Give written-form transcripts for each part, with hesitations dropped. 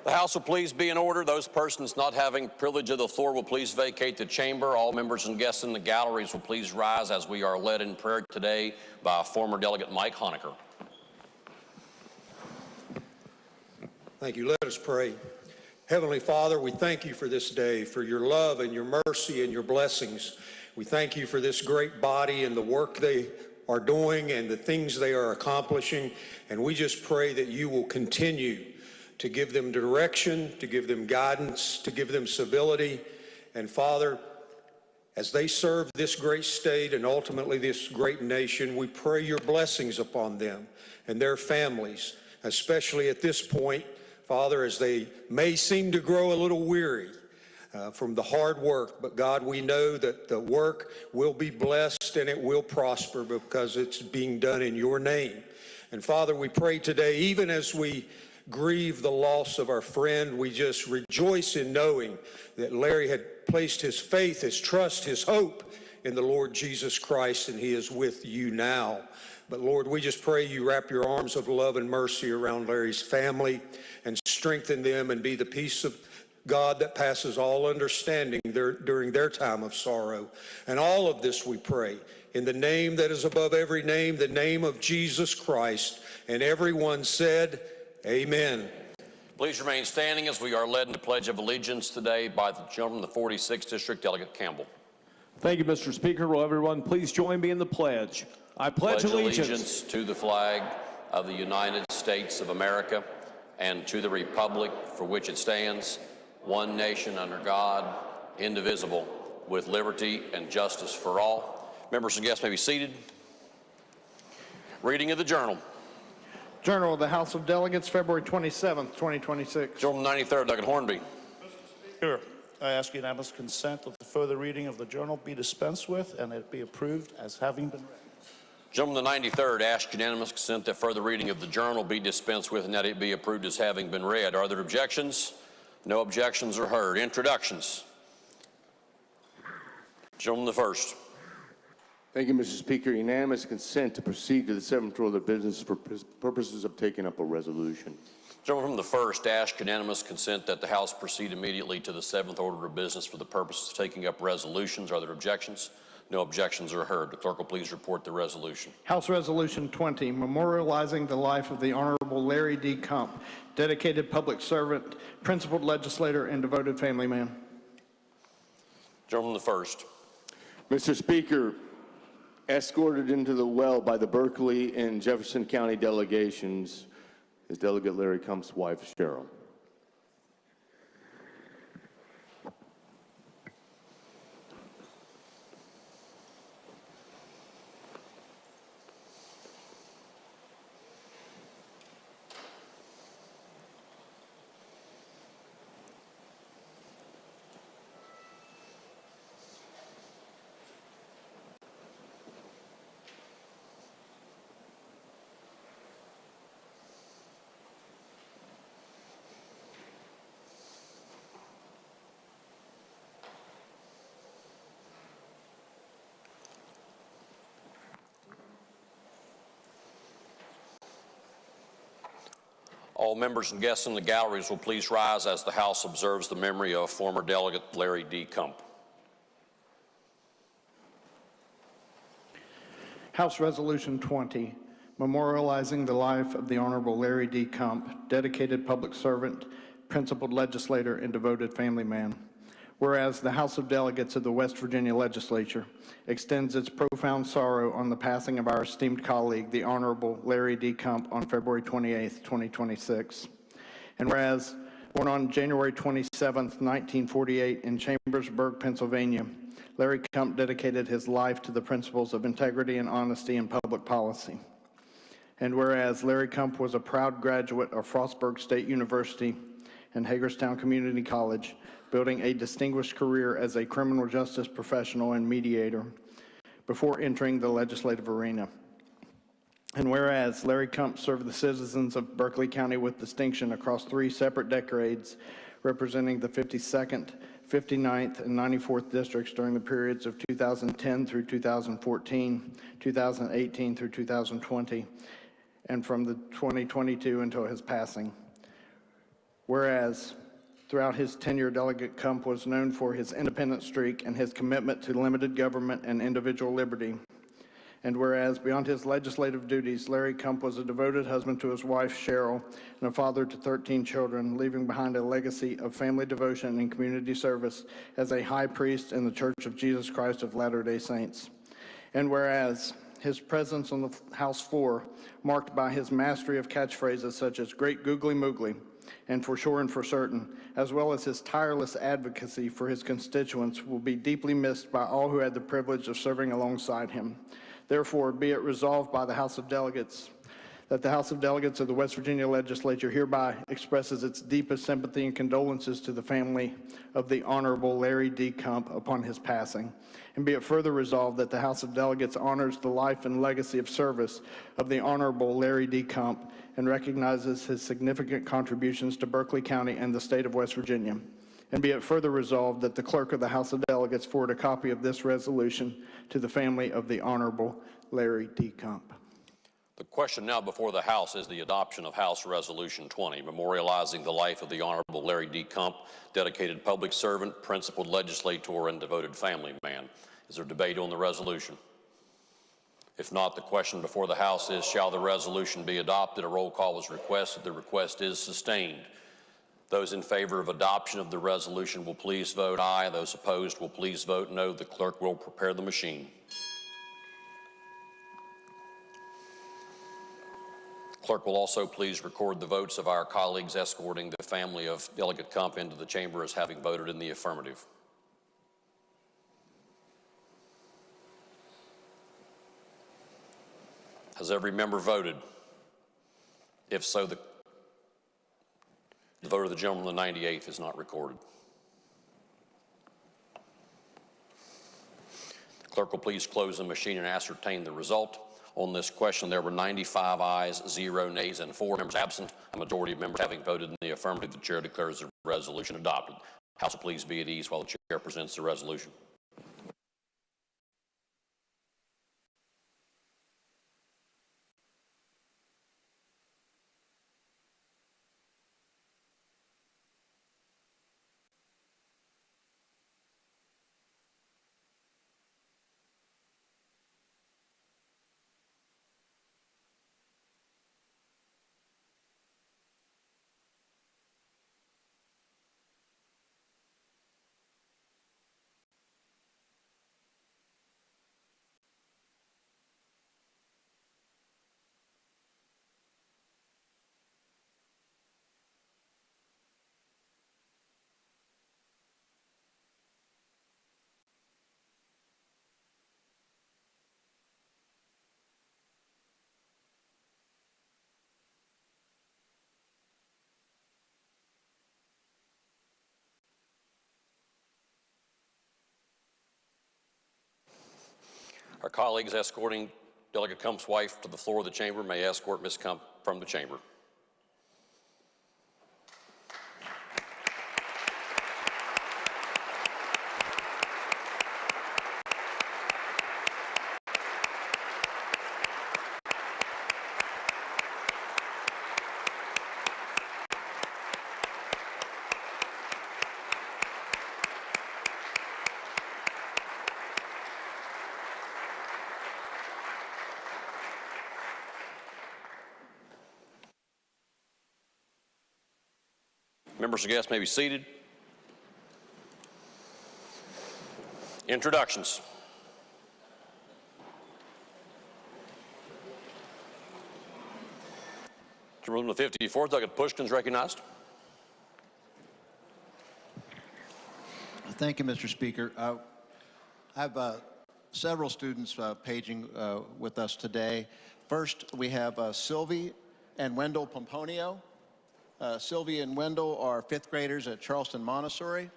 The House will please be in order. Those persons not having privilege of the floor will please vacate the chamber. All members and guests in the galleries will please rise as we are led in prayer today by former Delegate Mike Honaker. Thank you. Let us pray. Heavenly Father, we thank you for this day, for your love and your mercy and your blessings. We thank you for this great body and the work they are doing and the things they are accomplishing. And we just pray that you will continue to give them direction, to give them guidance, to give them civility. And Father, as they serve this great state and ultimately this great nation, we pray your blessings upon them and their families, especially at this point, Father, as they may seem to grow a little weary from the hard work. But God, we know that the work will be blessed and it will prosper because it's being done in your name. And Father, we pray today, even as we grieve the loss of our friend, we just rejoice in knowing that Larry had placed his faith, his trust, his hope in the Lord Jesus Christ, and he is with you now. But Lord, we just pray you wrap your arms of love and mercy around Larry's family and strengthen them and be the peace of God that passes all understanding during their time of sorrow. And all of this we pray in the name that is above every name, the name of Jesus Christ. And everyone said, amen. Please remain standing as we are led in the Pledge of Allegiance today by the gentleman of the 46th District, Delegate Campbell. Thank you, Mr. Speaker. Will everyone please join me in the pledge? I pledge allegiance to the flag of the United States of America and to the republic for which it stands, one nation under God, indivisible, with liberty and justice for all. Members and guests may be seated. Reading of the Journal. Journal of the House of Delegates, February 27th, 2026. Journal 93rd, Delegate Hornby. Mr. Speaker, I ask unanimous consent that the further reading of the journal be dispensed with and it be approved as having been read. Gentleman, the 93rd, asked unanimous consent that further reading of the journal be dispensed with and that it be approved as having been read. Are there objections? No objections are heard. Introductions. Gentleman, the first. Thank you, Mr. Speaker. Unanimous consent to proceed to the seventh order of business for purposes of taking up a resolution. Gentleman from the first asked unanimous consent that the House proceed immediately to the seventh order of business for the purpose of taking up resolutions. Are there objections? No objections are heard. The clerk will please report the resolution. House Resolution 20, memorializing the life of the Honorable Larry D. Kump, dedicated public servant, principled legislator, and devoted family man. Gentleman the first. Mr. Speaker, escorted into the well by the Berkeley and Jefferson County delegations is Delegate Larry Kump's wife, Cheryl. All members and guests in the galleries will please rise as the House observes the memory of former Delegate Larry D. Kump. House Resolution 20, memorializing the life of the Honorable Larry D. Kump, dedicated public servant, principled legislator, and devoted family man. Whereas the House of Delegates of the West Virginia Legislature extends its profound sorrow on the passing of our esteemed colleague, the Honorable Larry D. Kump, on February 28, 2026. And whereas, born on January 27, 1948 in Chambersburg, Pennsylvania, Larry Kump dedicated his life to the principles of integrity and honesty in public policy. And whereas Larry Kump was a proud graduate of Frostburg State University and Hagerstown Community College, building a distinguished career as a criminal justice professional and mediator before entering the legislative arena. And whereas Larry Kump served the citizens of Berkeley County with distinction across 3 separate decades, representing the 52nd, 59th, and 94th districts during the periods of 2010 through 2014, 2018 through 2020, and from the 2022 until his passing. Whereas throughout his tenure, Delegate Kump was known for his independent streak and his commitment to limited government and individual liberty. And whereas beyond his legislative duties, Larry Kump was a devoted husband to his wife, Cheryl, and a father to 13 children, leaving behind a legacy of family devotion and community service as a high priest in the Church of Jesus Christ of Latter-day Saints. And whereas his presence on the House floor, marked by his mastery of catchphrases such as "great googly moogly" and "for sure and for certain," as well as his tireless advocacy for his constituents, will be deeply missed by all who had the privilege of serving alongside him. Therefore, be it resolved by the House of Delegates that the House of Delegates of the West Virginia Legislature hereby expresses its deepest sympathy and condolences to the family of the Honorable Larry D. Kump upon his passing. And be it further resolved that the House of Delegates honors the life and legacy of service of the Honorable Larry D. Kump and recognizes his significant contributions to Berkeley County and the state of West Virginia. And be it further resolved that the Clerk of the House of Delegates forward a copy of this resolution to the family of the Honorable Larry D. Kump. The question now before the House is the adoption of House Resolution 20, memorializing the life of the Honorable Larry D. Kump, dedicated public servant, principled legislator, and devoted family man. Is there debate on the resolution? If not, the question before the House is, shall the resolution be adopted? A roll call was requested. The request is sustained. Those in favor of adoption of the resolution will please vote aye. Those opposed will please vote no. The clerk will prepare the machine. Clerk will also please record the votes of our colleagues escorting the family of Delegate Kump into the chamber as having voted in the affirmative. Has every member voted? If so, the vote of the gentleman on the 98th is not recorded. The clerk will please close the machine and ascertain the result. On this question, there were 95 ayes, 0 nays, and 4 members absent. A majority of members having voted in the affirmative, the chair declares the resolution adopted. House will please be at ease while the chair presents the resolution. Our colleagues escorting Delegate Kump's wife to the floor of the chamber may escort Ms. Kump from the chamber. Members and guests may be seated. Introductions. Gentleman with 54, Delegate Pushkin is recognized. Thank you, Mr. Speaker. I have several students paging with us today. First, we have Sylvie and Wendell Pomponio. Sylvie and Wendell are 5th graders at Charleston Montessori.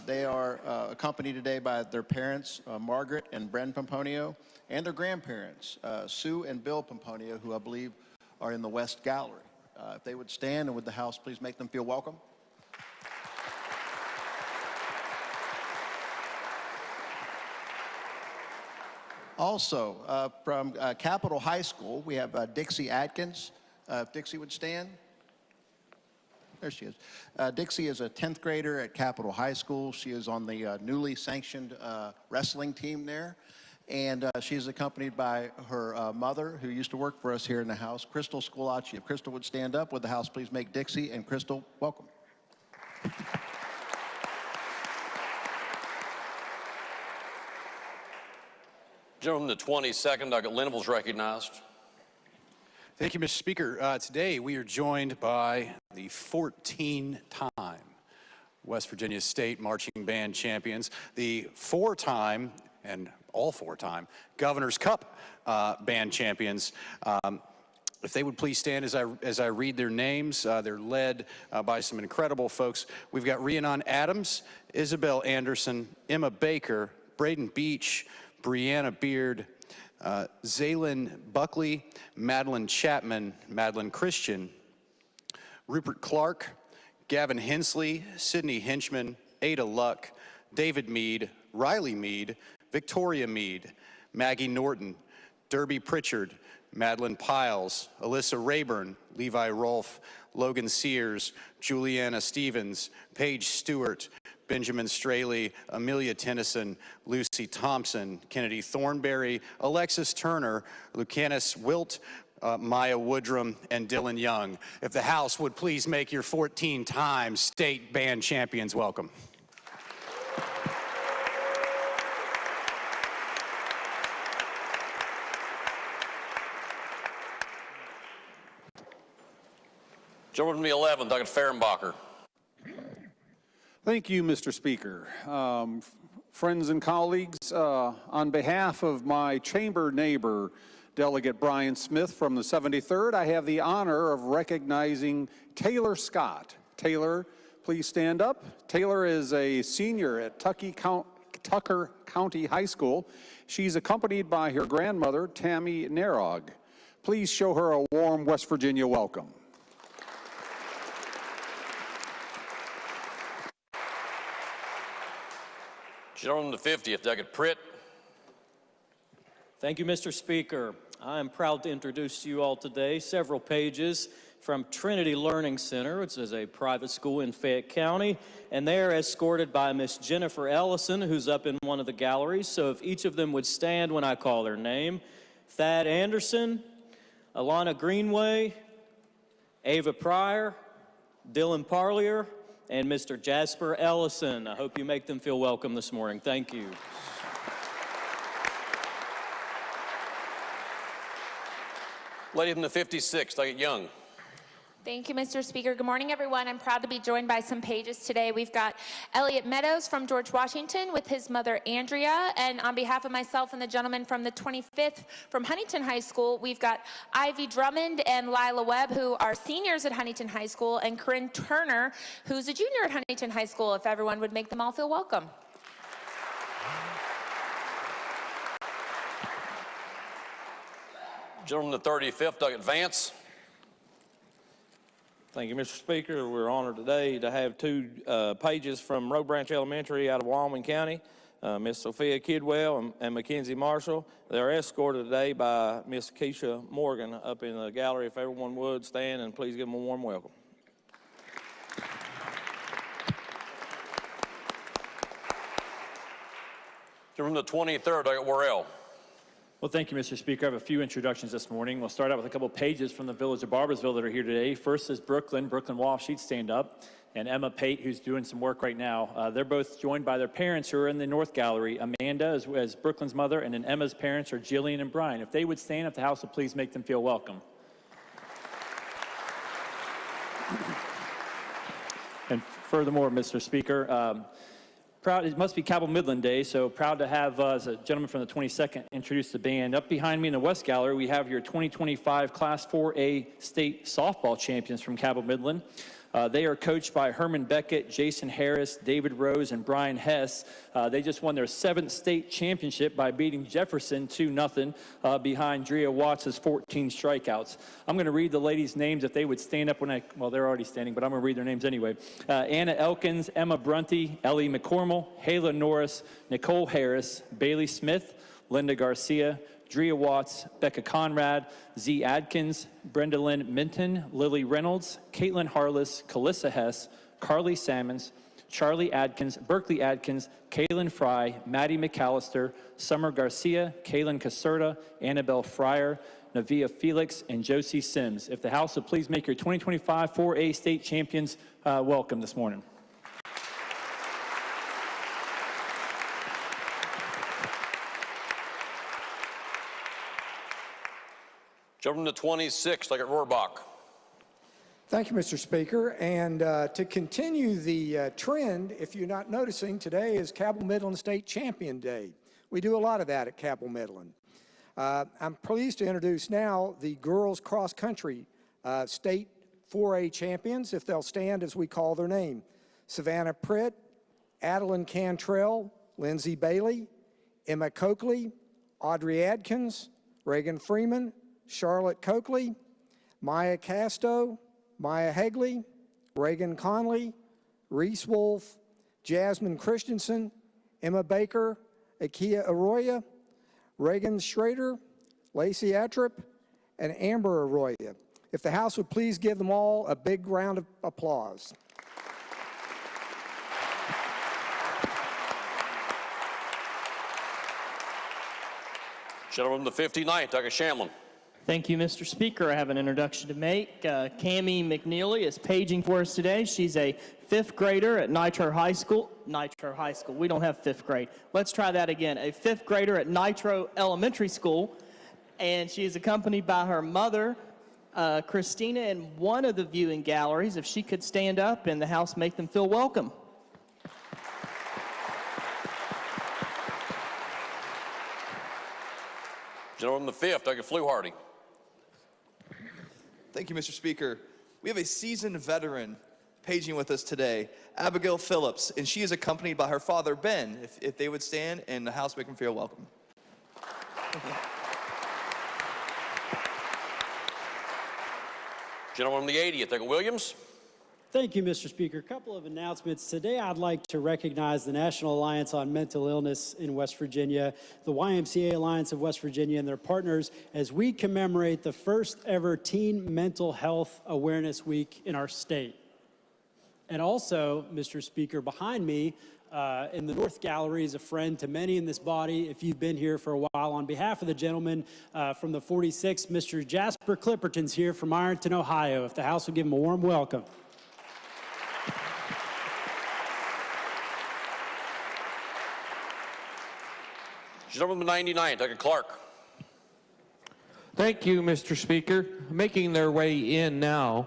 They are accompanied today by their parents, Margaret and Bren Pomponio, and their grandparents, Sue and Bill Pomponio, who I believe are in the West Gallery. If they would stand, and would the House please make them feel welcome? Also, from Capitol High School, we have Dixie Atkins. If Dixie would stand. There she is. Dixie is a 10th grader at Capitol High School. She is on the newly sanctioned wrestling team there. And she's accompanied by her mother, who used to work for us here in the house, Crystal Scolacci. If Crystal would stand up, would the house please make Dixie and Crystal welcome. Gentleman, the 22nd, Douglas Linville is recognized. Thank you, Mr. Speaker. Today we are joined by the 14-time West Virginia State Marching Band champions, the 4-time and all 4-time Governor's Cup band champions. If they would please stand as I read their names. They're led by some incredible folks. We've got Rhiannon Adams, Isabel Anderson, Emma Baker, Braden Beach, Brianna Beard, Zaylin Buckley, Madeline Chapman, Madeline Christian, Rupert Clark, Gavin Hensley, Sydney Hinchman, Ada Luck, David Mead, Riley Mead, Victoria Mead, Maggie Norton, Derby Pritchard, Madeline Piles, Alyssa Rayburn, Levi Rolfe, Logan Sears, Juliana Stevens, Paige Stewart, Benjamin Straley, Amelia Tennyson, Lucy Thompson, Kennedy Thornberry, Alexis Turner, Lucanus Wilt, Maya Woodrum, and Dylan Young. If the House would please make your 14-time state band champions welcome. Gentleman, the 11th, Douglas Fehrenbacher. Thank you, Mr. Speaker. Friends and colleagues, on behalf of my chamber neighbor, Delegate Brian Smith from the 73rd, I have the honor of recognizing Taylor Scott. Taylor, please stand up. Taylor is a senior at Tucker County High School. She's accompanied by her grandmother, Tammy Narog. Please show her a warm West Virginia welcome. Gentleman, the 50th, Douglas Pritt. Thank you, Mr. Speaker. I am proud to introduce to you all today several pages from Trinity Learning Center, which is a private school in Fayette County, and they are escorted by Miss Jennifer Ellison, who's up in one of the galleries. So if each of them would stand when I call their name. Thad Anderson, Alana Greenway, Ava Pryor, Dylan Parlier, and Mr. Jasper Ellison. I hope you make them feel welcome this morning. Thank you. Lady from the 56th, Douglas Young. Thank you, Mr. Speaker. Good morning, everyone. I'm proud to be joined by some pages today. We've got Elliot Meadows from George Washington with his mother, Andrea. And on behalf of myself and the gentleman from the 25th from Huntington High School, we've got Ivy Drummond and Lila Webb, who are seniors at Huntington High School, and Corinne Turner, who's a junior at Huntington High School, if everyone would make them all feel welcome. Gentleman, the 35th, Douglas Vance. Thank you, Mr. Speaker. We're honored today to have two pages from Roe Branch Elementary out of Wyoming County, Miss Sophia Kidwell and Mackenzie Marshall. They're escorted today by Miss Keisha Morgan up in the gallery. If everyone would stand and please give them a warm welcome. From the 23rd, Douglas Worrell. Well, thank you, Mr. Speaker. I have a few introductions this morning. We'll start out with a couple pages from the village of Barbersville that are here today. First is Brooklyn Walsh, she'd stand up, and Emma Pate, who's doing some work right now. They're both joined by their parents who are in the North Gallery. Amanda as Brooklyn's mother, and then Emma's parents are Jillian and Brian. If they would stand up, the House would please make them feel welcome. And furthermore, Mr. Speaker, it must be Cabell Midland Day, so proud to have as a gentleman from the 22nd introduce the band. Up behind me in the West Gallery, we have your 2025 Class 4A state softball champions from Cabell Midland. They are coached by Herman Beckett, Jason Harris, David Rose, and Brian Hess. They just won their 7th state championship by beating Jefferson 2-0 behind Drea Watts' 14 strikeouts. I'm going to read the ladies' names if they would stand up well, they're already standing, but I'm going to read their names anyway. Anna Elkins, Emma Brunty, Ellie McCormill, Hayla Norris, Nicole Harris, Bailey Smith, Linda Garcia, Drea Watts, Becca Conrad, Z. Adkins, Brenda Lynn Minton, Lily Reynolds, Caitlin Harless, Calissa Hess, Carly Salmons, Charlie Adkins, Berkeley Adkins, Kaylin Fry, Maddie McAllister, Summer Garcia, Kaylin Caserta, Annabelle Fryer, Navia Felix, and Josie Sims. If the House would please make your 2025 4A state champions welcome this morning. Gentleman to 26, Leggett Rohrbach. Thank you, Mr. Speaker. And to continue the trend, if you're not noticing, today is Cabell Midland State Champion Day. We do a lot of that at Cabell Midland. I'm pleased to introduce now the girls cross country state 4A champions, if they'll stand as we call their name. Savannah Pritt, Adeline Cantrell, Lindsay Bailey, Emma Coakley, Audrey Adkins, Reagan Freeman, Charlotte Coakley, Maya Casto, Maya Hegley, Reagan Conley, Reese Wolf, Jasmine Christensen, Emma Baker, Akia Arroyo, Reagan Schrader, Lacey Attrip, and Amber Arroyo. If the House would please give them all a big round of applause. Gentleman to 59, Douglas Shamlin. Thank you, Mr. Speaker. I have an introduction to make. Cammie McNeely is paging for us today. She's a fifth grader at Nitro High School. Nitro High School. We don't have fifth grade. Let's try that again. A fifth grader at Nitro Elementary School. And she is accompanied by her mother, Christina, in one of the viewing galleries. If she could stand up and the House make them feel welcome. Gentleman the 5th, Douglas Fluharty. Thank you, Mr. Speaker. We have a seasoned veteran paging with us today, Abigail Phillips, and she is accompanied by her father, Ben. If they would stand and the House make them feel welcome. Gentleman the 80th, Douglas Williams. Thank you, Mr. Speaker. A couple of announcements. Today, I'd like to recognize the National Alliance on Mental Illness in West Virginia, the YMCA Alliance of West Virginia, and their partners as we commemorate the first ever Teen Mental Health Awareness Week in our state. And also, Mr. Speaker, behind me in the North Gallery is a friend to many in this body. If you've been here for a while, on behalf of the gentleman from the 46th, Mr. Jasper Clipperton's here from Ironton, Ohio. If the House would give him a warm welcome. Gentleman 99, Douglas Clark. Thank you, Mr. Speaker. Making their way in now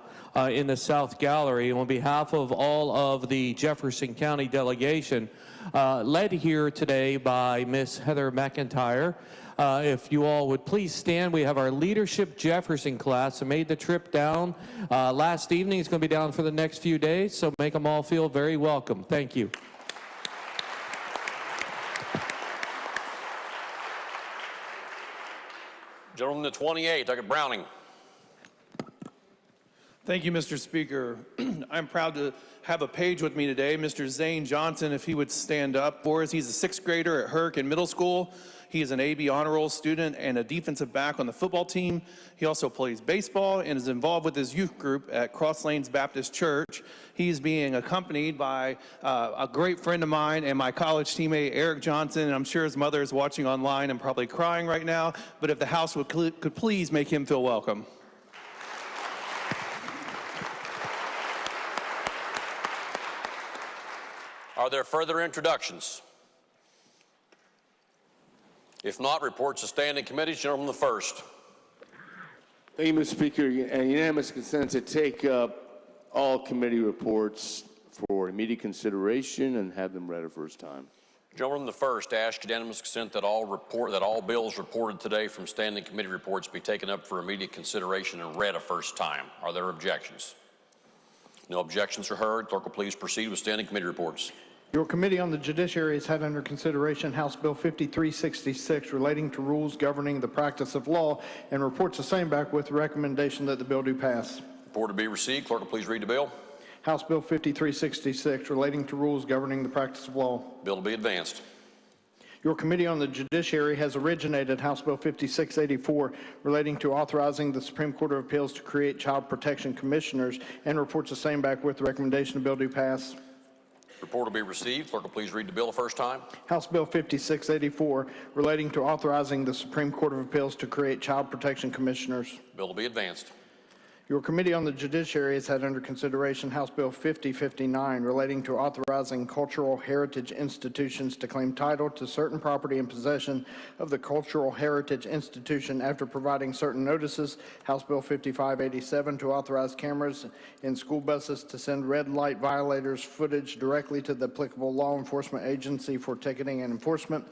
in the South Gallery on behalf of all of the Jefferson County delegation, led here today by Miss Heather McIntyre. If you all would please stand, we have our Leadership Jefferson class that made the trip down last evening. It's going to be down for the next few days, so make them all feel very welcome. Thank you. Gentleman to 28, Douglas Browning. Thank you, Mr. Speaker. I'm proud to have a page with me today, Mr. Zane Johnson, if he would stand up for us. He's a sixth grader at Hurricane Middle School. He is an AB honor roll student and a defensive back on the football team. He also plays baseball and is involved with his youth group at Cross Lanes Baptist Church. He's being accompanied by a great friend of mine and my college teammate, Eric Johnson, and I'm sure his mother is watching online and probably crying right now, but if the House could please make him feel welcome. Are there further introductions? If not, reports to standing committees. Gentleman the 1st. Thank you, Mr. Speaker. And unanimous consent to take up all committee reports for immediate consideration and have them read a first time. Gentleman the 1st, ask unanimous consent that all bills reported today from standing committee reports be taken up for immediate consideration and read a first time. Are there objections? No objections are heard. Clerk will please proceed with standing committee reports. Your Committee on the Judiciary has had under consideration House Bill 5366 relating to rules governing the practice of law and reports the same back with the recommendation that the bill do pass. Report to be received. Clerk will please read the bill. House Bill 5366 relating to rules governing the practice of law. Bill to be advanced. Your Committee on the Judiciary has originated House Bill 5684 relating to authorizing the Supreme Court of Appeals to create child protection commissioners and reports the same back with the recommendation the bill do pass. Report will be received. Clerk will please read the bill the first time. House Bill 5684 relating to authorizing the Supreme Court of Appeals to create child protection commissioners. Bill will be advanced. Your Committee on the Judiciary has had under consideration House Bill 5059 relating to authorizing cultural heritage institutions to claim title to certain property in possession of the cultural heritage institution after providing certain notices. House Bill 5587 to authorize cameras in school buses to send red light violators footage directly to the applicable law enforcement agency for ticketing and enforcement.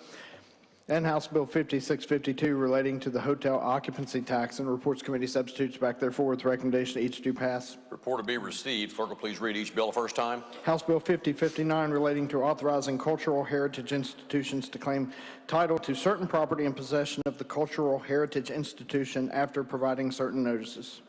And House Bill 5652 relating to the hotel occupancy tax, and reports committee substitutes back therefore with recommendation each do pass. Report to be received. Clerk will please read each bill the first time. House Bill 5059 relating to authorizing cultural heritage institutions to claim title to certain property in possession of the cultural heritage institution after providing certain notices.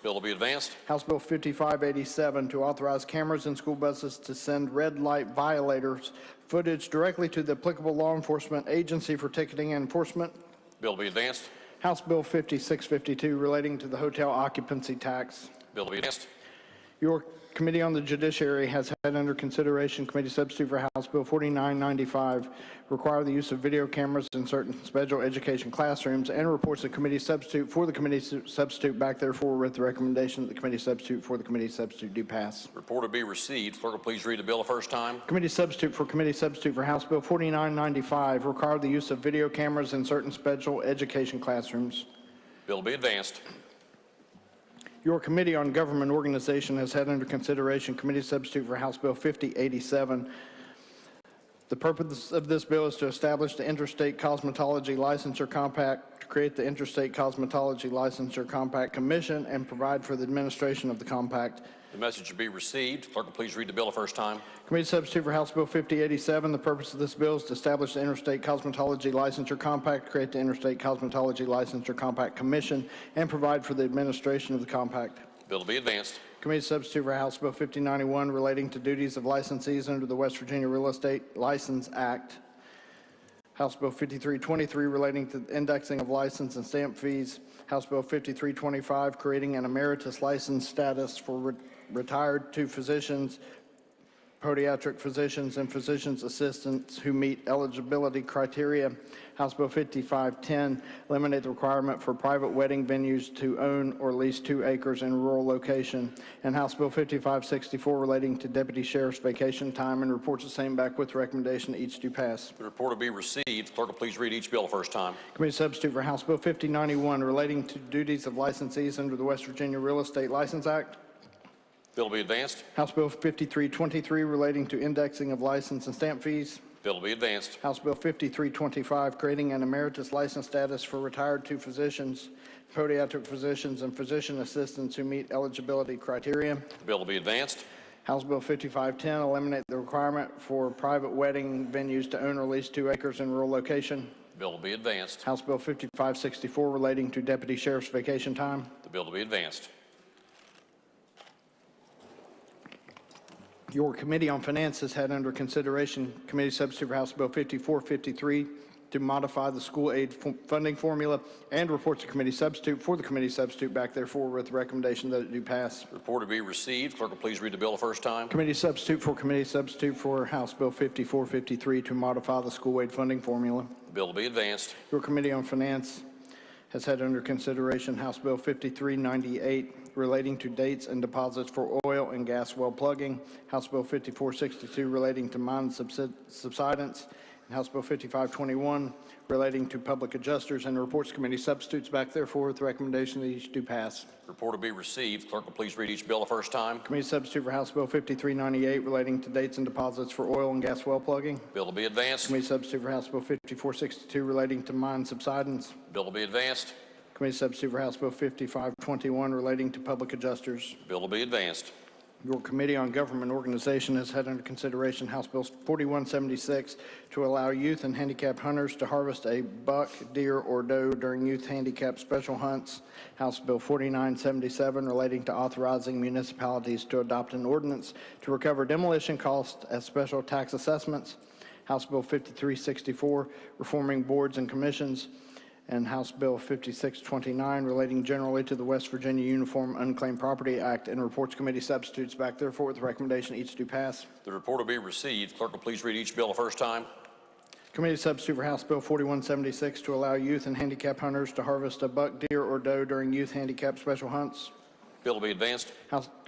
Bill will be advanced. House Bill 5587 to authorize cameras in school buses to send red light violators footage directly to the applicable law enforcement agency for ticketing and enforcement. Bill will be advanced. House Bill 5652 relating to the hotel occupancy tax. Bill will be advanced. Your Committee on the Judiciary has had under consideration committee substitute for House Bill 4995, require the use of video cameras in certain special education classrooms, and reports the committee substitute for the committee substitute back therefore with the recommendation that the committee substitute for the committee substitute do pass. Report to be received. Clerk will please read the bill the first time. Committee substitute for House Bill 4995, require the use of video cameras in certain special education classrooms. Bill will be advanced. Your Committee on Government Organization has had under consideration committee substitute for House Bill 5087. The purpose of this bill is to establish the Interstate Cosmetology Licensure Compact, to create the Interstate Cosmetology Licensure Compact Commission, and provide for the administration of the compact. The message will be received. Clerk will please read the bill the first time. Committee substitute for House Bill 5087. The purpose of this bill is to establish the Interstate Cosmetology Licensure Compact, create the Interstate Cosmetology Licensure Compact Commission, and provide for the administration of the compact. Bill will be advanced. Committee substitute for House Bill 5091 relating to duties of licensees under the West Virginia Real Estate License Act. House Bill 5323 relating to the indexing of license and stamp fees. House Bill 5325 creating an emeritus license status for retired to physicians, podiatric physicians, and physicians assistants who meet eligibility criteria. House Bill 5510, eliminate the requirement for private wedding venues to own or lease 2 acres in rural location. And House Bill 5564 relating to deputy sheriff's vacation time, and reports the same back with recommendation each do pass. The report will be received. Clerk will please read each bill the first time. Committee substitute for House Bill 5091 relating to duties of licensees under the West Virginia Real Estate License Act. Bill will be advanced. House Bill 5323 relating to indexing of license and stamp fees. Bill will be advanced. House Bill 5325 creating an emeritus license status for retired to physicians, podiatric physicians, and physician assistants who meet eligibility criteria. Bill will be advanced. House Bill 5510 eliminate the requirement for private wedding venues to own or lease 2 acres in rural location. Bill will be advanced. House Bill 5564 relating to deputy sheriff's vacation time. The bill will be advanced. Your Committee on Finance has had under consideration committee substitute for House Bill 5453 to modify the school aid funding formula, and reports the committee substitute for the committee substitute back therefore with the recommendation that it do pass. Report to be received. Clerk will please read the bill the first time. Committee substitute for House Bill 5453 to modify the school aid funding formula. The bill will be advanced. Your Committee on Finance has had under consideration House Bill 5398 relating to dates and deposits for oil and gas well plugging, House Bill 5462 relating to mine subsidence, and House Bill 5521 relating to public adjusters, and reports committee substitutes back therefore with the recommendation that each do pass. Report to be received. Clerk will please read each bill the first time. Committee substitute for House Bill 5398 relating to dates and deposits for oil and gas well plugging. Bill will be advanced. Committee substitute for House Bill 5462 relating to mine subsidence. Bill will be advanced. Committee substitute for House Bill 5521 relating to public adjusters. Bill will be advanced. Your Committee on Government Organization has had under consideration House Bill 4176 to allow youth and handicapped hunters to harvest a buck, deer, or doe during youth handicap special hunts. House Bill 4977 relating to authorizing municipalities to adopt an ordinance to recover demolition costs as special tax assessments. House Bill 5364, reforming boards and commissions, and House Bill 5629, relating generally to the West Virginia Uniform Unclaimed Property Act, and reports committee substitutes back therefore with recommendation each do pass. The report will be received. Clerk will please read each bill the first time. Committee substitute for House Bill 4176 to allow youth and handicap hunters to harvest a buck, deer, or doe during youth handicap special hunts. Bill will be advanced.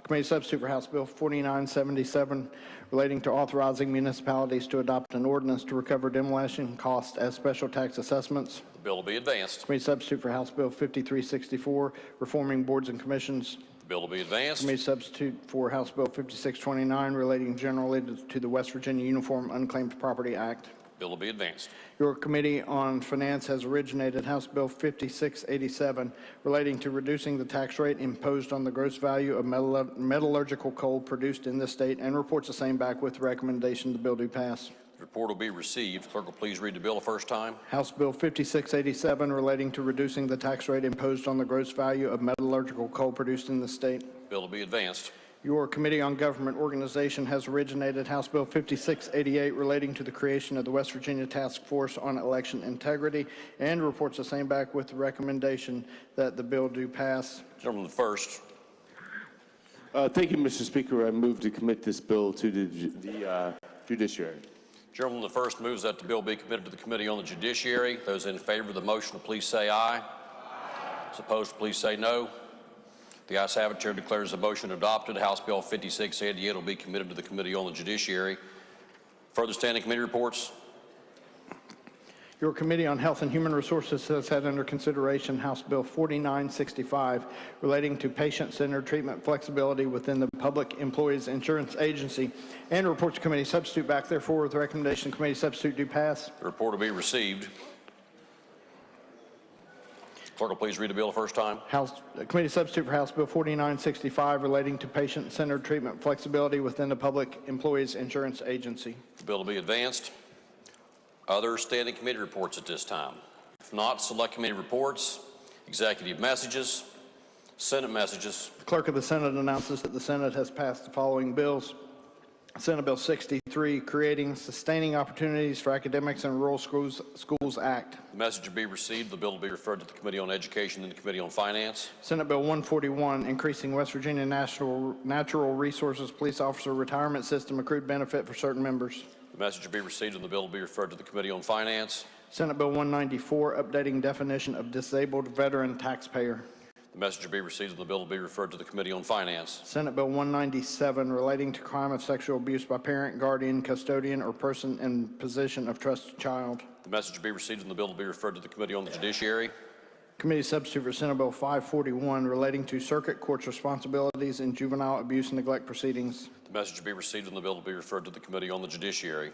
Committee substitute for House Bill 4977 relating to authorizing municipalities to adopt an ordinance to recover demolition costs as special tax assessments. The bill will be advanced. Committee substitute for House Bill 5364 reforming boards and commissions. The bill will be advanced. Committee substitute for House Bill 5629 relating generally to the West Virginia Uniform Unclaimed Property Act. Bill will be advanced. Your Committee on Finance has originated House Bill 5687 relating to reducing the tax rate imposed on the gross value of metallurgical coal produced in this state, and reports the same back with recommendation the bill do pass. The report will be received. Clerk will please read the bill the first time. House Bill 5687 relating to reducing the tax rate imposed on the gross value of metallurgical coal produced in the state. Bill will be advanced. Your Committee on Government Organization has originated House Bill 5688 relating to the creation of the West Virginia Task Force on Election Integrity, and reports the same back with the recommendation that the bill do pass. Gentleman first. Thank you, Mr. Speaker. I move to commit this bill to the judiciary. Gentleman the first moves that the bill be committed to the Committee on the Judiciary. Those in favor of the motion will please say aye. Those opposed, please say no. The ayes have it. Chair declares the motion adopted. House Bill 5688 will be committed to the Committee on the Judiciary. Further standing committee reports. Your Committee on Health and Human Resources has had under consideration House Bill 4965 relating to patient-centered treatment flexibility within the Public Employees Insurance Agency, and reports committee substitute back therefore with recommendation committee substitute do pass. The report will be received. Clerk will please read the bill the first time. Committee substitute for House Bill 4965 relating to patient-centered treatment flexibility within the Public Employees Insurance Agency. The bill will be advanced. Other standing committee reports at this time. If not, select committee reports, executive messages, Senate messages. The Clerk of the Senate announces that the Senate has passed the following bills. Senate Bill 63, Creating Sustaining Opportunities for Academics in Rural Schools Act. The message will be received. The bill will be referred to the Committee on Education and the Committee on Finance. Senate Bill 141, Increasing West Virginia Natural Resources Police Officer Retirement System Accrued Benefit for Certain Members. The message will be received and the bill will be referred to the Committee on Finance. Senate Bill 194, Updating Definition of Disabled Veteran Taxpayer. The message will be received and the bill will be referred to the Committee on Finance. Senate Bill 197, Relating to Crime of Sexual Abuse by Parent, Guardian, Custodian, or Person in Position of Trusted Child. The message will be received and the bill will be referred to the Committee on the Judiciary. Committee substitute for Senate Bill 541, Relating to Circuit Court's Responsibilities in Juvenile Abuse and Neglect Proceedings. The message will be received and the bill will be referred to the Committee on the Judiciary.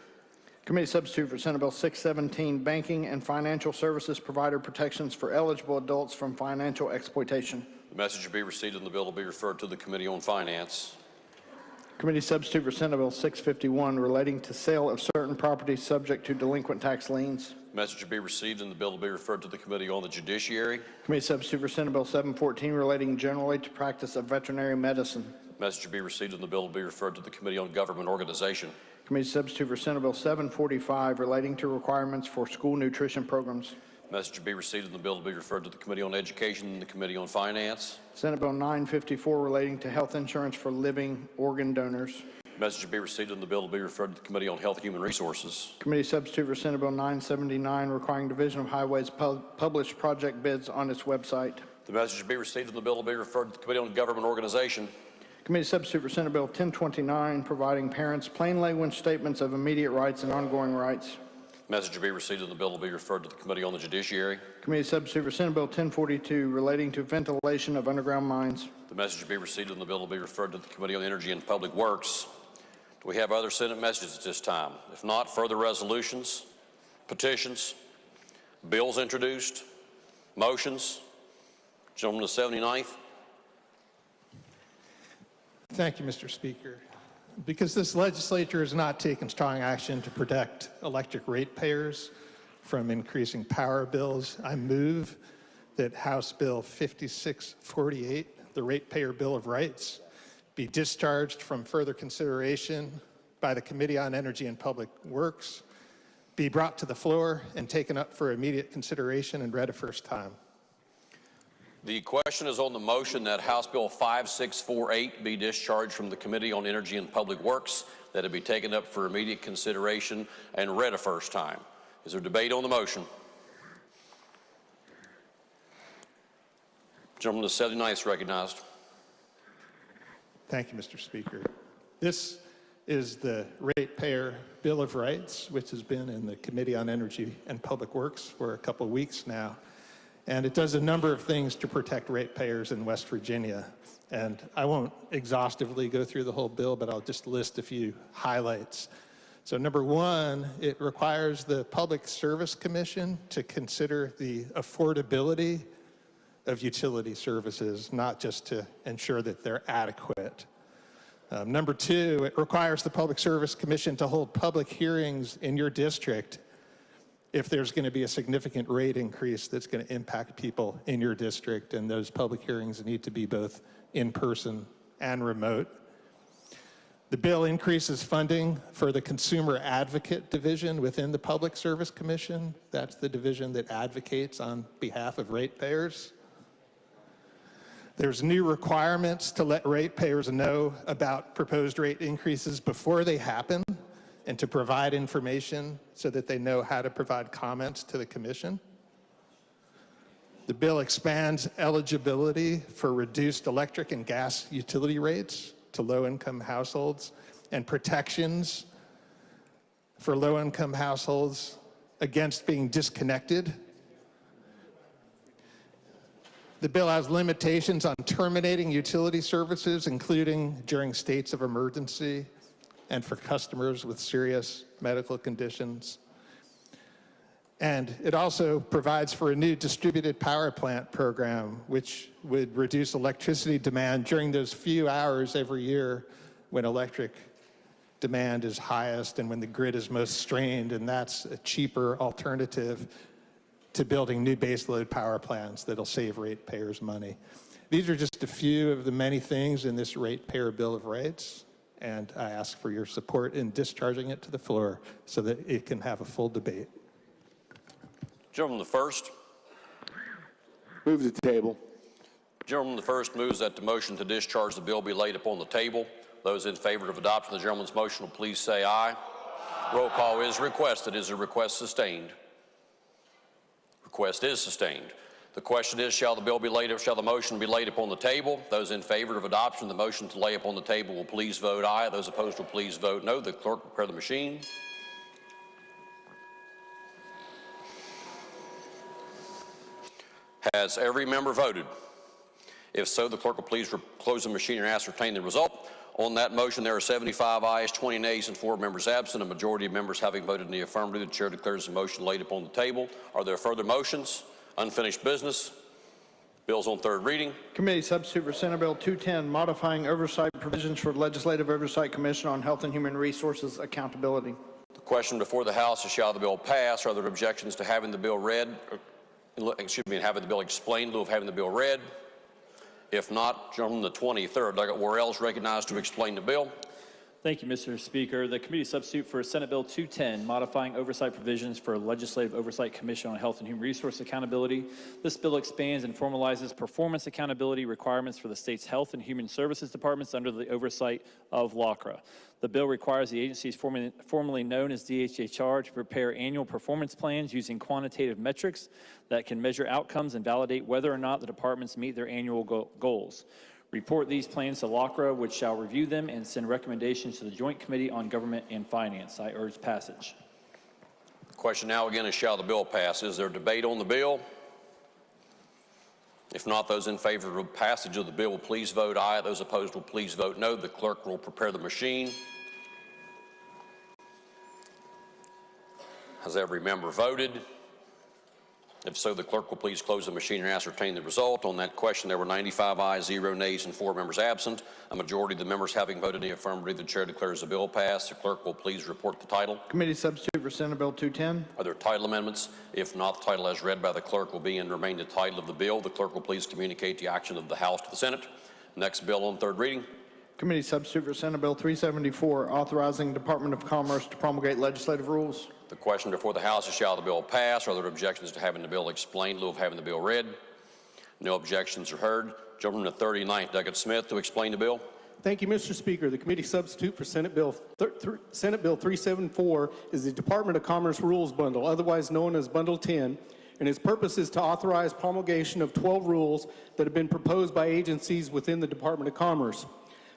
Committee substitute for Senate Bill 617, Banking and Financial Services Provider Protections for Eligible Adults from Financial Exploitation. The message will be received and the bill will be referred to the Committee on Finance. Committee substitute for Senate Bill 651, Relating to Sale of Certain Properties Subject to Delinquent Tax Liens. The message will be received and the bill will be referred to the Committee on the Judiciary. Committee substitute for Senate Bill 714, Relating generally to practice of veterinary medicine. The message will be received and the bill will be referred to the Committee on Government Organization. Committee substitute for Senate Bill 745, Relating to requirements for school nutrition programs. Message will be received and the bill will be referred to the Committee on Education and the Committee on Finance. Senate Bill 954, Relating to health insurance for living organ donors. Message will be received and the bill will be referred to the Committee on Health and Human Resources. Committee substitute for Senate Bill 979, requiring Division of Highways publish project bids on its website. The message will be received and the bill will be referred to the Committee on Government Organization. Committee substitute for Senate Bill 1029, providing parents plain language statements of immediate rights and ongoing rights. Message will be received and the bill will be referred to the Committee on the Judiciary. Committee substitute for Senate Bill 1042, relating to ventilation of underground mines. The message will be received and the bill will be referred to the Committee on Energy and Public Works. Do we have other Senate messages at this time? If not, further resolutions, petitions, bills introduced, motions. Gentleman to 79th. Thank you, Mr. Speaker. Because this legislature has not taken strong action to protect electric ratepayers from increasing power bills, I move that House Bill 5648, the Ratepayer Bill of Rights, be discharged from further consideration by the Committee on Energy and Public Works be brought to the floor and taken up for immediate consideration and read a first time. The question is on the motion that House Bill 5648 be discharged from the Committee on Energy and Public Works, that it be taken up for immediate consideration and read a first time. Is there debate on the motion? Gentleman to the 79th is recognized. Thank you, Mr. Speaker. This is the Ratepayer Bill of Rights, which has been in the Committee on Energy and Public Works for a couple of weeks now. And it does a number of things to protect ratepayers in West Virginia. And I won't exhaustively go through the whole bill, but I'll just list a few highlights. So number one, it requires the Public Service Commission to consider the affordability of utility services, not just to ensure that they're adequate. Number two, it requires the Public Service Commission to hold public hearings in your district if there's going to be a significant rate increase that's going to impact people in your district, and those public hearings need to be both in person and remote. The bill increases funding for the Consumer Advocate Division within the Public Service Commission. That's the division that advocates on behalf of ratepayers. There's new requirements to let ratepayers know about proposed rate increases before they happen and to provide information so that they know how to provide comments to the commission. The bill expands eligibility for reduced electric and gas utility rates to low-income households and protections for low-income households against being disconnected. The bill has limitations on terminating utility services, including during states of emergency and for customers with serious medical conditions. And it also provides for a new distributed power plant program, which would reduce electricity demand during those few hours every year when electric demand is highest and when the grid is most strained, and that's a cheaper alternative to building new baseload power plants that'll save ratepayers money. These are just a few of the many things in this Ratepayer Bill of Rights, and I ask for your support in discharging it to the floor so that it can have a full debate. Gentleman the first. Move the table. Gentleman the first moves that the motion to discharge the bill be laid upon the table. Those in favor of adopting the gentleman's motion will please say aye. Roll call is requested. Is the request sustained? Request is sustained. The question is, shall the motion be laid upon the table? Those in favor of adoption of the motion to lay upon the table will please vote aye. Those opposed will please vote no. The clerk will prepare the machine. Has every member voted? If so, the clerk will please close the machine and ascertain the result. On that motion, there are 75 ayes, 20 nays, and 4 members absent. A majority of members having voted in the affirmative, the chair declares the motion laid upon the table. Are there further motions? Unfinished business? Bills on third reading. Committee substitute for Senate Bill 210, modifying oversight provisions for Legislative Oversight Commission on Health and Human Resources Accountability. The question before the House is, shall the bill pass? Are there objections to having the bill read? Having the bill explained in lieu of having the bill read? If not, gentleman the 23rd, Douglas Worrell is recognized to explain the bill. Thank you, Mr. Speaker. The committee substitute for Senate Bill 210, modifying oversight provisions for Legislative Oversight Commission on Health and Human Resource Accountability. This bill expands and formalizes performance accountability requirements for the state's health and human services departments under the oversight of LACRA. The bill requires the agencies formerly known as DHHR to prepare annual performance plans using quantitative metrics that can measure outcomes and validate whether or not the departments meet their annual goals. Report these plans to LACRA, which shall review them and send recommendations to the Joint Committee on Government and Finance. I urge passage. The question now again is, shall the bill pass? Is there debate on the bill? If not, those in favor of passage of the bill will please vote aye. Those opposed will please vote no. The clerk will prepare the machine. Has every member voted? If so, the clerk will please close the machine and ascertain the result. On that question, there were 95 ayes, 0 nays, and 4 members absent. A majority of the members having voted in the affirmative, the chair declares the bill passed. The clerk will please report the title. Committee substitute for Senate Bill 210. Are there title amendments? If not, the title as read by the clerk will be and remain the title of the bill. The clerk will please communicate the action of the House to the Senate. Next bill on third reading. Committee substitute for Senate Bill 374, authorizing Department of Commerce to promulgate legislative rules. The question before the House is, shall the bill pass? Are there objections to having the bill explained in lieu of having the bill read? No objections are heard. Gentleman to 39th, Douglas Smith, to explain the bill. Thank you, Mr. Speaker. The committee substitute for Senate Bill 374 is the Department of Commerce Rules Bundle, otherwise known as Bundle 10, and its purpose is to authorize promulgation of 12 rules that have been proposed by agencies within the Department of Commerce.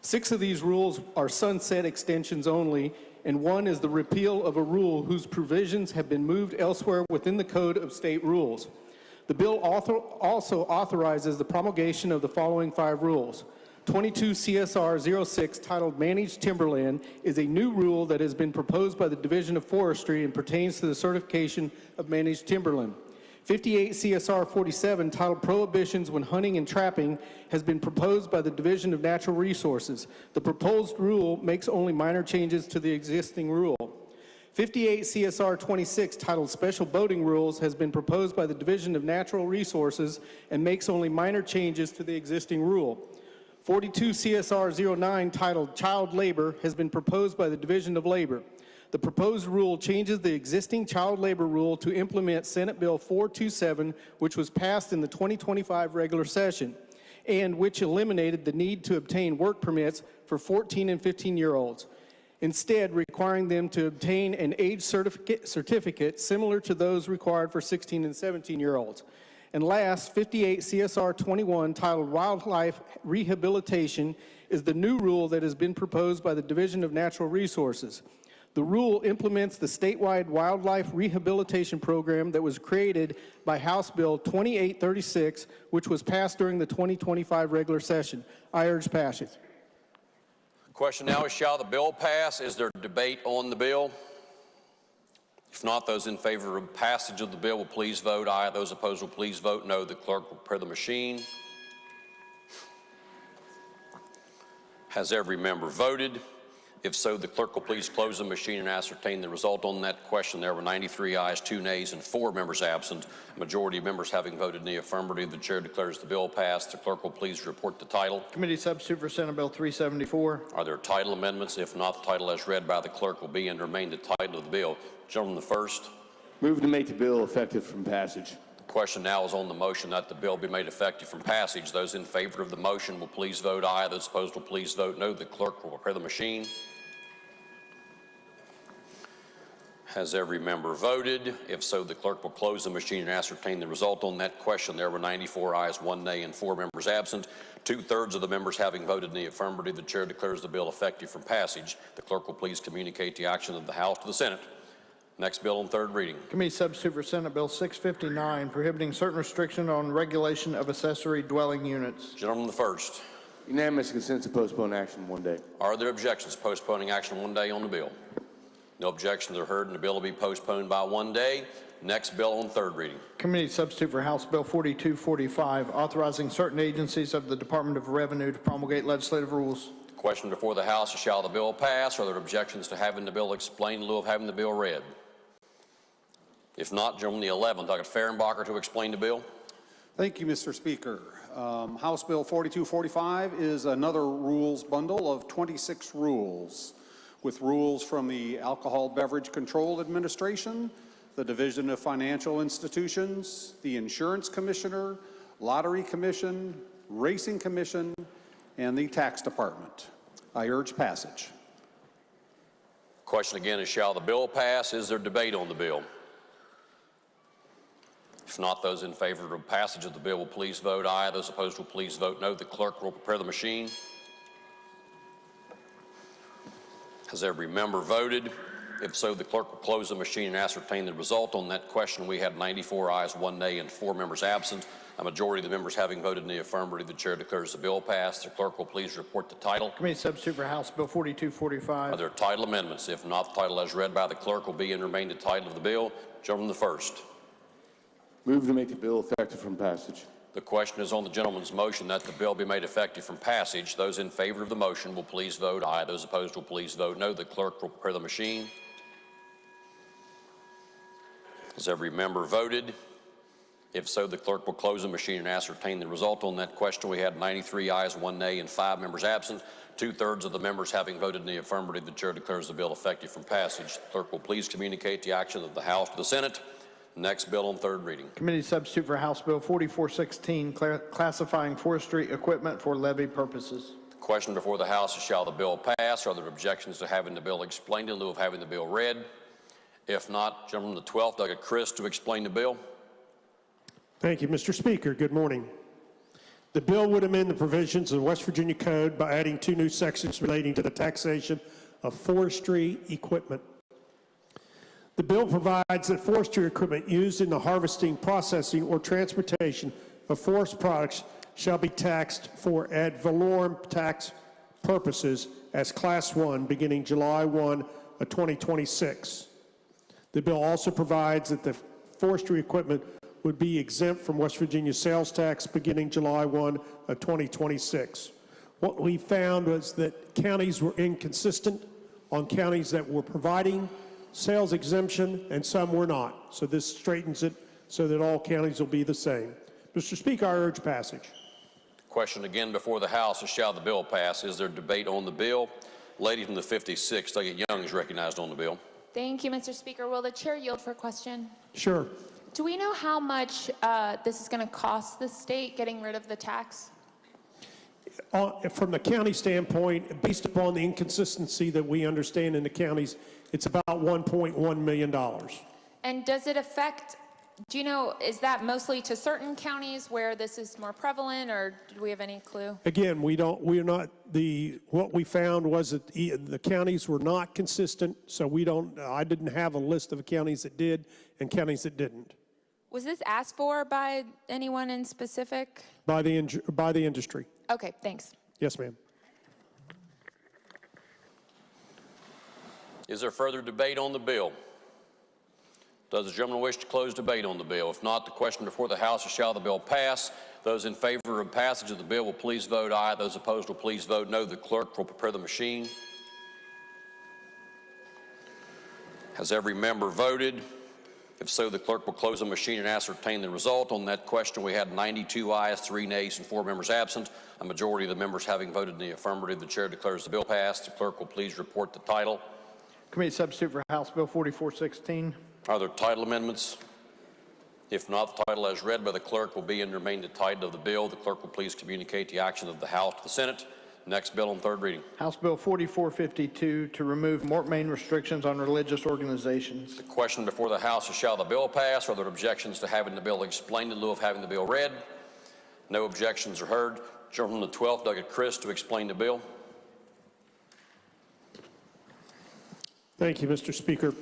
6 of these rules are sunset extensions only, and 1 is the repeal of a rule whose provisions have been moved elsewhere within the Code of State Rules. The bill also authorizes the promulgation of the following 5 rules. 22 CSR 06 titled Managed Timberland is a new rule that has been proposed by the Division of Forestry and pertains to the certification of managed timberland. 58 CSR 47 titled Prohibitions when Hunting and Trapping has been proposed by the Division of Natural Resources. The proposed rule makes only minor changes to the existing rule. 58 CSR 26 titled Special Boating Rules has been proposed by the Division of Natural Resources and makes only minor changes to the existing rule. 42 CSR 09 titled Child Labor has been proposed by the Division of Labor. The proposed rule changes the existing child labor rule to implement Senate Bill 427, which was passed in the 2025 regular session, and which eliminated the need to obtain work permits for 14 and 15-year-olds, instead requiring them to obtain an age certificate similar to those required for 16 and 17-year-olds. And last, 58 CSR 21 titled Wildlife Rehabilitation is the new rule that has been proposed by the Division of Natural Resources. The rule implements the statewide wildlife rehabilitation program that was created by House Bill 2836, which was passed during the 2025 regular session. I urge passage. Question now is, shall the bill pass? Is there debate on the bill? If not, those in favor of passage of the bill will please vote aye. Those opposed will please vote no. The clerk will prepare the machine. Has every member voted? If so, the clerk will please close the machine and ascertain the result on that question. There were 93 ayes, 2 nays, and 4 members absent. Majority of members having voted in the affirmative, the chair declares the bill passed. The clerk will please report the title. Committee substitute for Senate Bill 374. Are there title amendments? If not, the title as read by the clerk will be and remain the title of the bill. Gentleman, the first. Move to make the bill effective from passage. The question now is on the motion that the bill be made effective from passage. Those in favor of the motion will please vote aye. Those opposed will please vote no. The clerk will prepare the machine. Has every member voted? If so, the clerk will close the machine and ascertain the result on that question. There were 94 ayes, 1 nay, and 4 members absent. 2/3 of the members having voted in the affirmative, the chair declares the bill effective from passage. The clerk will please communicate the action of the House to the Senate. Next bill on 3rd reading. Committee substitute for Senate Bill 659, prohibiting certain restriction on regulation of accessory dwelling units. Gentleman, the first. Unanimous consent to postpone action 1 day. Are there objections to postponing action 1 day on the bill? No objections are heard, and the bill will be postponed by 1 day. Next bill on 3rd reading. Committee substitute for House Bill 4245, authorizing certain agencies of the Department of Revenue to promulgate legislative rules. The question before the House is, shall the bill pass? Are there objections to having the bill explained in lieu of having the bill read? If not, gentleman, the 11th, Dr. Fehrenbacher to explain the bill. Thank you, Mr. Speaker. House Bill 4245 is another rules bundle of 26 rules, with rules from the Alcohol Beverage Control Administration, the Division of Financial Institutions, the Insurance Commissioner, Lottery Commission, Racing Commission, and the Tax Department. I urge passage. Question again is, shall the bill pass? Is there debate on the bill? If not, those in favor of passage of the bill will please vote aye. Those opposed will please vote no. The clerk will prepare the machine. Has every member voted? If so, the clerk will close the machine and ascertain the result on that question. We had 94 ayes, 1 nay, and 4 members absent. A majority of the members having voted in the affirmative, the chair declares the bill passed. The clerk will please report the title. Committee substitute for House Bill 4245. Are there title amendments? If not, the title as read by the clerk will be and remain the title of the bill. Gentleman, the first. Move to make the bill effective from passage. The question is on the gentleman's motion that the bill be made effective from passage. Those in favor of the motion will please vote aye. Those opposed will please vote no. The clerk will prepare the machine. Has every member voted? If so, the clerk will close the machine and ascertain the result. On that question, we had 93 ayes, 1 nay, and 5 members absent. 2/3 of the members having voted in the affirmative, the chair declares the bill effective from passage. The clerk will please communicate the action of the House to the Senate. Next bill on third reading. Committee substitute for House Bill 4416, classifying forestry equipment for levy purposes. The question before the House is, shall the bill pass? Are there objections to having the bill explained in lieu of having the bill read? If not, Gentleman from the 12th, Douglas Christ, to explain the bill. Thank you, Mr. Speaker. Good morning. The bill would amend the provisions of the West Virginia Code by adding 2 new sections relating to the taxation of forestry equipment. The bill provides that forestry equipment used in the harvesting, processing, or transportation of forest products shall be taxed for ad valorem tax purposes as Class 1 beginning July 1 of 2026. The bill also provides that the forestry equipment would be exempt from West Virginia sales tax beginning July 1 of 2026. What we found was that counties were inconsistent on counties that were providing sales exemption and some were not. So this straightens it so that all counties will be the same. Mr. Speaker, I urge passage. Question again before the House is, shall the bill pass? Is there debate on the bill? Lady from the 56th, Douglas Young, is recognized on the bill. Thank you, Mr. Speaker. Will the chair yield for a question? Sure. Do we know how much this is going to cost the state getting rid of the tax? From the county standpoint, based upon the inconsistency that we understand in the counties, it's about $1.1 million. And does it affect, do you know, is that mostly to certain counties where this is more prevalent, or do we have any clue? Again, what we found was that the counties were not consistent, so I didn't have a list of counties that did and counties that didn't. Was this asked for by anyone in specific? By the industry. Okay, thanks. Yes, ma'am. Is there further debate on the bill? Does the gentleman wish to close debate on the bill? If not, the question before the House is, shall the bill pass? Those in favor of passage of the bill will please vote aye. Those opposed will please vote no. The clerk will prepare the machine. Has every member voted? If so, the clerk will close the machine and ascertain the result. On that question, we had 92 ayes, 3 nays, and 4 members absent. A majority of the members having voted in the affirmative, the chair declares the bill passed. The clerk will please report the title. Committee substitute for House Bill 4416. Are there title amendments? If not, the title as read by the clerk will be and remain the title of the bill. The clerk will please communicate the action of the House to the Senate. Next bill on third reading. House Bill 4452 to remove main restrictions on religious organizations. The question before the House is, shall the bill pass? Are there objections to having the bill explained in lieu of having the bill read? No objections are heard. Gentleman from the 12th, Douglas Christ, to explain the bill. Thank you, Mr. Speaker.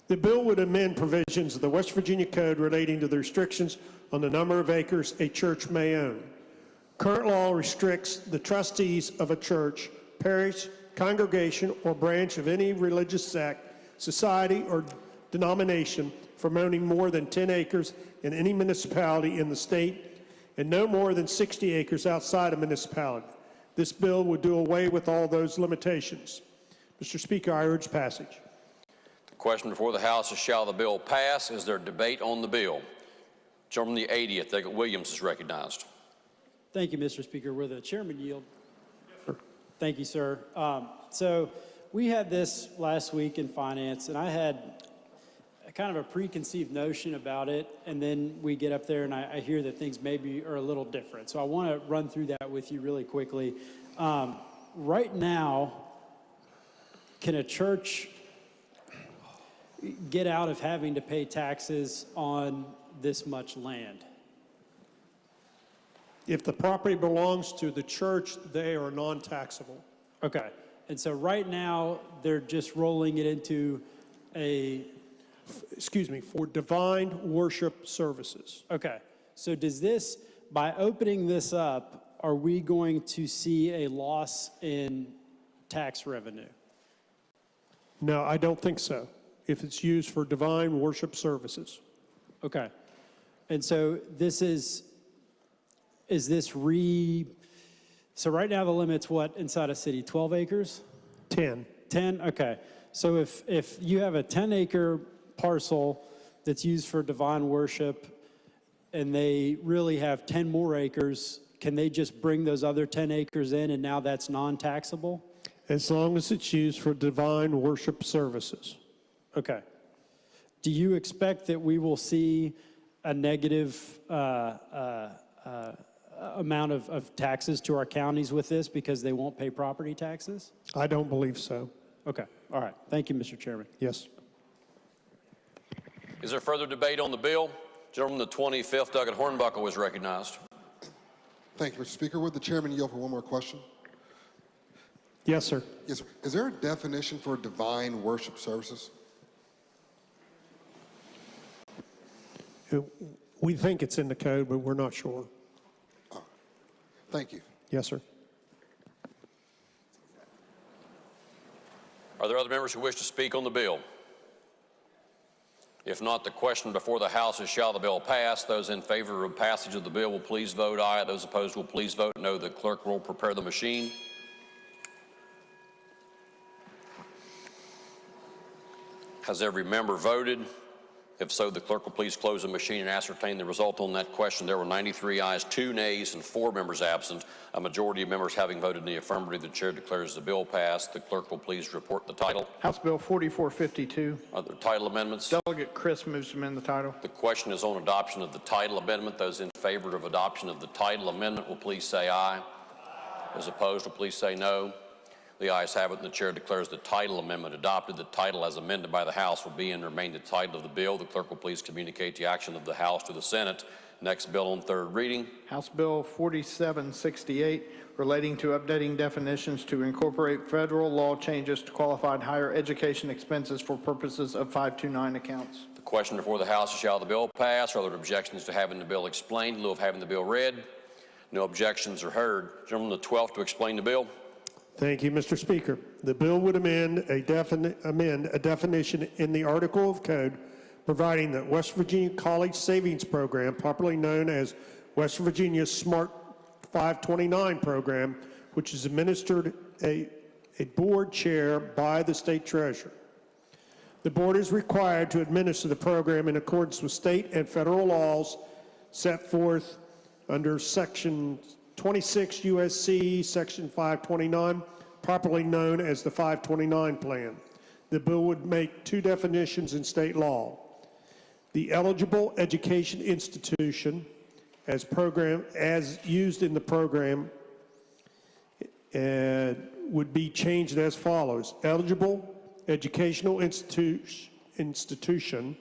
The bill would amend provisions of the West Virginia Code relating to the restrictions on the number of acres a church may own. Current law restricts the trustees of a church, parish, congregation, or branch of any religious sect, society, or denomination from owning more than 10 acres in any municipality in the state and no more than 60 acres outside a municipality. This bill would do away with all those limitations. Mr. Speaker, I urge passage. The question before the House is, shall the bill pass? Is there debate on the bill? Gentleman from the 80th, Douglas Williams, is recognized. Thank you, Mr. Speaker. Will the chairman yield? Thank you, sir. So we had this last week in finance, and I had kind of a preconceived notion about it, and then we get up there and I hear that things maybe are a little different. So I want to run through that with you really quickly. Right now, can a church get out of having to pay taxes on this much land? If the property belongs to the church, they are non-taxable. Okay. And so right now, they're just rolling it into for divine worship services. Okay. So does this, by opening this up, are we going to see a loss in tax revenue? No, I don't think so, if it's used for divine worship services. Okay. And so this is this so right now the limit's what inside a city, 12 acres? 10. 10, okay. So if you have a 10-acre parcel that's used for divine worship and they really have 10 more acres, can they just bring those other 10 acres in and now that's non-taxable? As long as it's used for divine worship services. Okay. Do you expect that we will see a negative amount of taxes to our counties with this because they won't pay property taxes? I don't believe so. Okay. All right. Thank you, Mr. Chairman. Yes. Is there further debate on the bill? Gentleman, the 25th, Douglas Hornbuckle, is recognized. Thank you, Mr. Speaker. Would the chairman yield for one more question? Yes, sir. Yes, sir. Is there a definition for divine worship services? We think it's in the code, but we're not sure. Thank you. Yes, sir. Are there other members who wish to speak on the bill? If not, the question before the House is, shall the bill pass? Those in favor of passage of the bill will please vote aye. Those opposed will please vote no. The clerk will prepare the machine. Has every member voted? If so, the clerk will please close the machine and ascertain the result on that question. There were 93 ayes, 2 nays, and 4 members absent. A majority of members having voted in the affirmative, the chair declares the bill passed. The clerk will please report the title. House Bill 4452. Other title amendments? Delegate Chris moves to amend the title. The question is on adoption of the title amendment. Those in favor of adoption of the title amendment will please say aye. Those opposed will please say no. The ayes have it, and the chair declares the title amendment adopted. The title as amended by the House will be and remain the title of the bill. The clerk will please communicate the action of the House to the Senate. Next bill on third reading. House Bill 4768, relating to updating definitions to incorporate federal law changes to qualified higher education expenses for purposes of 529 accounts. The question before the House is, shall the bill pass? Are there objections to having the bill explained in lieu of having the bill read? No objections are heard. Gentleman, the 12th to explain the bill. Thank you, Mr. Speaker. The bill would amend a definition in the Article of Code providing that West Virginia College Savings Program, popularly known as West Virginia Smart 529 Program, which is administered a board chair by the state treasurer. The board is required to administer the program in accordance with state and federal laws set forth under Section 26 U.S.C. Section 529, properly known as the 529 Plan. The bill would make 2 definitions in state law. The eligible education institution as used in the program would be changed as follows. Eligible educational institution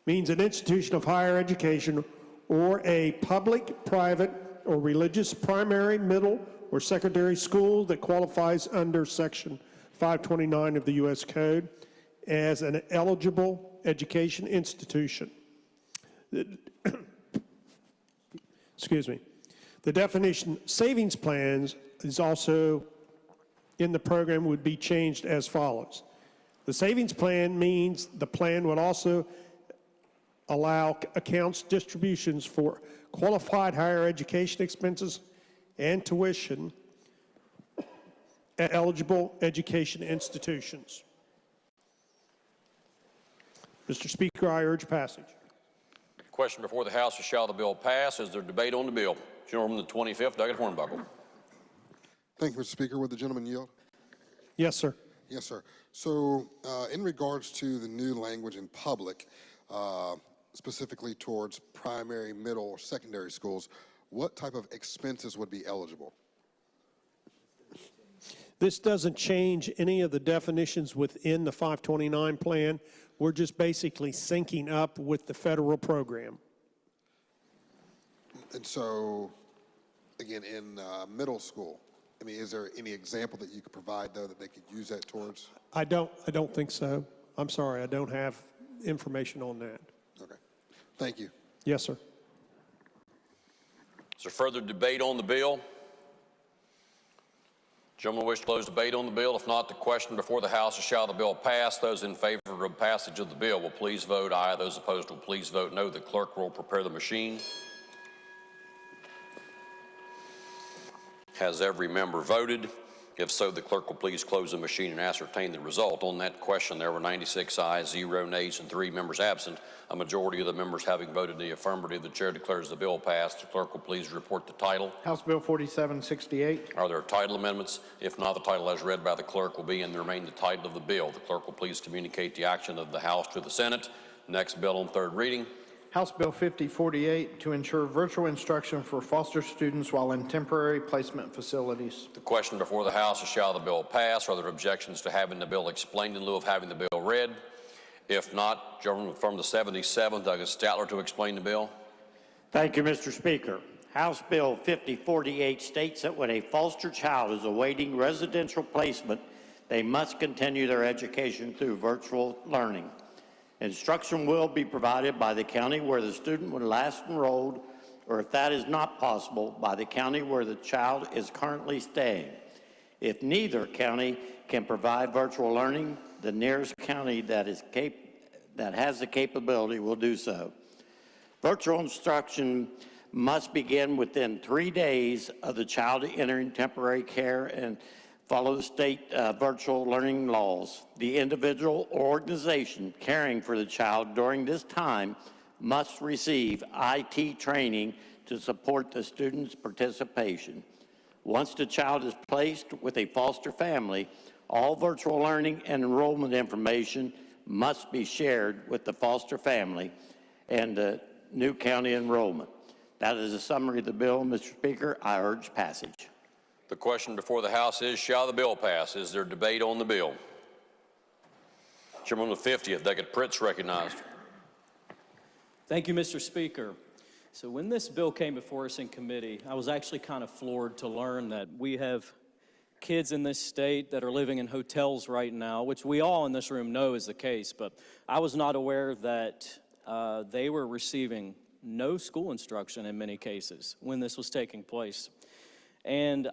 means an institution of higher education or a public, private, or religious primary, middle, or secondary school that qualifies under Section 529 of the U.S. Code as an eligible education institution. Excuse me. The definition savings plans is also in the program would be changed as follows. The savings plan means the plan would also allow accounts distributions for qualified higher education expenses and tuition at eligible education institutions. Mr. Speaker, I urge passage. Question before the House is, shall the bill pass? Is there debate on the bill? Gentleman, the 25th, Douglas Hornbuckle. Thank you, Mr. Speaker. Would the gentleman yield? Yes, sir. Yes, sir. So in regards to the new language in public, specifically towards primary, middle, or secondary schools, what type of expenses would be eligible? This doesn't change any of the definitions within the 529 plan. We're just basically syncing up with the federal program. And so, again, in middle school, I mean, is there any example that you could provide, though, that they could use that towards? I don't think so. I'm sorry, I don't have information on that. Okay. Thank you. Yes, sir. Is there further debate on the bill? Gentlemen wish to close debate on the bill. If not, the question before the House is, shall the bill pass? Those in favor of passage of the bill will please vote aye. Those opposed will please vote no. The clerk will prepare the machine. Has every member voted? If so, the clerk will please close the machine and ascertain the result. On that question, there were 96 ayes, 0 nays, and 3 members absent. A majority of the members having voted in the affirmative, the chair declares the bill passed. The clerk will please report the title. House Bill 4768. Are there title amendments? If not, the title as read by the clerk will be and remain the title of the bill. The clerk will please communicate the action of the House to the Senate. Next bill on third reading. House Bill 5048 to ensure virtual instruction for foster students while in temporary placement facilities. The question before the House is, shall the bill pass? Are there objections to having the bill explained in lieu of having the bill read? If not, gentleman from the 77th, Douglas Statler, to explain the bill. Thank you, Mr. Speaker. House Bill 5048 states that when a foster child is awaiting residential placement, they must continue their education through virtual learning. Instruction will be provided by the county where the student was last enrolled, or if that is not possible, by the county where the child is currently staying. If neither county can provide virtual learning, the nearest county that has the capability will do so. Virtual instruction must begin within 3 days of the child entering temporary care and follow the state virtual learning laws. The individual or organization caring for the child during this time must receive IT training to support the student's participation. Once the child is placed with a foster family, all virtual learning and enrollment information must be shared with the foster family and the new county enrollment. That is a summary of the bill, Mr. Speaker. I urge passage. The question before the House is, shall the bill pass? Is there debate on the bill? Chairman of the 50th, Douglas Pritz, recognized. Thank you, Mr. Speaker. So when this bill came before us in committee, I was actually kind of floored to learn that we have kids in this state that are living in hotels right now, which we all in this room know is the case, but I was not aware that they were receiving no school instruction in many cases when this was taking place. And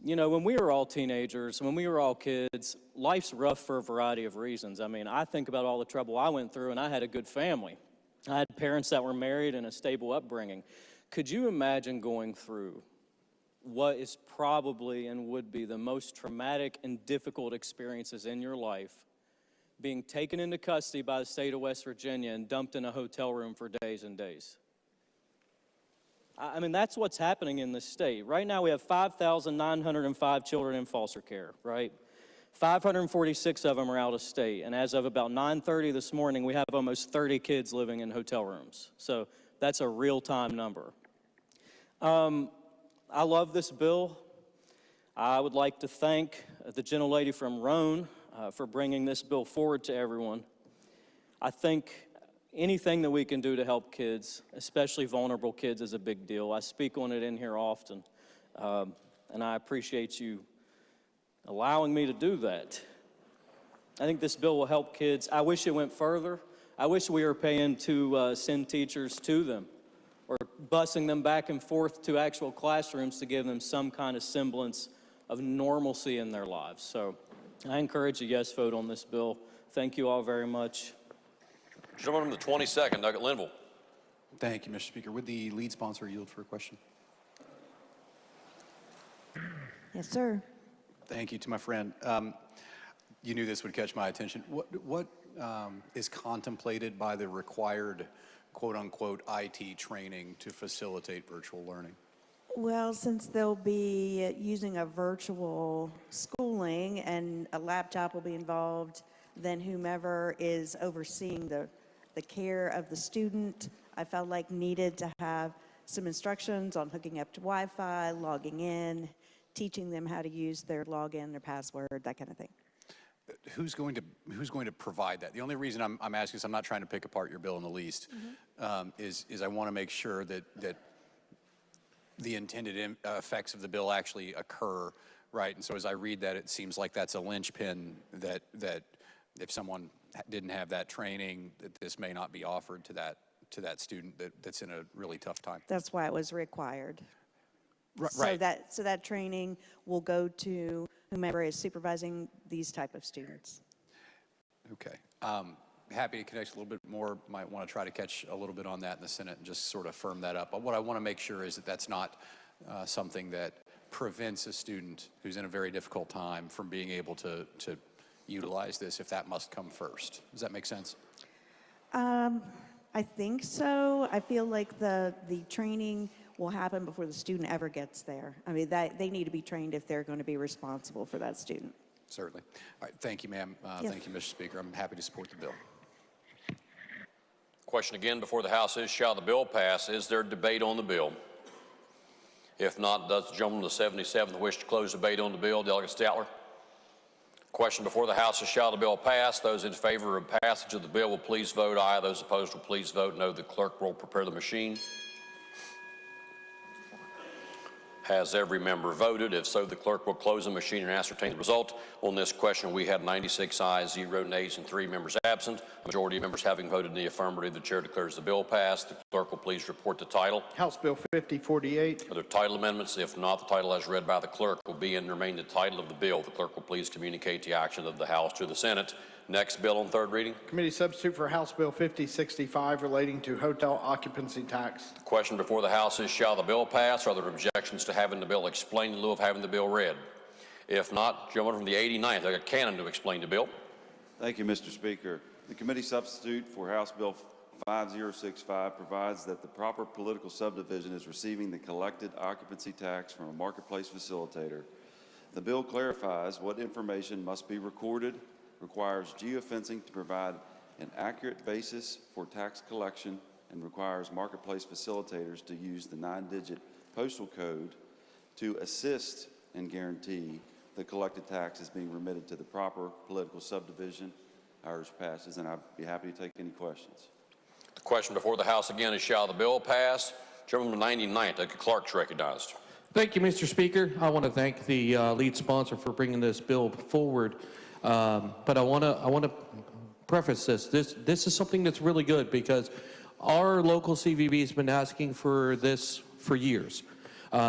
you know, when we were all teenagers, when we were all kids, life's rough for a variety of reasons. I mean, I think about all the trouble I went through, and I had a good family. I had parents that were married and a stable upbringing. Could you imagine going through what is probably and would be the most traumatic and difficult experiences in your life, being taken into custody by the state of West Virginia and dumped in a hotel room for days and days? I mean, that's what's happening in this state. Right now, we have 5,905 children in foster care, right? 546 of them are out of state. And as of about 9:30 this morning, we have almost 30 kids living in hotel rooms. So that's a real-time number. I love this bill. I would like to thank the gentlelady from Roane for bringing this bill forward to everyone. I think anything that we can do to help kids, especially vulnerable kids, is a big deal. I speak on it in here often, and I appreciate you allowing me to do that. I think this bill will help kids. I wish it went further. I wish we were paying to send teachers to them or busing them back and forth to actual classrooms to give them some kind of semblance of normalcy in their lives. So I encourage a yes vote on this bill. Thank you all very much. Gentleman from the 22nd, Douglas Linville. Thank you, Mr. Speaker. Would the lead sponsor yield for a question? Yes, sir. Thank you to my friend. You knew this would catch my attention. What is contemplated by the required quote-unquote IT training to facilitate virtual learning? Well, since they'll be using a virtual schooling and a laptop will be involved, then whomever is overseeing the care of the student, I felt like needed to have some instructions on hooking up to Wi-Fi, logging in, teaching them how to use their login, their password, that kind of thing. Who's going to provide that? The only reason I'm asking is I'm not trying to pick apart your bill in the least, is I want to make sure that the intended effects of the bill actually occur, right? And so as I read that, it seems like that's a linchpin that if someone didn't have that training, that this may not be offered to that student that's in a really tough time. That's why it was required. Right. So that training will go to whomever is supervising these type of students. Okay. Happy to connect a little bit more. Might want to try to catch a little bit on that in the Senate and just sort of firm that up. But what I want to make sure is that that's not something that prevents a student who's in a very difficult time from being able to utilize this if that must come first. Does that make sense? I think so. I feel like the training will happen before the student ever gets there. I mean, they need to be trained if they're going to be responsible for that student. Certainly. All right, thank you, ma'am. Yes. Thank you, Mr. Speaker. I'm happy to support the bill. Question again before the House is, shall the bill pass? Is there debate on the bill? If not, does the gentleman of the 77th wish to close debate on the bill? Delegate Statler. Question before the House is, shall the bill pass? Those in favor of passage of the bill will please vote aye. Those opposed will please vote no. The clerk will prepare the machine. Has every member voted? If so, the clerk will close the machine and ascertain the result. On this question, we had 96 ayes, 0 nays, and 3 members absent. A majority of members having voted in the affirmative, the chair declares the bill passed. The clerk will please report the title. House Bill 5048. Are there title amendments? If not, the title as read by the clerk will be and remain the title of the bill. The clerk will please communicate the action of the House to the Senate. Next bill on third reading. Committee substitute for House Bill 5065 relating to hotel occupancy tax. The question before the House is, shall the bill pass? Are there objections to having the bill explained in lieu of having the bill read? If not, gentleman from the 89th, I got Cannon to explain the bill. Thank you, Mr. Speaker. The committee substitute for House Bill 5065 provides that the proper political subdivision is receiving the collected occupancy tax from a marketplace facilitator. The bill clarifies what information must be recorded, requires geofencing to provide an accurate basis for tax collection, and requires marketplace facilitators to use the 9-digit postal code to assist and guarantee the collected tax is being remitted to the proper political subdivision. I urge passes, and I'd be happy to take any questions. The question before the House again is, shall the bill pass? Gentleman from the 99th, Delegate Clark's recognized. Thank you, Mr. Speaker. I want to thank the lead sponsor for bringing this bill forward. But I want to preface this. This is something that's really good because our local CVB has been asking for this for years.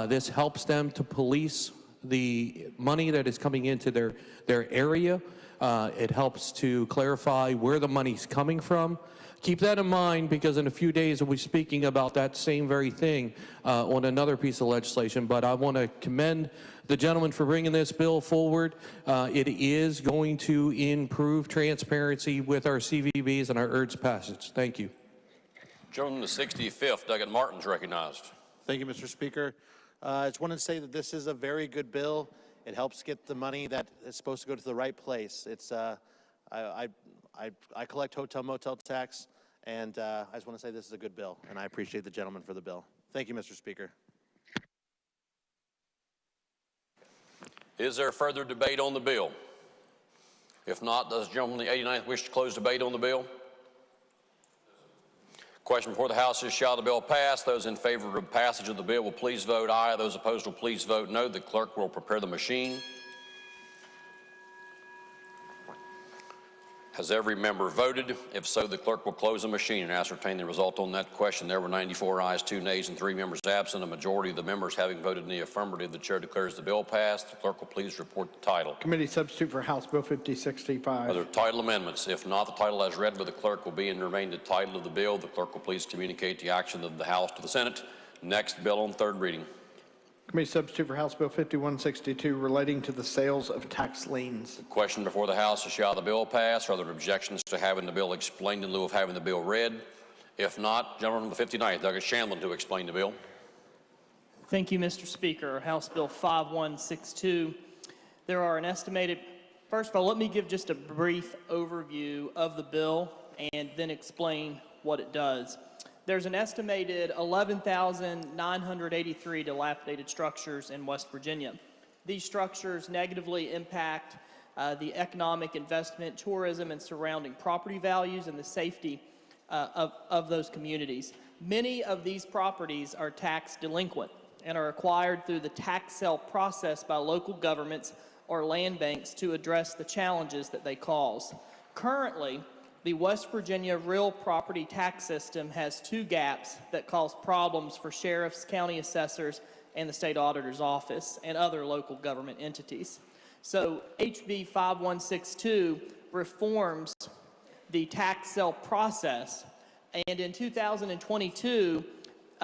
This helps them to police the money that is coming into their area. It helps to clarify where the money's coming from. Keep that in mind because in a few days we'll be speaking about that same very thing on another piece of legislation. But I want to commend the gentleman for bringing this bill forward. It is going to improve transparency with our CVBs, and I urge passage. Thank you. Gentleman from the 65th, Delegate Martin's recognized. Thank you, Mr. Speaker. I just want to say that this is a very good bill. It helps get the money that is supposed to go to the right place. It's I collect hotel motel tax, and I just want to say this is a good bill, and I appreciate the gentleman for the bill. Thank you, Mr. Speaker. Is there further debate on the bill? If not, does the gentleman from the 89th wish to close debate on the bill? Question before the House is, shall the bill pass? Those in favor of passage of the bill will please vote aye. Those opposed will please vote no. The clerk will prepare the machine. Has every member voted? If so, the clerk will close the machine and ascertain the result on that question. There were 94 ayes, 2 nays, and 3 members absent. A majority of the members having voted in the affirmative, the chair declares the bill passed. The clerk will please report the title. Committee substitute for House Bill 5065. Are there title amendments? If not, the title as read by the clerk will be and remain the title of the bill. The clerk will please communicate the action of the House to the Senate. Next bill on third reading. Committee substitute for House Bill 5162 relating to the sales of tax liens. The question before the House is, shall the bill pass? Are there objections to having the bill explained in lieu of having the bill read? If not, gentleman from the 59th, Douglas Shanlin, to explain the bill. Thank you, Mr. Speaker. House Bill 5162. There are an estimated, first of all, let me give just a brief overview of the bill and then explain what it does. There's an estimated 11,983 dilapidated structures in West Virginia. These structures negatively impact the economic investment, tourism, and surrounding property values and the safety of those communities. Many of these properties are tax delinquent and are acquired through the tax sale process by local governments or land banks to address the challenges that they cause. Currently, the West Virginia real property tax system has 2 gaps that cause problems for sheriffs, county assessors, and the state auditor's office and other local government entities. So HB 5162 reforms the tax sale process, and in 2022,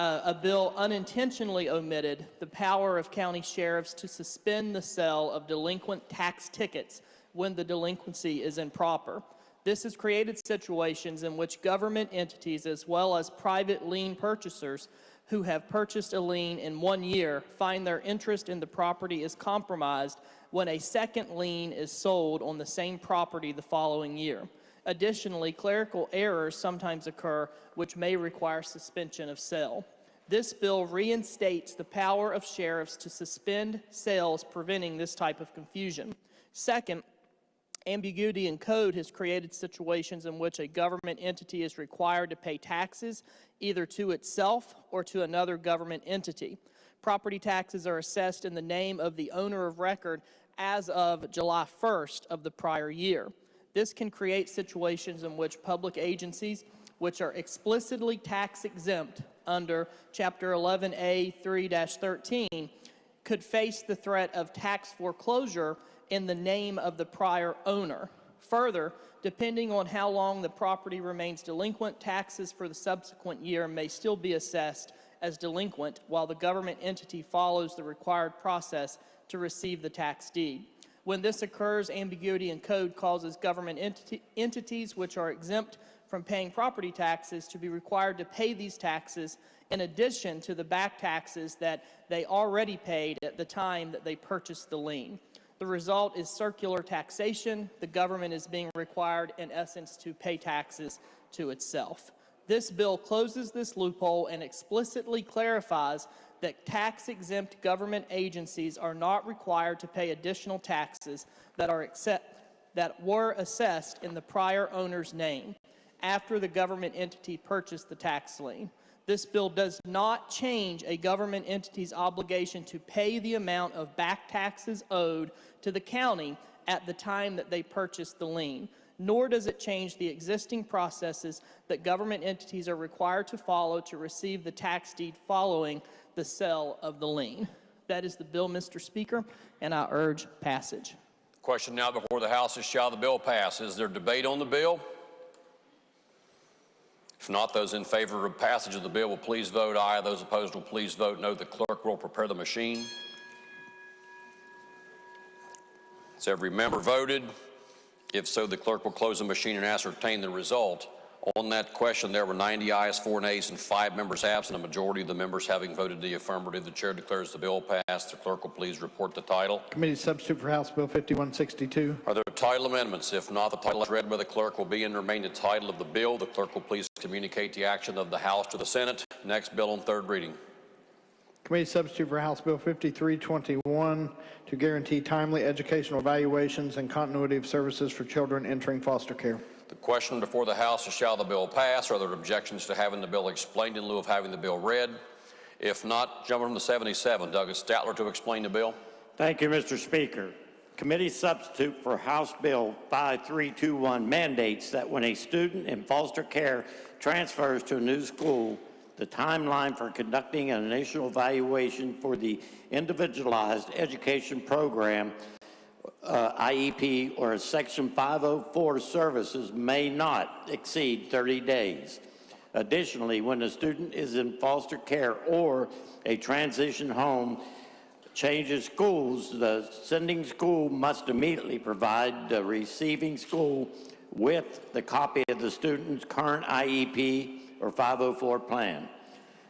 a bill unintentionally omitted the power of county sheriffs to suspend the sale of delinquent tax tickets when the delinquency is improper. This has created situations in which government entities as well as private lien purchasers who have purchased a lien in 1 year find their interest in the property is compromised when a second lien is sold on the same property the following year. Additionally, clerical errors sometimes occur which may require suspension of sale. This bill reinstates the power of sheriffs to suspend sales, preventing this type of confusion. Second, ambiguity in code has created situations in which a government entity is required to pay taxes either to itself or to another government entity. Property taxes are assessed in the name of the owner of record as of July 1st of the prior year. This can create situations in which public agencies, which are explicitly tax exempt under Chapter 11A 3-13, could face the threat of tax foreclosure in the name of the prior owner. Further, depending on how long the property remains delinquent, taxes for the subsequent year may still be assessed as delinquent while the government entity follows the required process to receive the tax deed. When this occurs, ambiguity in code causes government entities which are exempt from paying property taxes to be required to pay these taxes in addition to the back taxes that they already paid at the time that they purchased the lien. The result is circular taxation. The government is being required, in essence, to pay taxes to itself. This bill closes this loophole and explicitly clarifies that tax-exempt government agencies are not required to pay additional taxes that were assessed in the prior owner's name after the government entity purchased the tax lien. This bill does not change a government entity's obligation to pay the amount of back taxes owed to the county at the time that they purchased the lien, nor does it change the existing processes that government entities are required to follow to receive the tax deed following the sale of the lien. That is the bill, Mr. Speaker, and I urge passage. Question now before the House is, shall the bill pass? Is there debate on the bill? If not, those in favor of passage of the bill will please vote aye. Those opposed will please vote no. The clerk will prepare the machine. Has every member voted? If so, the clerk will close the machine and ascertain the result. On that question, there were 90 ayes, 4 nays, and 5 members absent. A majority of the members having voted the affirmative, the chair declares the bill passed. The clerk will please report the title. Committee substitute for House Bill 5162. Are there title amendments? If not, the title as read by the clerk will be and remain the title of the bill. The clerk will please communicate the action of the House to the Senate. Next bill on third reading. Committee substitute for House Bill 5321 to guarantee timely educational evaluations and continuity of services for children entering foster care. The question before the House is, shall the bill pass? Are there objections to having the bill explained in lieu of having the bill read? If not, gentleman from the 77, Douglas Statler, to explain the bill. Thank you, Mr. Speaker. Committee substitute for House Bill 5321 mandates that when a student in foster care transfers to a new school, the timeline for conducting an initial evaluation for the Individualized Education Program IEP or Section 504 services may not exceed 30 days. Additionally, when a student is in foster care or a transition home changes schools, the sending school must immediately provide the receiving school with the copy of the student's current IEP or 504 plan.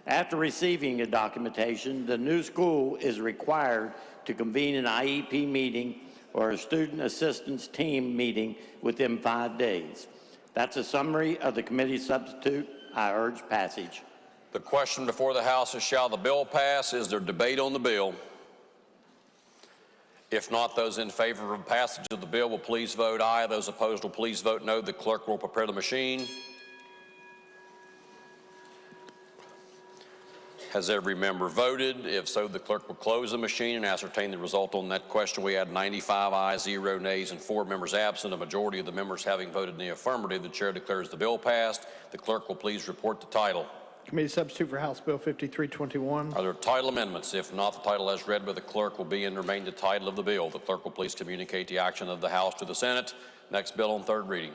After receiving the documentation, the new school is required to convene an IEP meeting or a student assistance team meeting within 5 days. That's a summary of the committee substitute. I urge passage. The question before the House is, shall the bill pass? Is there debate on the bill? If not, those in favor of passage of the bill will please vote aye. Those opposed will please vote no. The clerk will prepare the machine. Has every member voted? If so, the clerk will close the machine and ascertain the result on that question. We had 95 ayes, 0 nays, and 4 members absent. A majority of the members having voted in the affirmative, the chair declares the bill passed. The clerk will please report the title. Committee substitute for House Bill 5321. Are there title amendments? If not, the title as read by the clerk will be and remain the title of the bill. The clerk will please communicate the action of the House to the Senate. Next bill on third reading.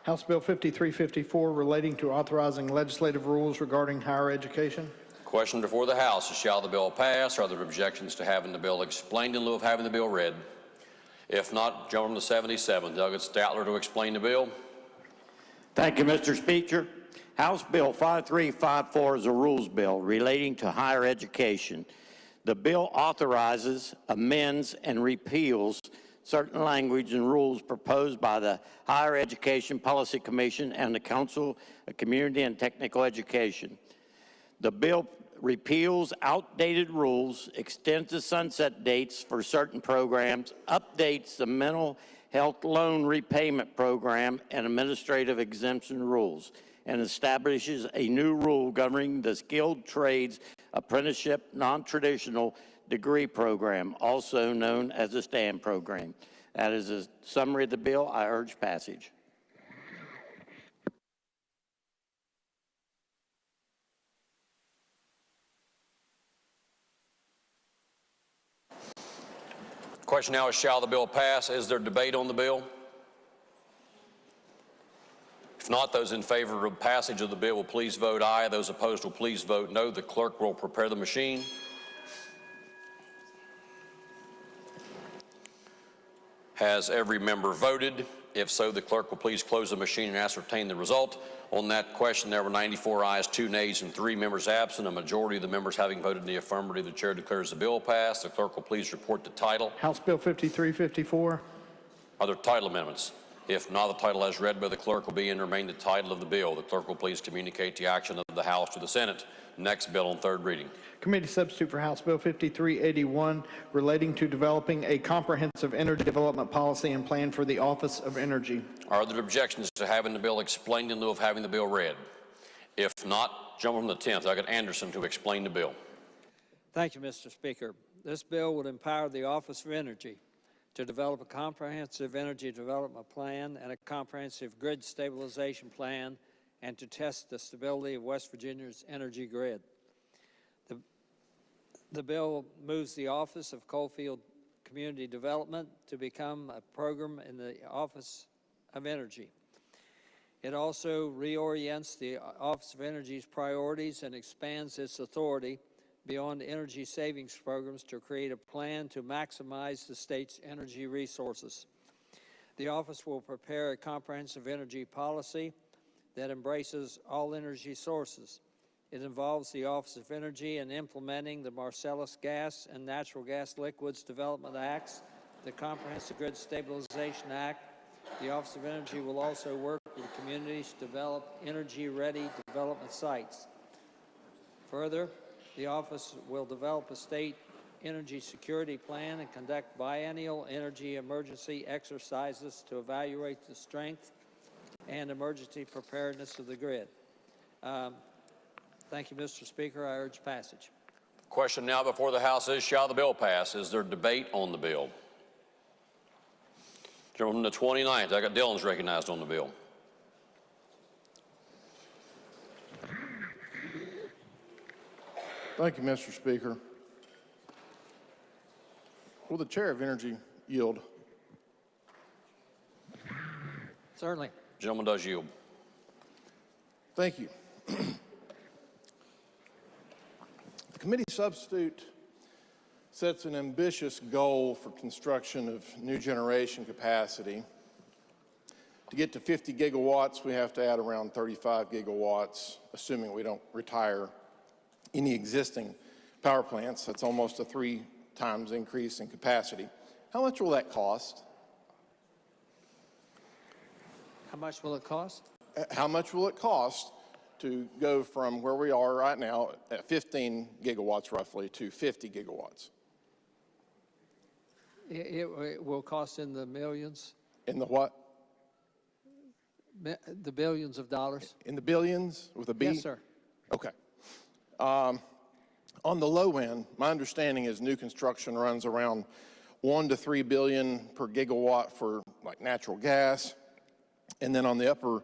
House Bill 5354 relating to authorizing legislative rules regarding higher education. Question before the House is, shall the bill pass? Are there objections to having the bill explained in lieu of having the bill read? If not, gentleman to 77, Douglas Statler to explain the bill. Thank you, Mr. Speaker. House Bill 5354 is a rules bill relating to higher education. The bill authorizes, amends, and repeals certain language and rules proposed by the Higher Education Policy Commission and the Council of Community and Technical Education. The bill repeals outdated rules, extends the sunset dates for certain programs, updates the mental health loan repayment program and administrative exemption rules, and establishes a new rule governing the skilled trades apprenticeship non-traditional degree program, also known as the STAND program. That is a summary of the bill. I urge passage. Question now is, shall the bill pass? Is there debate on the bill? If not, those in favor of passage of the bill will please vote aye. Those opposed will please vote no. The clerk will prepare the machine. Has every member voted? If so, the clerk will please close the machine and ascertain the result. On that question, there were 94 ayes, 2 nays, and 3 members absent. A majority of the members having voted in the affirmative, the chair declares the bill passed. The clerk will please report the title. House Bill 5354. Are there title amendments? If not, the title as read by the clerk will be and remain the title of the bill. The clerk will please communicate the action of the House to the Senate. Next bill on third reading. Committee substitute for House Bill 5381 relating to developing a comprehensive energy development policy and plan for the Office of Energy. Are there objections to having the bill explained in lieu of having the bill read? If not, gentleman from the 10th, Douglas Anderson to explain the bill. Thank you, Mr. Speaker. This bill would empower the Office of Energy to develop a comprehensive energy development plan and a comprehensive grid stabilization plan, and to test the stability of West Virginia's energy grid. The bill moves the Office of Coalfield Community Development to become a program in the Office of Energy. It also reorients the Office of Energy's priorities and expands its authority beyond energy savings programs to create a plan to maximize the state's energy resources. The office will prepare a comprehensive energy policy that embraces all energy sources. It involves the Office of Energy in implementing the Marcellus Gas and Natural Gas Liquids Development Acts, the Comprehensive Grid Stabilization Act. The Office of Energy will also work with communities to develop energy-ready development sites. Further, the office will develop a state energy security plan and conduct biennial energy emergency exercises to evaluate the strength and emergency preparedness of the grid. Thank you, Mr. Speaker. I urge passage. Question now before the House is, shall the bill pass? Is there debate on the bill? Gentleman from the 29th, Douglas Dillon's recognized on the bill. Thank you, Mr. Speaker. Will the Chair of Energy yield? Certainly. Gentleman does yield. Thank you. The committee substitute sets an ambitious goal for construction of new generation capacity. To get to 50 gigawatts, we have to add around 35 gigawatts, assuming we don't retire any existing power plants. That's almost a 3 times increase in capacity. How much will that cost? How much will it cost? How much will it cost to go from where we are right now at 15 gigawatts roughly to 50 gigawatts? It will cost in the millions. In the what? The billions of dollars. In the billions with a B? Yes, sir. Okay. On the low end, my understanding is new construction runs around 1 to 3 billion per gigawatt for like natural gas. And then on the upper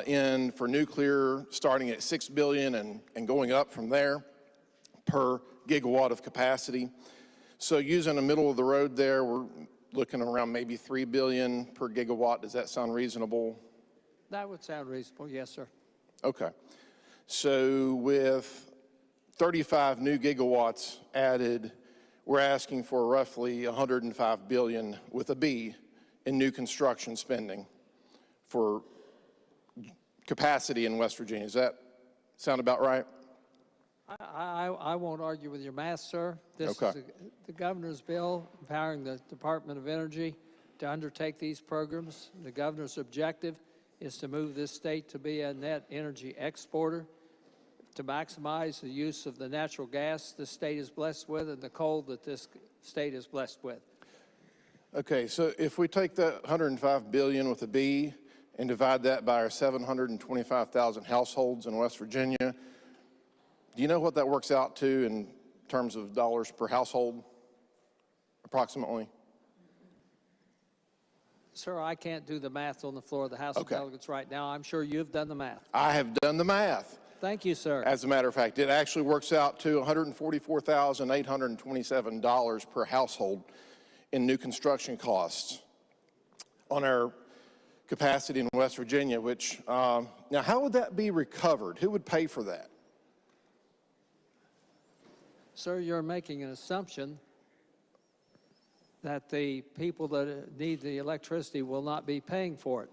end for nuclear, starting at 6 billion and going up from there per gigawatt of capacity. So using a middle of the road there, we're looking around maybe 3 billion per gigawatt. Does that sound reasonable? That would sound reasonable, yes, sir. Okay. So with 35 new gigawatts added, we're asking for roughly $105 billion with a B in new construction spending for capacity in West Virginia. Does that sound about right? I won't argue with your math, sir. This Okay. is the governor's bill empowering the Department of Energy to undertake these programs. The governor's objective is to move this state to be a net energy exporter, to maximize the use of the natural gas this state is blessed with and the coal that this state is blessed with. Okay, so if we take that $105 billion with a B and divide that by our 725,000 households in West Virginia, do you know what that works out to in terms of dollars per household, approximately? Sir, I can't do the math on the floor of the House of Delegates right now. I'm sure you've done the math. I have done the math. Thank you, sir. As a matter of fact, it actually works out to $144,827 per household in new construction costs on our capacity in West Virginia, which, now how would that be recovered? Who would pay for that? Sir, you're making an assumption that the people that need the electricity will not be paying for it.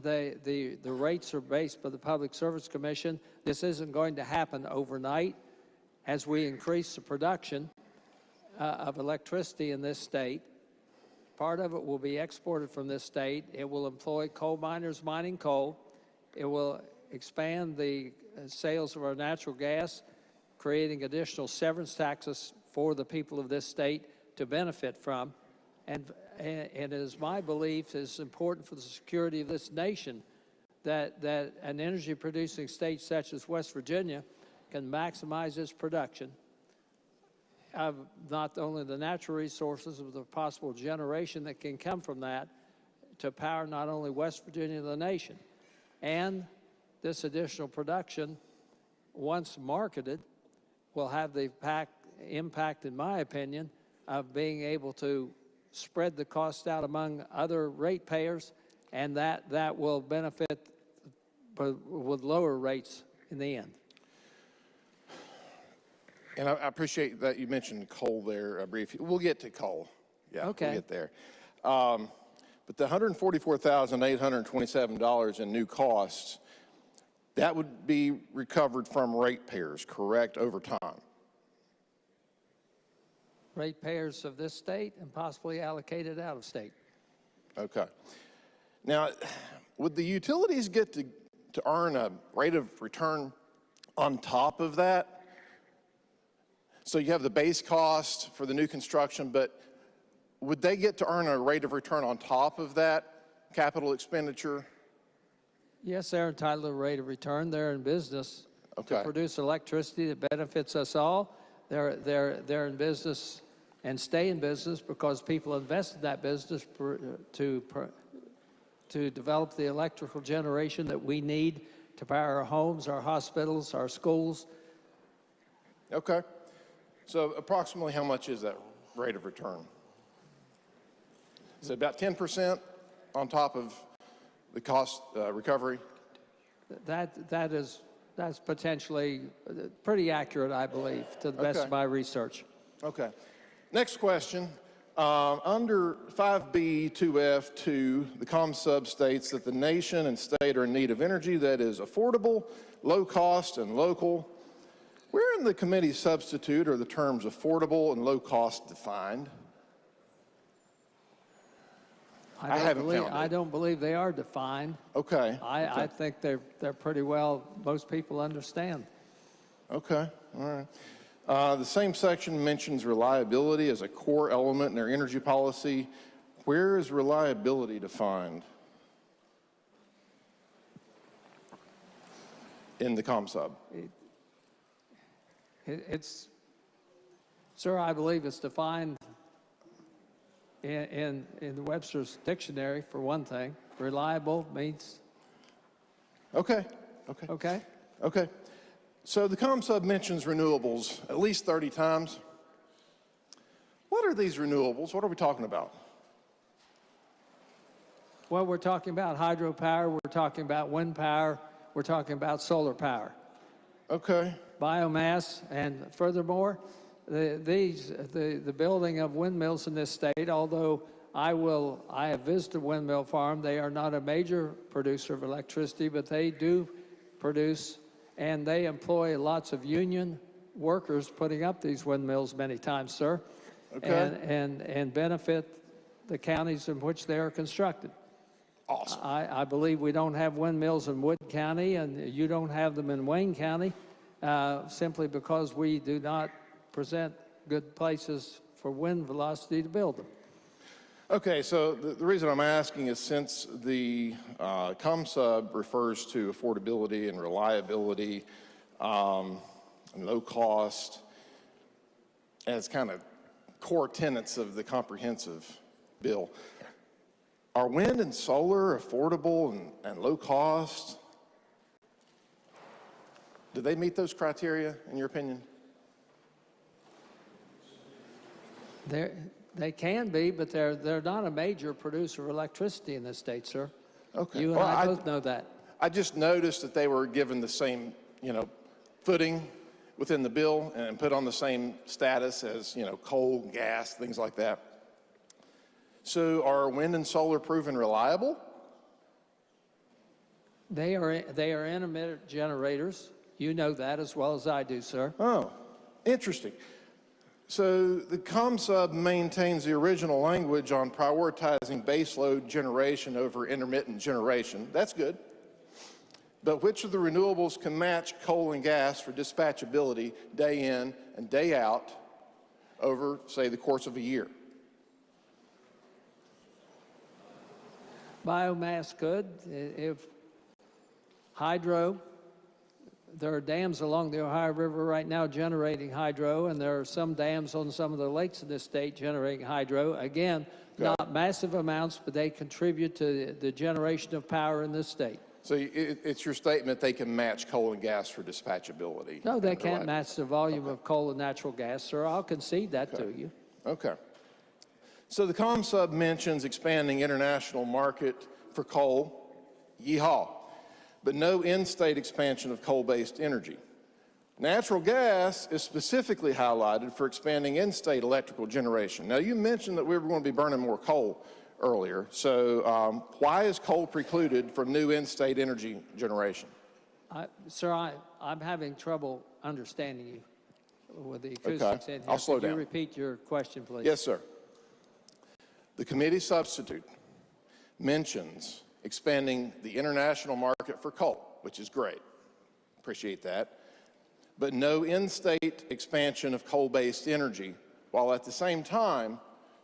The rates are based by the Public Service Commission. This isn't going to happen overnight. As we increase the production of electricity in this state, part of it will be exported from this state. It will employ coal miners mining coal. It will expand the sales of our natural gas, creating additional severance taxes for the people of this state to benefit from. And it is my belief it's important for the security of this nation that an energy-producing state such as West Virginia can maximize its production of not only the natural resources, but the possible generation that can come from that to power not only West Virginia, the nation. And this additional production, once marketed, will have the impact, in my opinion, of being able to spread the cost out among other ratepayers, and that will benefit with lower rates in the end. And I appreciate that you mentioned coal there briefly. We'll get to coal. Yeah, okay. We'll get there. But the $144,827 in new costs, that would be recovered from ratepayers, correct, over time? Ratepayers of this state and possibly allocated out of state. Okay. Now, would the utilities get to earn a rate of return on top of that? So you have the base cost for the new construction, but would they get to earn a rate of return on top of that capital expenditure? Yes, they're entitled to a rate of return. They're in business Okay. to produce electricity that benefits us all. They're in business and stay in business because people invest in that business to develop the electrical generation that we need to power our homes, our hospitals, our schools. Okay. So approximately how much is that rate of return? Is it about 10% on top of the cost recovery? That's potentially pretty accurate, I believe, to the best of my research. Okay. Next question. Under 5B2F2, the ComSub states that the nation and state are in need of energy that is affordable, low cost, and local. Where in the committee substitute are the terms affordable and low cost defined? I don't believe they are defined. Okay. I think they're pretty well, most people understand. Okay, all right. The same section mentions reliability as a core element in their energy policy. Where is reliability defined in the ComSub? Sir, I believe it's defined in the Webster's dictionary, for one thing. Reliable means... Okay. So the ComSub mentions renewables at least 30 times. What are these renewables? What are we talking about? Well, we're talking about hydropower, we're talking about wind power, we're talking about solar power. Okay. Biomass, and furthermore, the building of windmills in this state, although I have visited a windmill farm, they are not a major producer of electricity, but they do produce, and they employ lots of union workers putting up these windmills many times, sir, Okay. and benefit the counties in which they are constructed. Awesome. I believe we don't have windmills in Wood County, and you don't have them in Wayne County, simply because we do not present good places for wind velocity to build them. Okay, so the reason I'm asking is since the ComSub refers to affordability and reliability and low cost as kind of core tenets of the comprehensive bill, are wind and solar affordable and low cost? Do they meet those criteria, in your opinion? They can be, but they're not a major producer of electricity in this state, sir. Okay. You and Well, I both know that. I just noticed that they were given the same, footing within the bill and put on the same status as, coal, gas, things like that. So are wind and solar proven reliable? They are intermittent generators. You know that as well as I do, sir. Oh, interesting. So the ComSub maintains the original language on prioritizing baseload generation over intermittent generation. That's good. But which of the renewables can match coal and gas for dispatchability day in and day out over, say, the course of a year? Biomass could. If hydro, there are dams along the Ohio River right now generating hydro, and there are some dams on some of the lakes in this state generating hydro. Again, not massive amounts, but they contribute to the generation of power in this state. So it's your statement they can match coal and gas for dispatchability? No, they can't match the volume of coal and natural gas, sir. I'll concede that to you. Okay. So the ComSub mentions expanding international market for coal, yeehaw, but no in-state expansion of coal-based energy. Natural gas is specifically highlighted for expanding in-state electrical generation. Now, you mentioned that we were going to be burning more coal earlier, so why is coal precluded from new in-state energy generation? Sir, I'm having trouble understanding you with the acoustics Okay. in here. I'll slow Could down. you repeat your question, please? Yes, sir. The committee substitute mentions expanding the international market for coal, which is great. Appreciate that. But no in-state expansion of coal-based energy, while at the same time,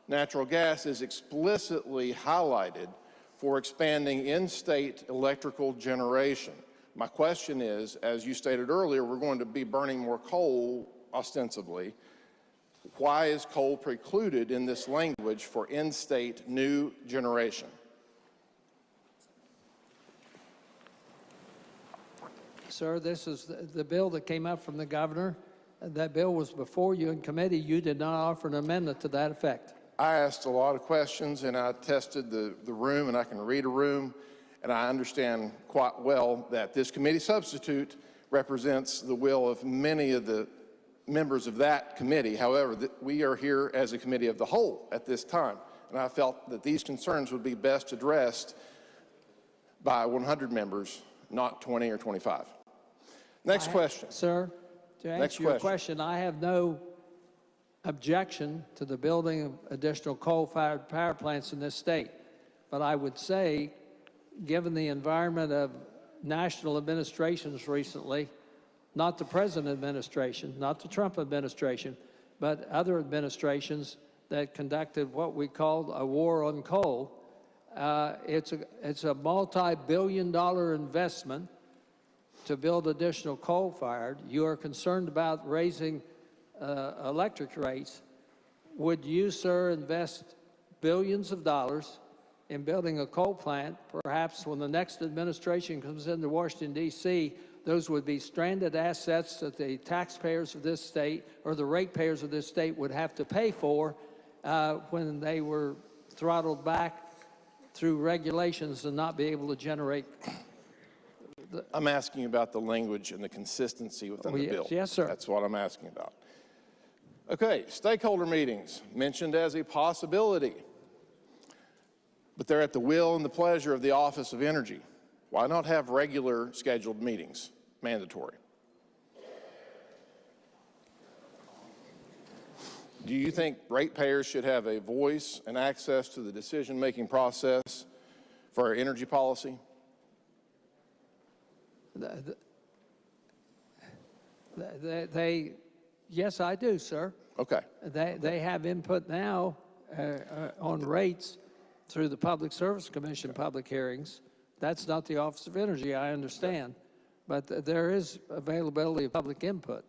natural gas is explicitly highlighted for expanding in-state electrical generation. My question is, as you stated earlier, we're going to be burning more coal, ostensibly. Why is coal precluded in this language for in-state new generation? Sir, this is the bill that came up from the governor. That bill was before you in committee. You did not offer an amendment to that effect. I asked a lot of questions, and I tested the room, and I can read a room, and I understand quite well that this committee substitute represents the will of many of the members of that committee. However, we are here as a committee of the whole at this time, and I felt that these concerns would be best addressed by 100 members, not 20 or 25. Next question. Sir, to Next answer your question. question, I have no objection to the building of additional coal-fired power plants in this state. But I would say, given the environment of national administrations recently, not the present administration, not the Trump administration, but other administrations that conducted what we called a war on coal, it's a multi-billion-dollar investment to build additional coal-fired. You are concerned about raising electric rates. Would you, sir, invest billions of dollars in building a coal plant? Perhaps when the next administration comes into Washington, D.C., those would be stranded assets that the taxpayers of this state or the ratepayers of this state would have to pay for when they were throttled back through regulations and not be able to generate. I'm asking about the language and the consistency within the bill. Yes, sir. That's what I'm asking about. Okay, stakeholder meetings, mentioned as a possibility, but they're at the will and the pleasure of the Office of Energy. Why not have regular scheduled meetings, mandatory? Do you think ratepayers should have a voice and access to the decision-making process for our energy policy? Yes, I do, sir. Okay. They have input now on rates through the Public Service Commission public hearings. That's not the Office of Energy, I understand. But there is availability of public input.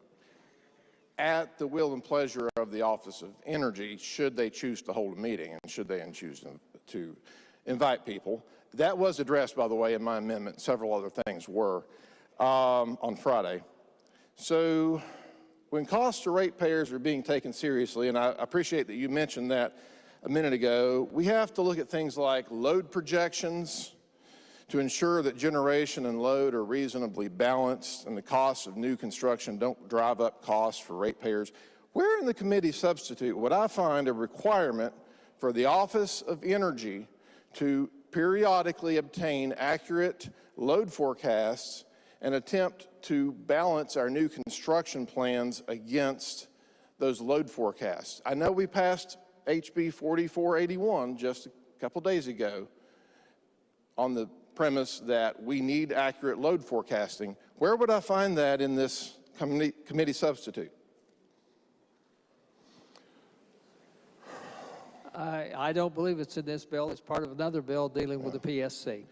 At the will and pleasure of the Office of Energy, should they choose to hold a meeting and should they choose to invite people. That was addressed, by the way, in my amendment. Several other things were on Friday. So when costs to ratepayers are being taken seriously, and I appreciate that you mentioned that a minute ago, we have to look at things like load projections to ensure that generation and load are reasonably balanced and the costs of new construction don't drive up costs for ratepayers. Where in the committee substitute would I find a requirement for the Office of Energy to periodically obtain accurate load forecasts and attempt to balance our new construction plans against those load forecasts? I know we passed HB 4481 just a couple days ago on the premise that we need accurate load forecasting. Where would I find that in this committee substitute? I don't believe it's in this bill. It's part of another bill dealing with the PSC.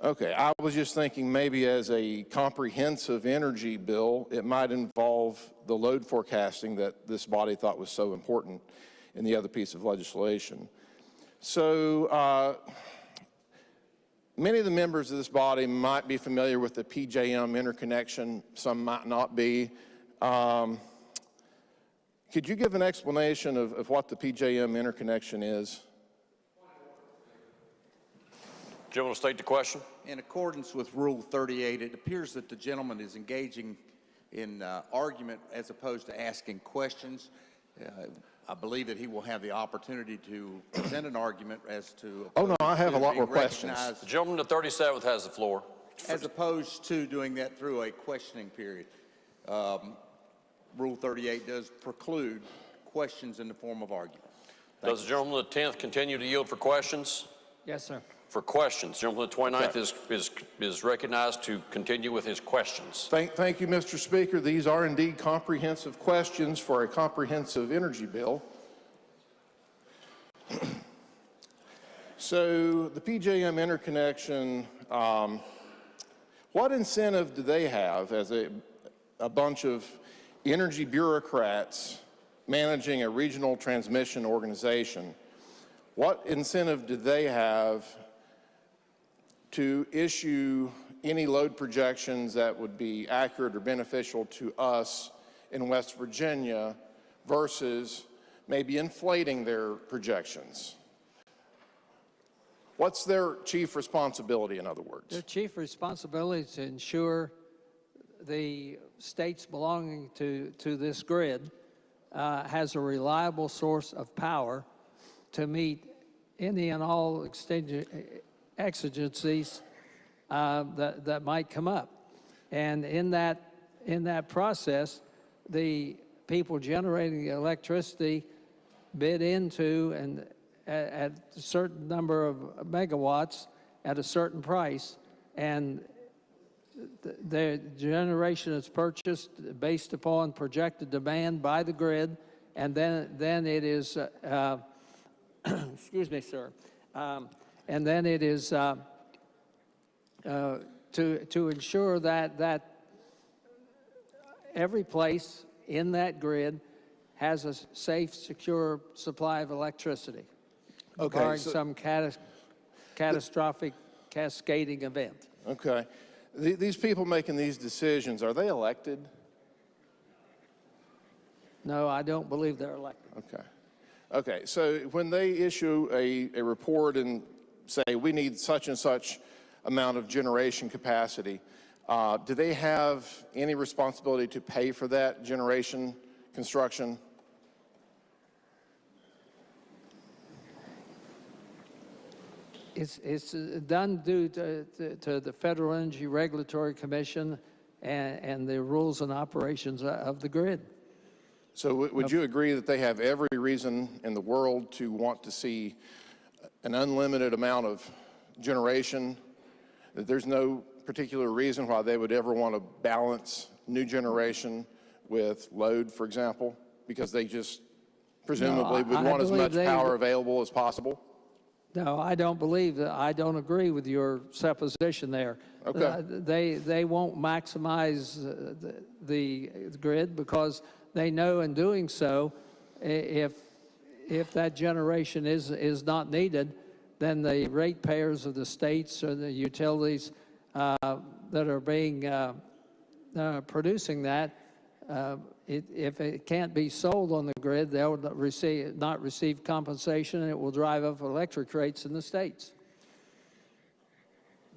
Okay, I was just thinking maybe as a comprehensive energy bill, it might involve the load forecasting that this body thought was so important in the other piece of legislation. So many of the members of this body might be familiar with the PJM interconnection, some might not be. Could you give an explanation of what the PJM interconnection is? Gentleman, state the question. In accordance with Rule 38, it appears that the gentleman is engaging in argument as opposed to asking questions. I believe that he will have the opportunity to present an argument as to... Oh, no, I have a lot more questions. The gentleman to 37th has the floor. As opposed to doing that through a questioning period. Rule 38 does preclude questions in the form of argument. Does the gentleman to the 10th continue to yield for questions? Yes, sir. For questions. Gentleman to the 29th is recognized to continue with his questions. Thank you, Mr. Speaker. These are indeed comprehensive questions for a comprehensive energy bill. So the PJM interconnection, what incentive do they have as a bunch of energy bureaucrats managing a regional transmission organization? What incentive do they have to issue any load projections that would be accurate or beneficial to us in West Virginia versus maybe inflating their projections? What's their chief responsibility, in other words? Their chief responsibility is to ensure the states belonging to this grid has a reliable source of power to meet any and all exigencies that might come up. And in that process, the people generating the electricity bid into and at a certain number of megawatts at a certain price, and the generation is purchased based upon projected demand by the grid, and then it is excuse me, sir. And then it is to ensure that every place in that grid has a safe, secure supply of electricity, barring some catastrophic cascading event. Okay. These people making these decisions, are they elected? No, I don't believe they're elected. Okay. Okay, so when they issue a report in say, we need such and such amount of generation capacity, do they have any responsibility to pay for that generation construction? It's done due to the Federal Energy Regulatory Commission and the rules and operations of the grid. So would you agree that they have every reason in the world to want to see an unlimited amount of generation? That there's no particular reason why they would ever want to balance new generation with load, for example, because they just presumably would want as much power available as possible? No, I don't believe that. I don't agree with your supposition there. Okay. They won't maximize the grid because they know in doing so, if that generation is not needed, then the ratepayers of the states or the utilities that are being producing that, if it can't be sold on the grid, they'll not receive compensation, and it will drive up electric rates in the states.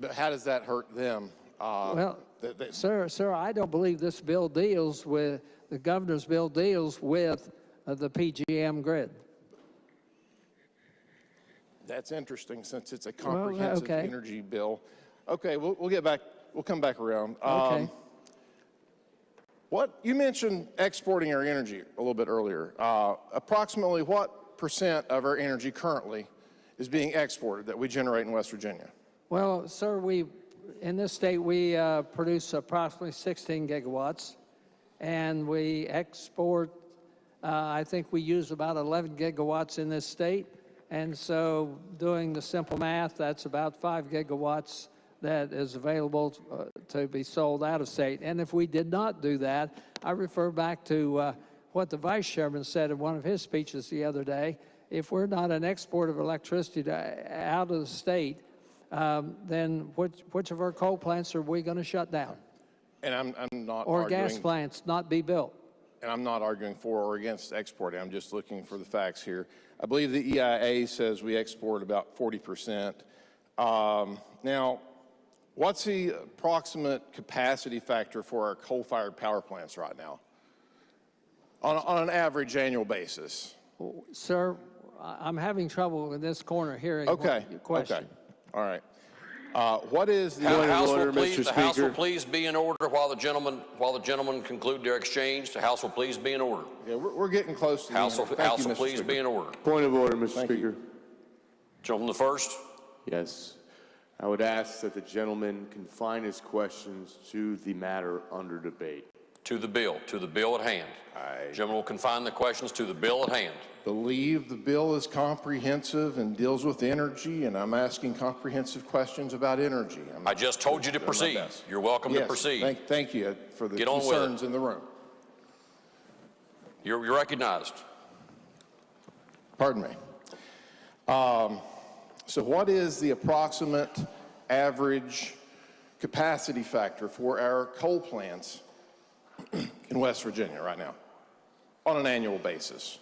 But how does that hurt them? Well, sir, I don't believe this bill deals with, the governor's bill deals with the PJM grid. That's interesting, since it's a comprehensive okay. energy bill. Okay, we'll get back. We'll come back around. Okay. What you mentioned exporting our energy a little bit earlier. Approximately what % of our energy currently is being exported that we generate in West Virginia? Well, sir, in this state, we produce approximately 16 gigawatts, and we export, I think we use about 11 gigawatts in this state, and so doing the simple math, that's about 5 gigawatts that is available to be sold out of state. And if we did not do that, I refer back to what the Vice Chairman said in one of his speeches the other day. If we're not an export of electricity out of the state, then which of our coal plants are we going to shut down? And I'm not or arguing, gas plants not be built? And I'm not arguing for or against exporting. I'm just looking for the facts here. I believe the EIA says we export about 40%. Now, what's the approximate capacity factor for our coal-fired power plants right now on an average annual basis? Sir, I'm having trouble in this corner hearing your question. Okay, all right. What is the The House will please be in order while the gentlemen conclude their exchange. The House will please be in order. Yeah, we're getting close to the House end. will please be in order. Point of order, Mr. Speaker. Gentleman the first. Yes. I would ask that the gentleman confine his questions to the matter under debate. To the bill at hand. Gentleman will confine the questions to the bill at hand. Believe the bill is comprehensive and deals with energy, and I'm asking comprehensive questions about energy. I just told you to proceed. You're welcome to proceed. Thank you for the Get on with concerns it. in the room. You're recognized. Pardon me. So what is the approximate average capacity factor for our coal plants in West Virginia right now on an annual basis?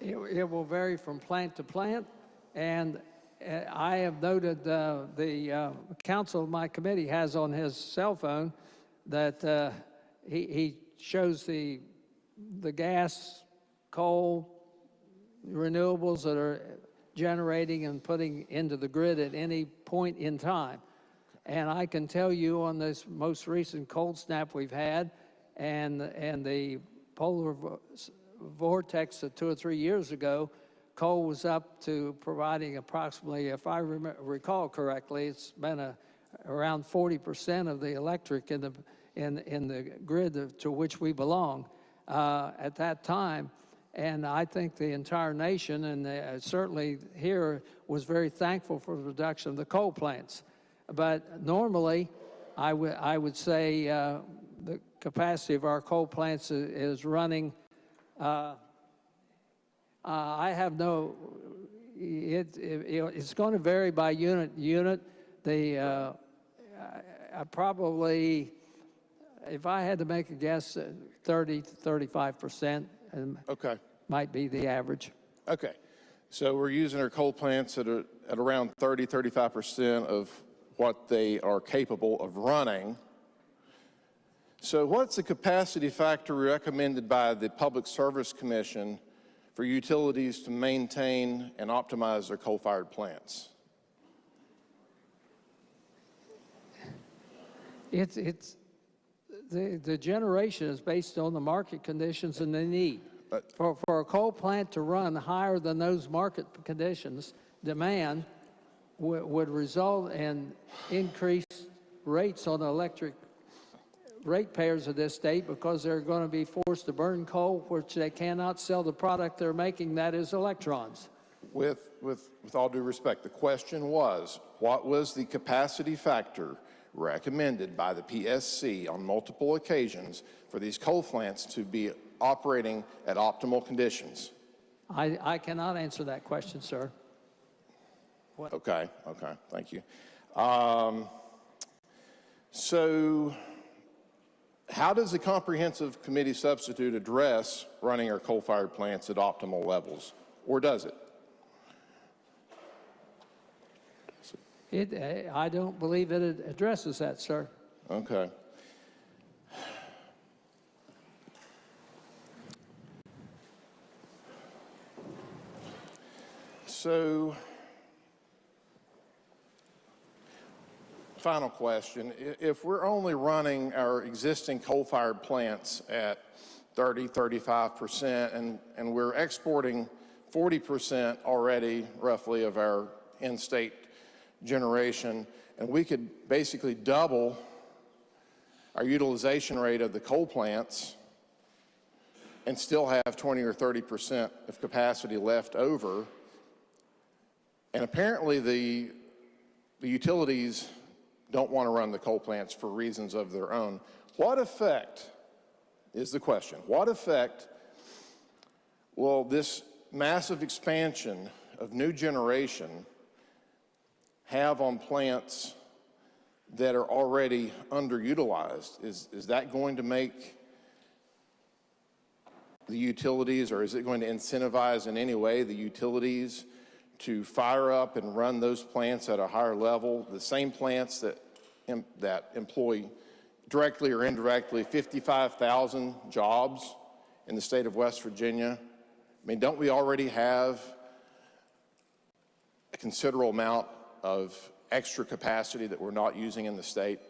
It will vary from plant to plant, and I have noted the counsel of my committee has on his cell phone that he shows the gas, coal, renewables that are generating and putting into the grid at any point in time. And I can tell you on this most recent cold snap we've had and the polar vortex of 2 or 3 years ago, coal was up to providing approximately, if I recall correctly, it's been around 40% of the electric in the grid to which we belong at that time. And I think the entire nation, and certainly here, was very thankful for the reduction of the coal plants. But normally, I would say the capacity of our coal plants is running. I have no. It's going to vary by unit. I probably, if I had to make a guess, 30 to 35%. Okay. might be the average. Okay. So we're using our coal plants at around 35% of what they are capable of running. So what's the capacity factor recommended by the Public Service Commission for utilities to maintain and optimize their coal-fired plants? The generation is based on the market conditions and the need. For a coal plant to run higher than those market conditions, demand would result in increased rates on electric ratepayers of this state because they're going to be forced to burn coal, which they cannot sell the product they're making, that is electrons. With all due respect, the question was, what was the capacity factor recommended by the PSC on multiple occasions for these coal plants to be operating at optimal conditions? I cannot answer that question, sir. Okay, thank you. So how does the comprehensive committee substitute address running our coal-fired plants at optimal levels, or does it? I don't believe it addresses that, sir. Okay. So, final question. If we're only running our existing coal-fired plants at 35%, and we're exporting 40% already, roughly, of our in-state generation, and we could basically double our utilization rate of the coal plants and still have 20 or 30% of capacity left over. And apparently the utilities don't want to run the coal plants for reasons of their own. What effect, is the question, what effect will this massive expansion of new generation have on plants that are already underutilized? Is that going to make the utilities, or is it going to incentivize in any way the utilities to fire up and run those plants at a higher level, the same plants that employ directly or indirectly 55,000 jobs in the state of West Virginia? I mean, don't we already have a considerable amount of extra capacity that we're not using in the state?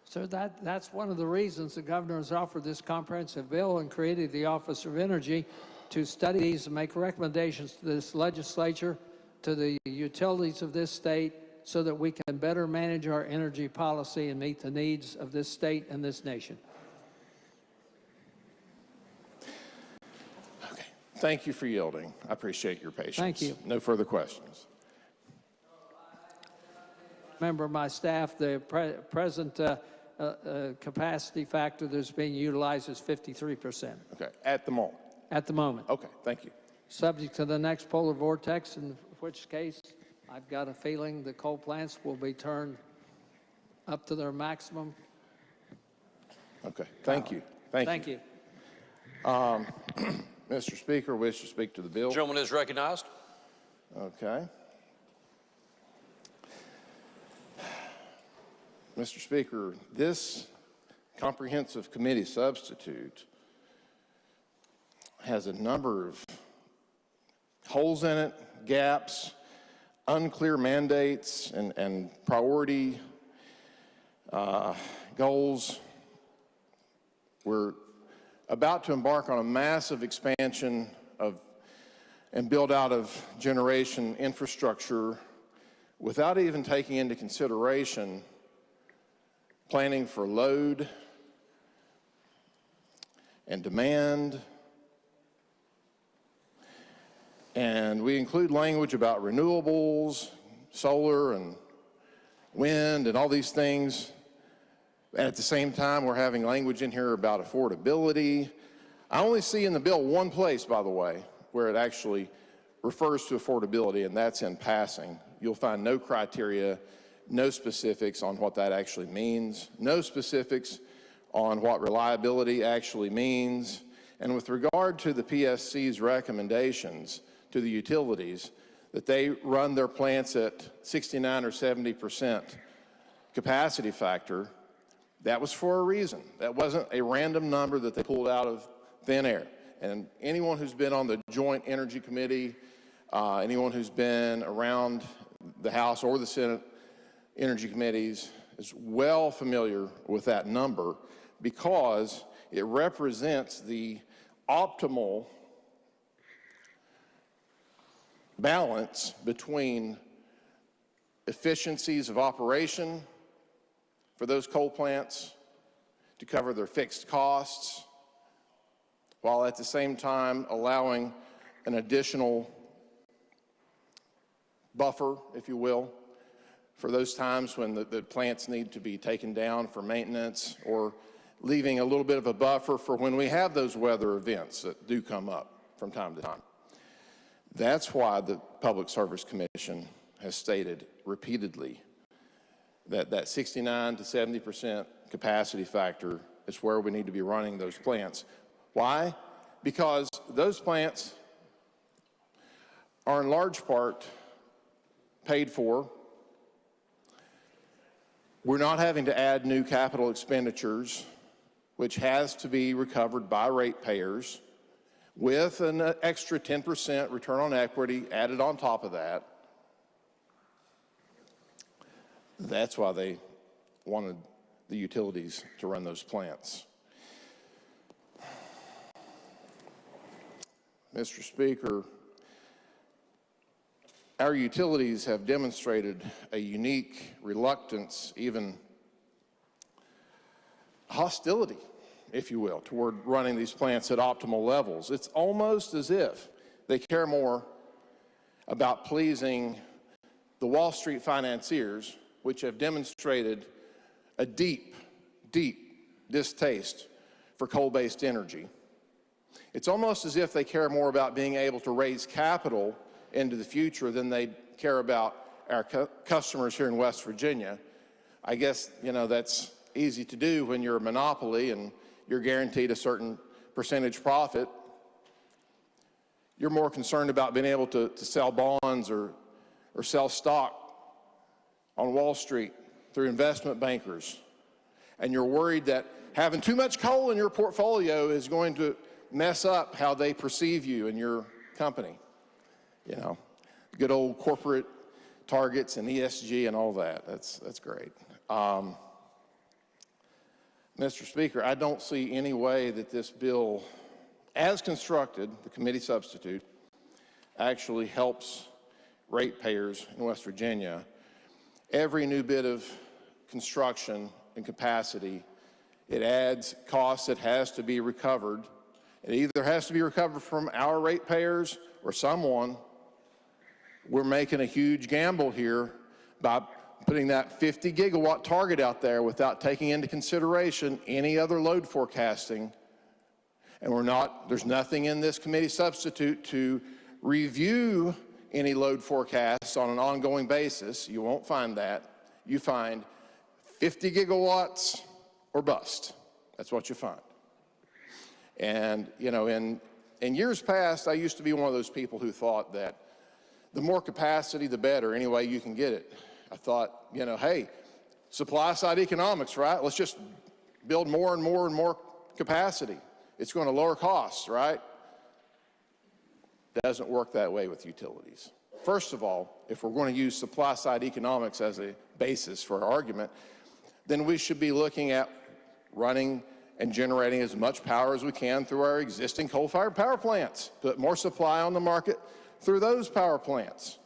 So that's one of the reasons the governor has offered this comprehensive bill and created the Office of Energy to study these and make recommendations to this legislature, to the utilities of this state, so that we can better manage our energy policy and meet the needs of this state and this nation. Okay. Thank you for yielding. I appreciate your patience. Thank you. No further questions. Member of my staff, the present capacity factor that's being utilized is 53%. Okay, at the moment? At the moment. Okay, thank you. Subject to the next polar vortex, in which case I've got a feeling the coal plants will be turned up to their maximum. Okay, thank you. Thank you. Mr. Speaker, wish to speak to the bill? Gentleman is recognized. Okay. Mr. Speaker, this comprehensive committee substitute has a number of holes in it, gaps, unclear mandates, and priority goals. We're about to embark on a massive expansion and build out of generation infrastructure without even taking into consideration planning for load and demand. And we include language about renewables, solar and wind and all these things. And at the same time, we're having language in here about affordability. I only see in the bill one place, by the way, where it actually refers to affordability, and that's in passing. You'll find no criteria, no specifics on what that actually means, no specifics on what reliability actually means. And with regard to the PSC's recommendations to the utilities, that they run their plants at 69 or 70% capacity factor, that was for a reason. That wasn't a random number that they pulled out of thin air. And anyone who's been on the Joint Energy Committee, anyone who's been around the House or the Senate Energy Committees is well familiar with that number because it represents the optimal balance between efficiencies of operation for those coal plants to cover their fixed costs, while at the same time allowing an additional buffer, if you will, for those times when the plants need to be taken down for maintenance, or leaving a little bit of a buffer for when we have those weather events that do come up from time to time. That's why the Public Service Commission has stated repeatedly that that 69 to 70% capacity factor is where we need to be running those plants. Why? Because those plants are in large part paid for. We're not having to add new capital expenditures, which has to be recovered by ratepayers, with an extra 10% return on equity added on top of that. That's why they wanted the utilities to run those plants. Mr. Speaker, our utilities have demonstrated a unique reluctance, even hostility, if you will, toward running these plants at optimal levels. It's almost as if they care more about pleasing the Wall Street financiers, which have demonstrated a deep, deep distaste for coal-based energy. It's almost as if they care more about being able to raise capital into the future than they care about our customers here in West Virginia. I guess, you know, that's easy to do when you're a monopoly and you're guaranteed a certain percentage profit. You're more concerned about being able to sell bonds or sell stock on Wall Street through investment bankers. And you're worried that having too much coal in your portfolio is going to mess up how they perceive you and your company. You know, good old corporate targets and ESG and all that. That's great. Mr. Speaker, I don't see any way that this bill, as constructed, the committee substitute, actually helps ratepayers in West Virginia. Every new bit of construction and capacity, it adds costs that has to be recovered. It either has to be recovered from our ratepayers or someone. We're making a huge gamble here by putting that 50 gigawatt target out there without taking into consideration any other load forecasting. And there's nothing in this committee substitute to review any load forecasts on an ongoing basis. You won't find that. You find 50 gigawatts or bust. That's what you find. And, you know, in years past, I used to be one of those people who thought that the more capacity, the better, any way you can get it. I thought, you know, hey, supply side economics, right? Let's just build more and more and more capacity. It's going to lower costs, right? Doesn't work that way with utilities. First of all, if we're going to use supply side economics as a basis for our argument, then we should be looking at running and generating as much power as we can through our existing coal-fired power plants. Put more supply on the market through those power plants.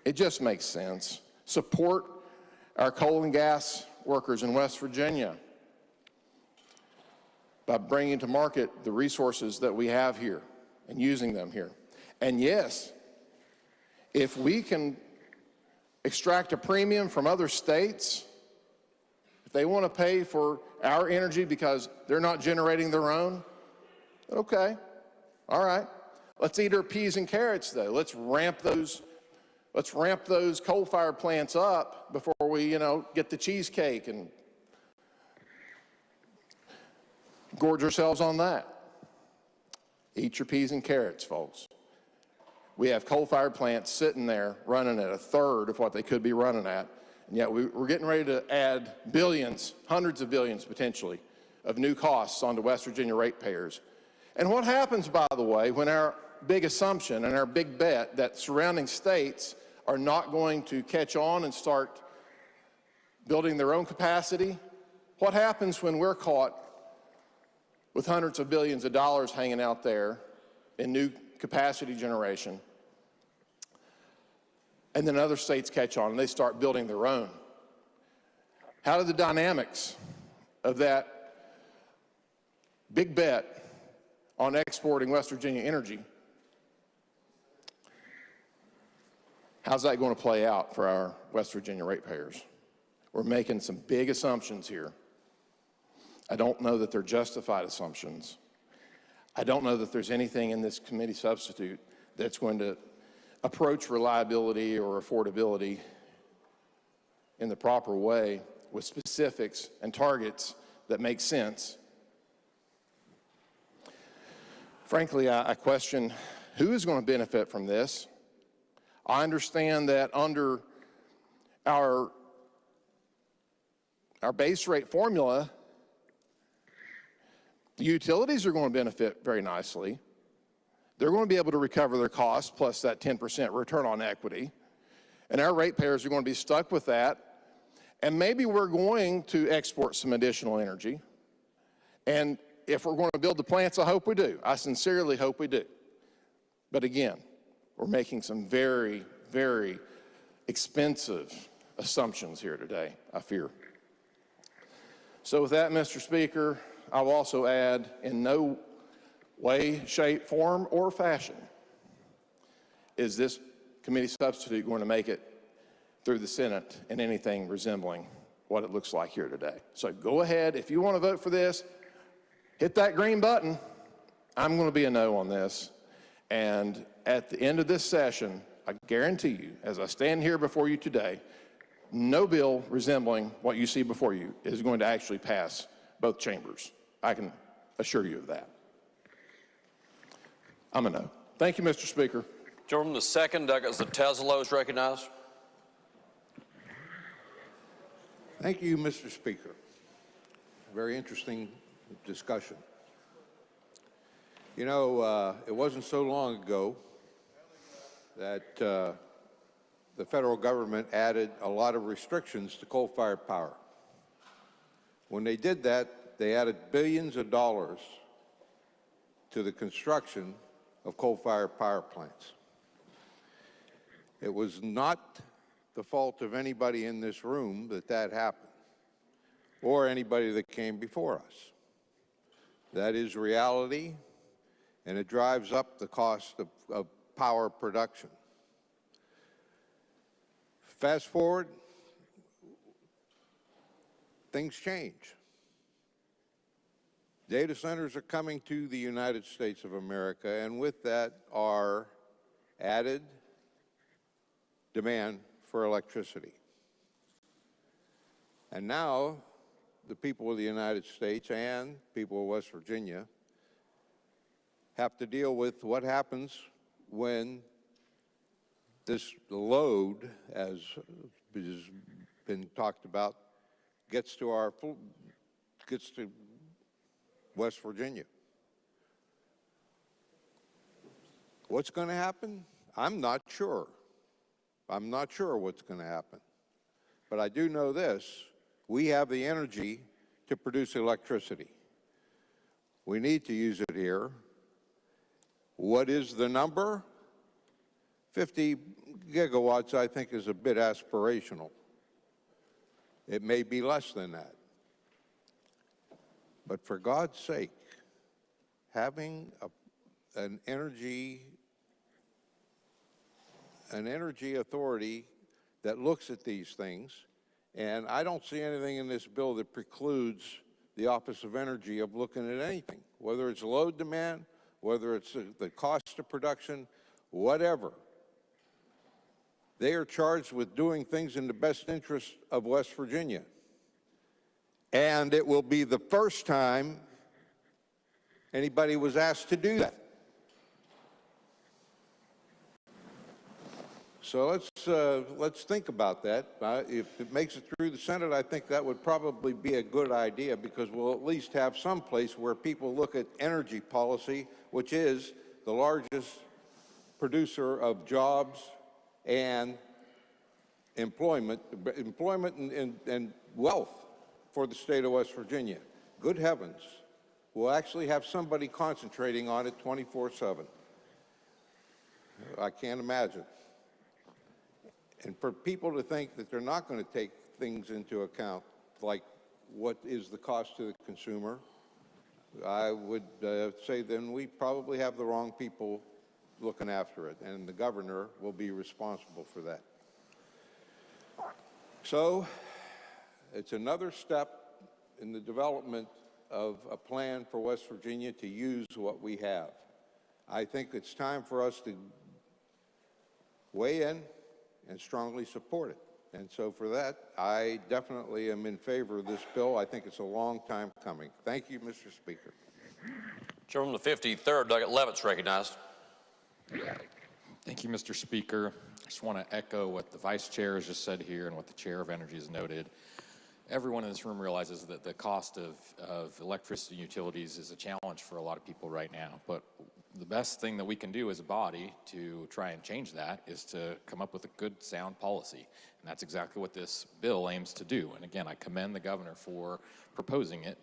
It just makes sense. Support our coal and gas workers in West Virginia by bringing to market the resources that we have here and using them here. And yes, if we can extract a premium from other states, if they want to pay for our energy because they're not generating their own, okay, all right. Let's eat our peas and carrots though. Let's ramp those coal-fired plants up before we, you know, get the cheesecake. And gorge ourselves on that. Eat your peas and carrots, folks. We have coal-fired plants sitting there running at a third of what they could be running at, and yet we're getting ready to add billions, hundreds of billions potentially, of new costs onto West Virginia ratepayers. And what happens, by the way, when our big assumption and our big bet that surrounding states are not going to catch on and start building their own capacity? What happens when we're caught with hundreds of billions of dollars hanging out there in new capacity generation, and then other states catch on and they start building their own? How do the dynamics of that big bet on exporting West Virginia energy, how's that going to play out for our West Virginia ratepayers? We're making some big assumptions here. I don't know that they're justified assumptions. I don't know that there's anything in this committee substitute that's going to approach reliability or affordability in the proper way with specifics and targets that make sense. Frankly, I question who is going to benefit from this. I understand that under our base rate formula, the utilities are going to benefit very nicely. They're going to be able to recover their costs plus that 10% return on equity. And our ratepayers are going to be stuck with that. And maybe we're going to export some additional energy. And if we're going to build the plants, I hope we do. I sincerely hope we do. But again, we're making some very, very expensive assumptions here today, I fear. So with that, Mr. Speaker, I will also add, in no way, shape, form, or fashion is this committee substitute going to make it through the Senate in anything resembling what it looks like here today. So go ahead, if you want to vote for this, hit that green button. I'm going to be a no on this. And at the end of this session, I guarantee you, as I stand here before you today, no bill resembling what you see before you is going to actually pass both chambers. I can assure you of that. I'm a no. Thank you, Mr. Speaker. Gentleman, the second, Douglas Teslo is recognized. Thank you, Mr. Speaker. Very interesting discussion. You know, it wasn't so long ago that the federal government added a lot of restrictions to coal-fired power. When they did that, they added billions of dollars to the construction of coal-fired power plants. It was not the fault of anybody in this room that that happened, or anybody that came before us. That is reality, and it drives up the cost of power production. Fast forward, things change. Data centers are coming to the United States of America, and with that are added demand for electricity. And now, the people of the United States and people of West Virginia have to deal with what happens when this load, as has been talked about, gets to West Virginia. What's going to happen? I'm not sure. I'm not sure what's going to happen. But I do know this: we have the energy to produce electricity. We need to use it here. What is the number? 50 gigawatts, I think, is a bit aspirational. It may be less than that. But for God's sake, having an energy authority that looks at these things, and I don't see anything in this bill that precludes the Office of Energy of looking at anything, whether it's load demand, whether it's the cost of production, whatever. They are charged with doing things in the best interest of West Virginia. And it will be the first time anybody was asked to do that. So let's think about that. If it makes it through the Senate, I think that would probably be a good idea, because we'll at least have some place where people look at energy policy, which is the largest producer of jobs and employment and wealth for the state of West Virginia. Good heavens, we'll actually have somebody concentrating on it 24/7. I can't imagine. And for people to think that they're not going to take things into account, like what is the cost to the consumer, I would say then we probably have the wrong people looking after it, and the governor will be responsible for that. So it's another step in the development of a plan for West Virginia to use what we have. I think it's time for us to weigh in and strongly support it. And so for that, I definitely am in favor of this bill. I think it's a long time coming. Thank you, Mr. Speaker. Gentleman from the 53rd, Doggett Levitt's recognized. Thank you, Mr. Speaker. I just want to echo what the Vice Chair has just said here and what the Chair of Energy has noted. Everyone in this room realizes that the cost of electricity and utilities is a challenge for a lot of people right now. But the best thing that we can do as a body to try and change that is to come up with a good, sound policy. And that's exactly what this bill aims to do. And again, I commend the governor for proposing it.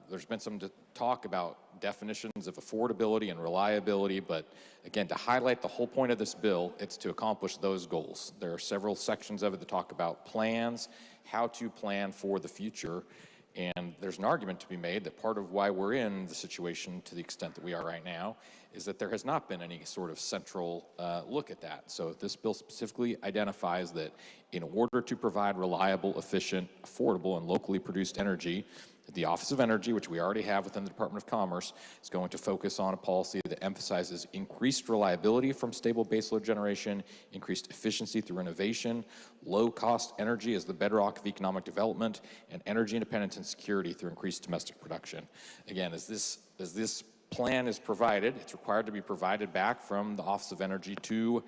There's been some talk about definitions of affordability and reliability, but again, to highlight the whole point of this bill, it's to accomplish those goals. There are several sections of it that talk about plans, how to plan for the future, and there's an argument to be made that part of why we're in the situation to the extent that we are right now is that there has not been any sort of central look at that. So this bill specifically identifies that in order to provide reliable, efficient, affordable, and locally produced energy, the Office of Energy, which we already have within the Department of Commerce, is going to focus on a policy that emphasizes increased reliability from stable baseload generation, increased efficiency through innovation, low-cost energy as the bedrock of economic development, and energy independence and security through increased domestic production. Again, as this plan is provided, it's required to be provided back from the Office of Energy to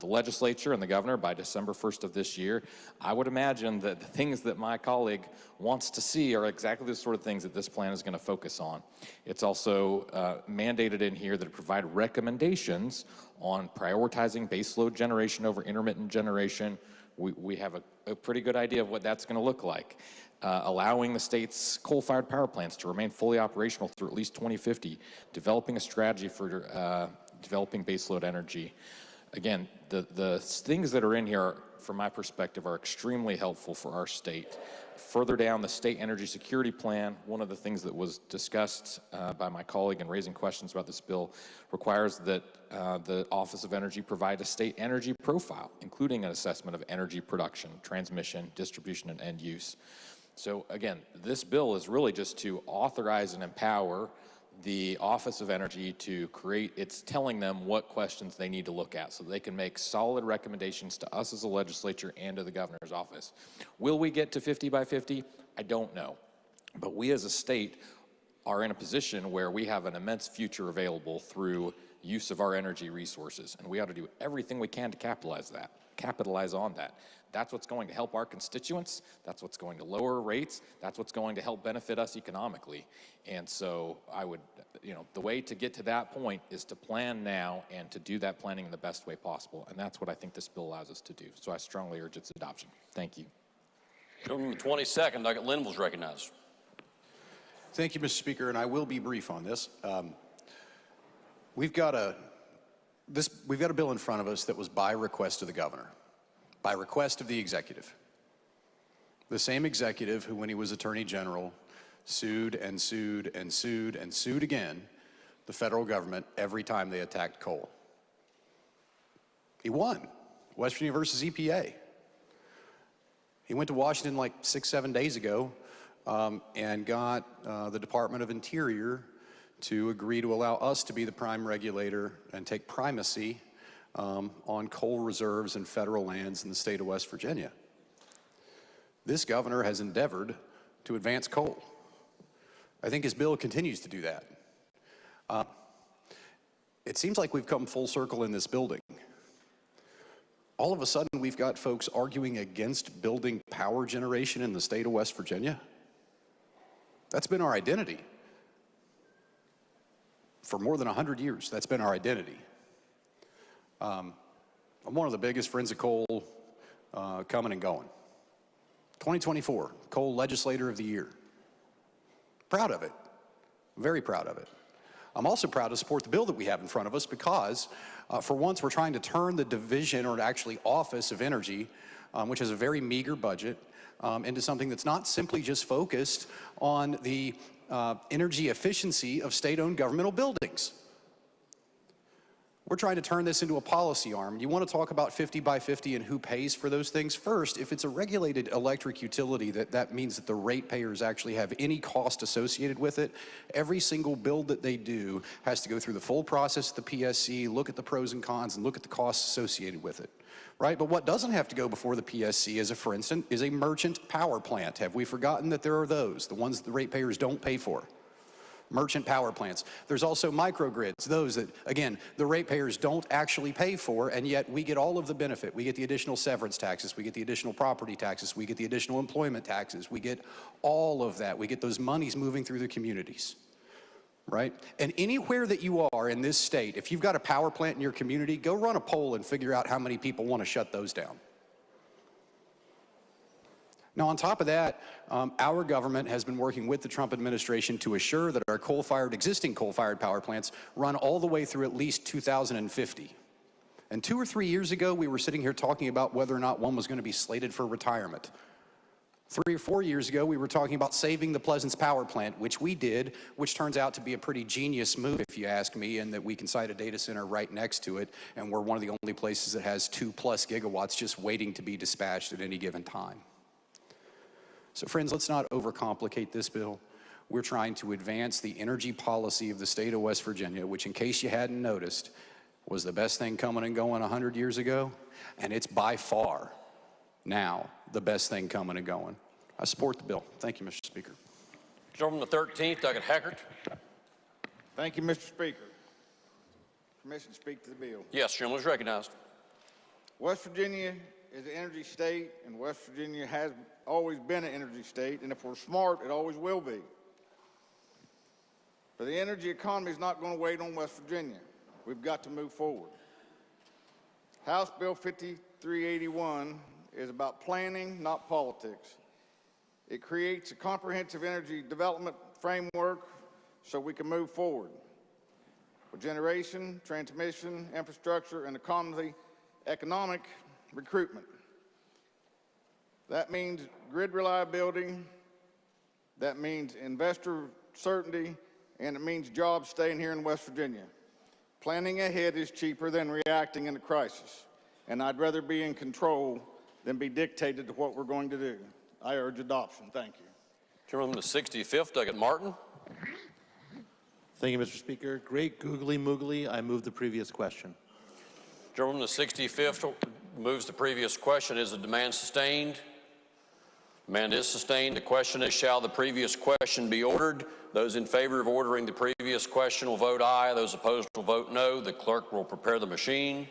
the legislature and the governor by December 1st of this year. I would imagine that the things that my colleague wants to see are exactly the sort of things that this plan is going to focus on. It's also mandated in here that it provide recommendations on prioritizing baseload generation over intermittent generation. We have a pretty good idea of what that's going to look like. Allowing the state's coal-fired power plants to remain fully operational through at least 2050, developing a strategy for developing baseload energy. Again, the things that are in here, from my perspective, are extremely helpful for our state. Further down the state energy security plan, one of the things that was discussed by my colleague in raising questions about this bill requires that the Office of Energy provide a state energy profile, including an assessment of energy production, transmission, distribution, and end use. So again, this bill is really just to authorize and empower the Office of Energy to create, it's telling them what questions they need to look at so they can make solid recommendations to us as a legislature and to the governor's office. Will we get to 50 by 50? I don't know. But we as a state are in a position where we have an immense future available through use of our energy resources, and we ought to do everything we can to capitalize on that. That's what's going to help our constituents. That's what's going to lower rates. That's what's going to help benefit us economically. And so I would, the way to get to that point is to plan now and to do that planning in the best way possible. And that's what I think this bill allows us to do. So I strongly urge its adoption. Thank you. Gentleman from the 22nd, Doggett Linville's recognized. Thank you, Mr. Speaker, and I will be brief on this. We've got a bill in front of us that was by request of the governor, by request of the executive. The same executive who, when he was Attorney General, sued and sued and sued and sued again the federal government every time they attacked coal. He won. West Virginia versus EPA. He went to Washington like 6-7 days ago and got the Department of Interior to agree to allow us to be the prime regulator and take primacy on coal reserves and federal lands in the state of West Virginia. This governor has endeavored to advance coal. I think his bill continues to do that. It seems like we've come full circle in this building. All of a sudden, we've got folks arguing against building power generation in the state of West Virginia. That's been our identity. For more than 100 years, that's been our identity. I'm one of the biggest friends of coal coming and going. 2024, Coal Legislator of the Year. Proud of it, very proud of it. I'm also proud to support the bill that we have in front of us because for once we're trying to turn the division, or actually Office of Energy, which has a very meager budget, into something that's not simply just focused on the energy efficiency of state-owned governmental buildings. We're trying to turn this into a policy arm. You want to talk about 50 by 50 and who pays for those things? First, if it's a regulated electric utility, that means that the ratepayers actually have any cost associated with it. Every single build that they do has to go through the full process of the PSC, look at the pros and cons, and look at the costs associated with it. Right? But what doesn't have to go before the PSC, for instance, is a merchant power plant. Have we forgotten that there are those, the ones that the ratepayers don't pay for? Merchant power plants. There's also microgrids, those that, again, the ratepayers don't actually pay for, and yet we get all of the benefit. We get the additional severance taxes, we get the additional property taxes, we get the additional employment taxes, we get all of that. We get those monies moving through the communities, right? And anywhere that you are in this state, if you've got a power plant in your community, go run a poll and figure out how many people want to shut those down. Now, on top of that, our government has been working with the Trump administration to assure that our existing coal-fired power plants run all the way through at least 2050. And 2 or 3 years ago, we were sitting here talking about whether or not one was going to be slated for retirement. 3 or 4 years ago, we were talking about saving the Pleasants Power Plant, which we did, which turns out to be a pretty genius move, if you ask me, in that we can site a data center right next to it, and we're one of the only places that has 2+ gigawatts just waiting to be dispatched at any given time. So friends, let's not overcomplicate this bill. We're trying to advance the energy policy of the state of West Virginia, which, in case you hadn't noticed, was the best thing coming and going 100 years ago, and it's by far now the best thing coming and going. I support the bill. Thank you, Mr. Speaker. Gentleman the 13th, Douglas Haggard. Thank you, Mr. Speaker. Permission to speak to the bill. Yes, gentleman is recognized. West Virginia is an energy state, and West Virginia has always been an energy state, and if we're smart, it always will be. But the energy economy is not going to wait on West Virginia. We've got to move forward. House Bill 5381 is about planning, not politics. It creates a comprehensive energy development framework so we can move forward with generation, transmission, infrastructure, and economic recruitment. That means grid reliability, that means investor certainty, and it means jobs staying here in West Virginia. Planning ahead is cheaper than reacting in a crisis, and I'd rather be in control than be dictated to what we're going to do. I urge adoption. Thank you. Gentleman the 65th, Douglas Martin. Thank you, Mr. Speaker. Great googly moogly. I move the previous question. Gentleman the 65th moves the previous question. Is the demand sustained? Demand is sustained. The question is, shall the previous question be ordered? Those in favor of ordering the previous question will vote aye. Those opposed will vote no. The clerk will prepare the machine.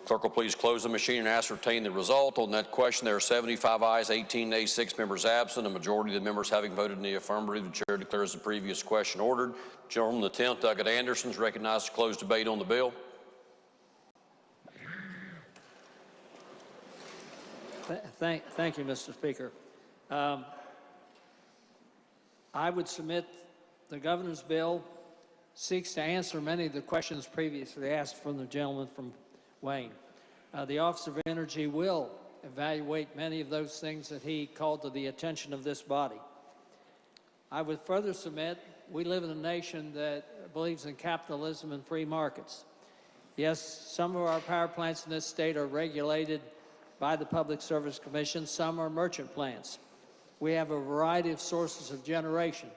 Clerk will please close the machine and ascertain the result. On that question, there are 75 ayes, 18 nays, 6 members absent. A majority of the members having voted in the affirmative, the chair declares the previous question ordered. Gentleman the 10th, Douglas Anderson, is recognized to close debate on the bill. Thank you, Mr. Speaker. I would submit the governor's bill seeks to answer many of the questions previously asked from the gentleman from Wayne. The Office of Energy will evaluate many of those things that he called to the attention of this body. I would further submit we live in a nation that believes in capitalism and free markets. Yes, some of our power plants in this state are regulated by the Public Service Commission. Some are merchant plants. We have a variety of sources of generation.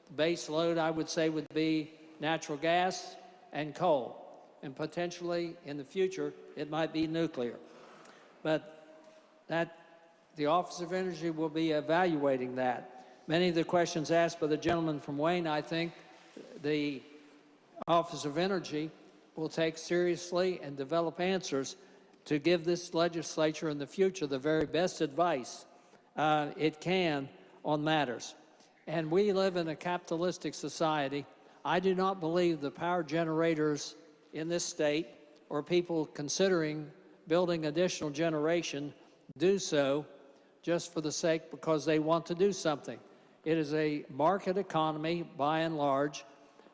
The base load, I would say, would be natural gas and coal, and potentially in the future it might be nuclear. But the Office of Energy will be evaluating that. Many of the questions asked by the gentleman from Wayne, I think the Office of Energy will take seriously and develop answers to give this legislature in the future the very best advice it can on matters. And we live in a capitalistic society. I do not believe the power generators in this state or people considering building additional generation do so just for the sake because they want to do something. It is a market economy by and large.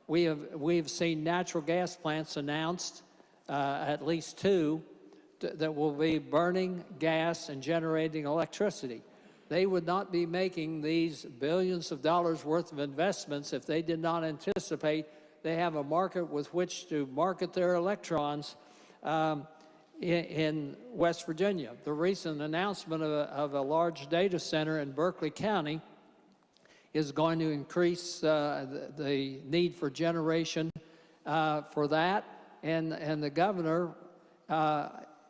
We've seen natural gas plants announced, at least two, that will be burning gas and generating electricity. They would not be making these billions of dollars worth of investments if they did not anticipate they have a market with which to market their electrons in West Virginia. The recent announcement of a large data center in Berkeley County is going to increase the need for generation for that, and the governor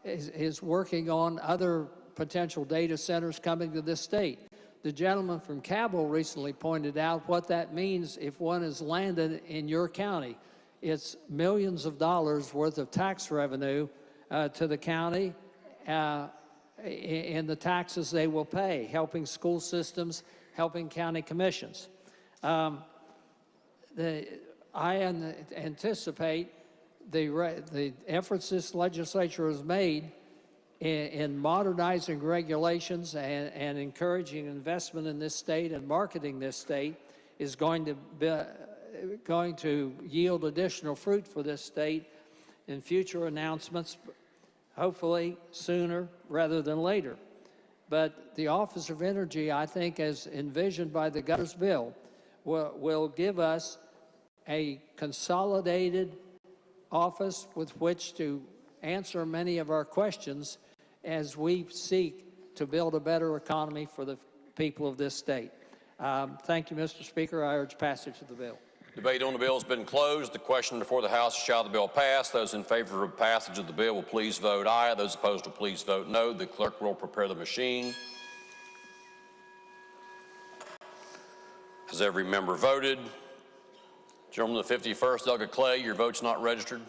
is working on other potential data centers coming to this state. The gentleman from Cabell recently pointed out what that means if one is landed in your county. It's millions of dollars worth of tax revenue to the county in the taxes they will pay, helping school systems, helping county commissions. I anticipate the efforts this legislature has made in modernizing regulations and encouraging investment in this state and marketing this state is going to yield additional fruit for this state in future announcements, hopefully sooner rather than later. But the Office of Energy, I think, as envisioned by the governor's bill, will give us a consolidated office with which to answer many of our questions as we seek to build a better economy for the people of this state. Thank you, Mr. Speaker. I urge passage of the bill. Debate on the bill has been closed. The question before the House is, shall the bill pass? Those in favor of passage of the bill will please vote aye. Those opposed will please vote no. The clerk will prepare the machine. Has every member voted? Gentleman of the 51st, Douglas Clay, your vote's not registered.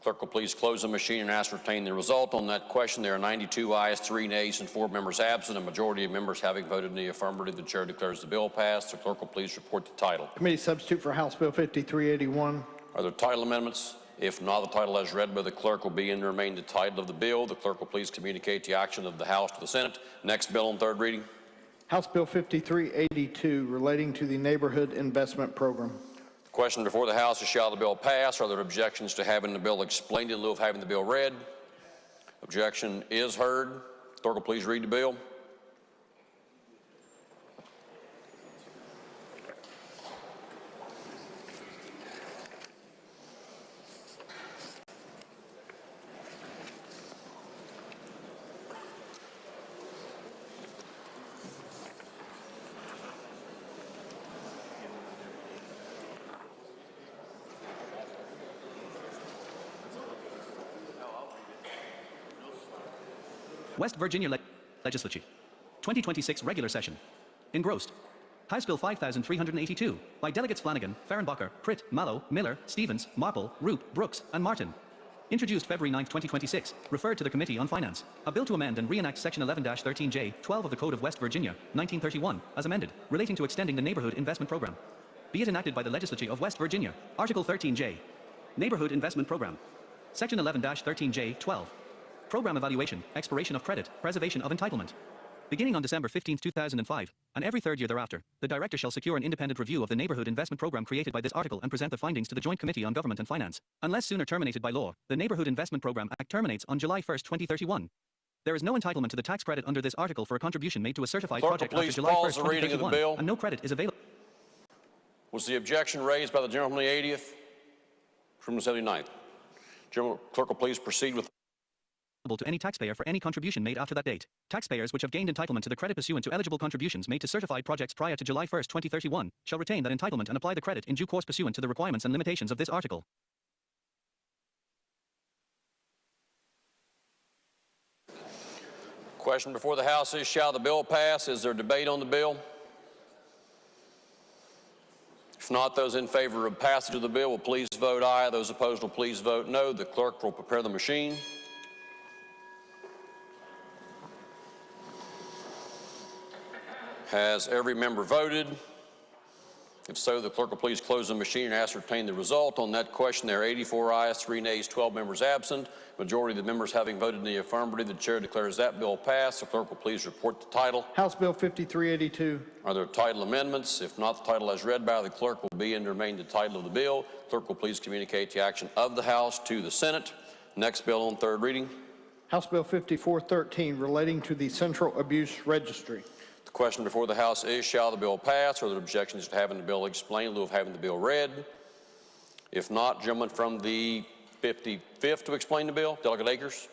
Clerk will please close the machine and ascertain the result. On that question, there are 92 ayes, 3 nays, and 4 members absent. A majority of members having voted in the affirmative, the chair declares the bill passed. The clerk will please report the title. Committee substitute for House Bill 5381. Are there title amendments? If not, the title as read by the clerk will be and remain the title of the bill. The clerk will please communicate the action of the House to the Senate. Next bill on third reading. House Bill 5382 relating to the Neighborhood Investment Program. The question before the House is, shall the bill pass? Are there objections to having the bill explained in lieu of having the bill read? Objection is heard. Clerk will please read the bill. West Virginia Legislature, 2026 regular session. Engrossed. House Bill 5382 by Delegates Flanagan, Fehrenbacher, Pritt, Mallow, Miller, Stevens, Marple, Root, Brooks, and Martin. Introduced February 9, 2026. Referred to the Committee on Finance. A bill to amend and reenact Section 11-13J, 12 of the Code of West Virginia, 1931, as amended, relating to extending the Neighborhood Investment Program. Be it enacted by the Legislature of West Virginia. Article 13J. Neighborhood Investment Program. Section 11-13J, 12. Program evaluation, expiration of credit, preservation of entitlement. Beginning on December 15, 2005, and every third year thereafter, the Director shall secure an independent review of the Neighborhood Investment Program created by this article and present the findings to the Joint Committee on Government and Finance. Unless sooner terminated by law, the Neighborhood Investment Program Act terminates on July 1, 2031. There is no entitlement to the tax credit under this article for a contribution made to a certified Clerk, project please after July 1, pause the reading of the 2031, bill. and no credit is available. Was the objection raised by the gentleman from the 80th? From the 79th. Clerk will please proceed with to any taxpayer for any contribution made after that date. Taxpayers which have gained entitlement to the credit pursuant to eligible contributions made to certified projects prior to July 1, 2031, shall retain that entitlement and apply the credit in due course pursuant to the requirements and limitations of this article. Question before the House is, shall the bill pass? Is there debate on the bill? If not, those in favor of passage of the bill will please vote aye. Those opposed will please vote no. The clerk will prepare the machine. Has every member voted? If so, the clerk will please close the machine and ascertain the result. On that question, there are 84 ayes, 3 nays, 12 members absent. Majority of the members having voted in the affirmative, the chair declares that bill passed. The clerk will please report the title. House Bill 5382. Are there title amendments? If not, the title as read by the clerk will be and remain the title of the bill. Clerk will please communicate the action of the House to the Senate. Next bill on third reading. House Bill 5413 relating to the Central Abuse Registry. The question before the House is, shall the bill pass? Are there objections to having the bill explained in lieu of having the bill read? If not, gentlemen from the 55th to explain the bill. Delegate Akers.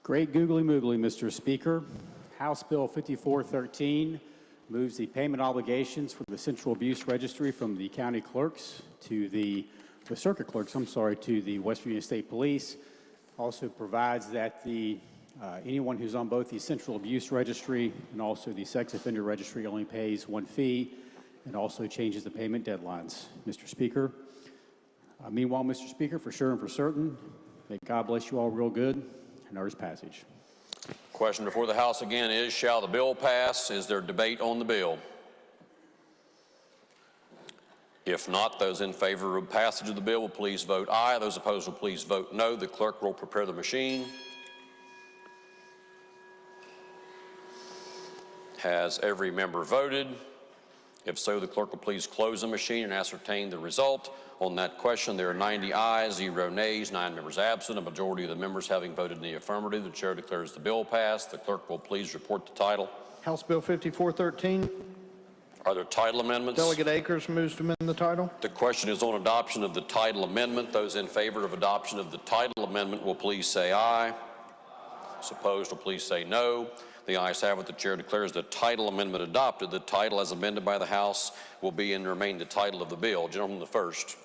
Great googly moogly, Mr. Speaker. House Bill 5413 moves the payment obligations for the Central Abuse Registry from the county clerks to the circuit clerks, to the West Virginia State Police. Also provides that anyone who's on both the Central Abuse Registry and also the Sex Offender Registry only pays one fee, and also changes the payment deadlines. Mr. Speaker. Meanwhile, Mr. Speaker, for sure and for certain, may God bless you all real good, and urge passage. Question before the House again is, shall the bill pass? Is there debate on the bill? If not, those in favor of passage of the bill will please vote aye. Those opposed will please vote no. The clerk will prepare the machine. Has every member voted? If so, the clerk will please close the machine and ascertain the result. On that question, there are 90 ayes, 0 nays, 9 members absent. A majority of the members having voted in the affirmative, the chair declares the bill passed. The clerk will please report the title. House Bill 5413. Are there title amendments? Delegate Akers moves to amend the title. The question is on adoption of the title amendment. Those in favor of adoption of the title amendment will please say aye. Those opposed will please say no. The ayes have it. The chair declares the title amendment adopted. The title as amended by the House will be and remain the title of the bill. Gentleman, the first.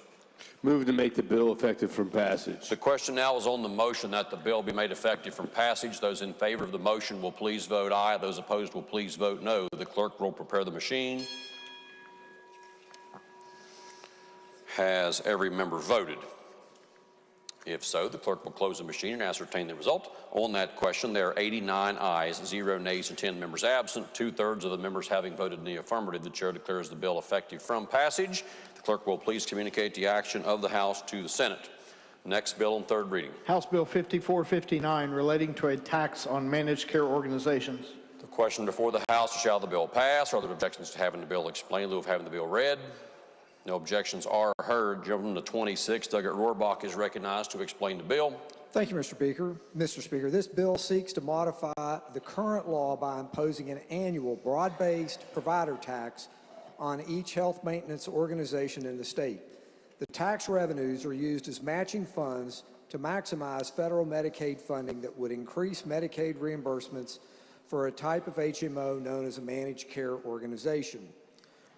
Move to make the bill effective from passage. The question now is on the motion that the bill be made effective from passage. Those in favor of the motion will please vote aye. Those opposed will please vote no. The clerk will prepare the machine. Has every member voted? If so, the clerk will close the machine and ascertain the result. On that question, there are 89 ayes, 0 nays, and 10 members absent. 2/3 of the members having voted in the affirmative, the chair declares the bill effective from passage. The clerk will please communicate the action of the House to the Senate. Next bill on third reading. House Bill 5459 relating to a tax on managed care organizations. The question before the House is, shall the bill pass? Are there objections to having the bill explained in lieu of having the bill read? No objections are heard. Gentleman, the 26th, Delegate Rohrbach, is recognized to explain the bill. Thank you, Mr. Speaker. Mr. Speaker, this bill seeks to modify the current law by imposing an annual broad-based provider tax on each health maintenance organization in the state. The tax revenues are used as matching funds to maximize federal Medicaid funding that would increase Medicaid reimbursements for a type of HMO known as a managed care organization.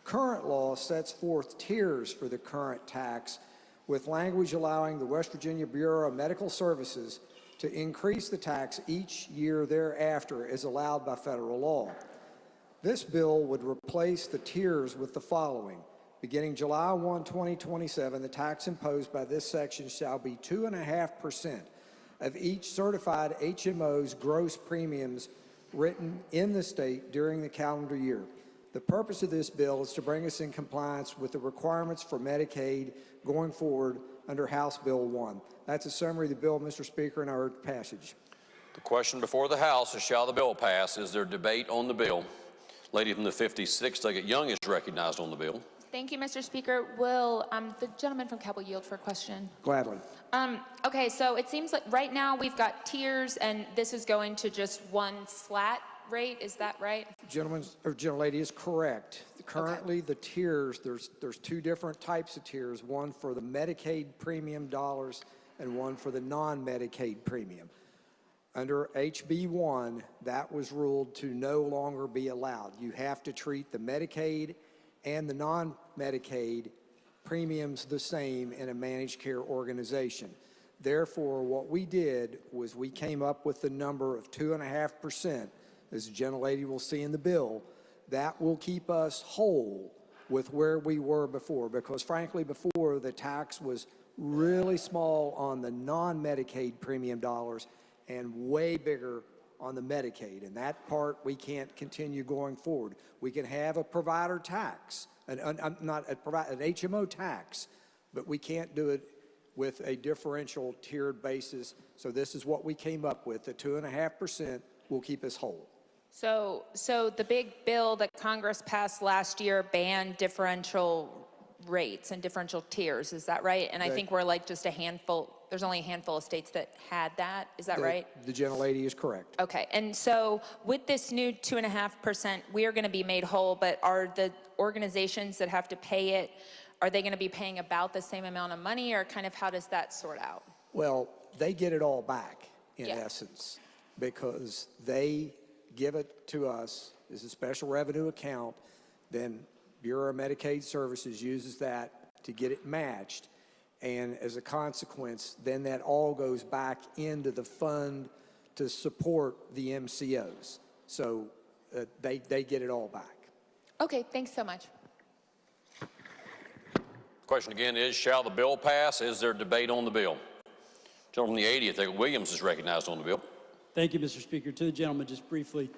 Current law sets forth tiers for the current tax, with language allowing the West Virginia Bureau of Medical Services to increase the tax each year thereafter as allowed by federal law. This bill would replace the tiers with the following. Beginning July 1, 2027, the tax imposed by this section shall be 2.5% of each certified HMO's gross premiums written in the state during the calendar year. The purpose of this bill is to bring us in compliance with the requirements for Medicaid going forward under House Bill 1. That's a summary of the bill, Mr. Speaker, and I urge passage. The question before the House is, shall the bill pass? Is there debate on the bill? Lady from the 56th, Delegate Young, is recognized on the bill. Thank you, Mr. Speaker. Will the gentleman from Cabell yield for a question? Gladly. Okay, so it seems like right now we've got tiers, and this is going to just one flat rate. Is that right? Gentlelady is correct. Currently, the tiers, there's two different types of tiers, one for the Medicaid premium dollars and one for the non-Medicaid premium. Under HB 1, that was ruled to no longer be allowed. You have to treat the Medicaid and the non-Medicaid premiums the same in a managed care organization. Therefore, what we did was we came up with the number of 2.5%, as the gentlelady will see in the bill. That will keep us whole with where we were before, because frankly, before the tax was really small on the non-Medicaid premium dollars and way bigger on the Medicaid. And that part we can't continue going forward. We can have a provider tax, not an HMO tax, but we can't do it with a differential tiered basis. So this is what we came up with. The 2.5% will keep us whole. So the big bill that Congress passed last year banned differential rates and differential tiers, is that right? And I think we're like just a handful, there's only a handful of states that had that, is that right? The gentlelady is correct. Okay, and so with this new 2.5%, we are going to be made whole, but are the organizations that have to pay it, are they going to be paying about the same amount of money, or kind of how does that sort out? Well, they get it all back in essence, because they give it to us as a special revenue account. Then Bureau of Medicaid Services uses that to get it matched. And as a consequence, then that all goes back into the fund to support the MCOs. So they get it all back. Okay, thanks so much. Question again is, shall the bill pass? Is there debate on the bill? Gentleman from the 80th, Edgar Williams, is recognized on the bill. Thank you, Mr. Speaker. To the gentleman, just briefly,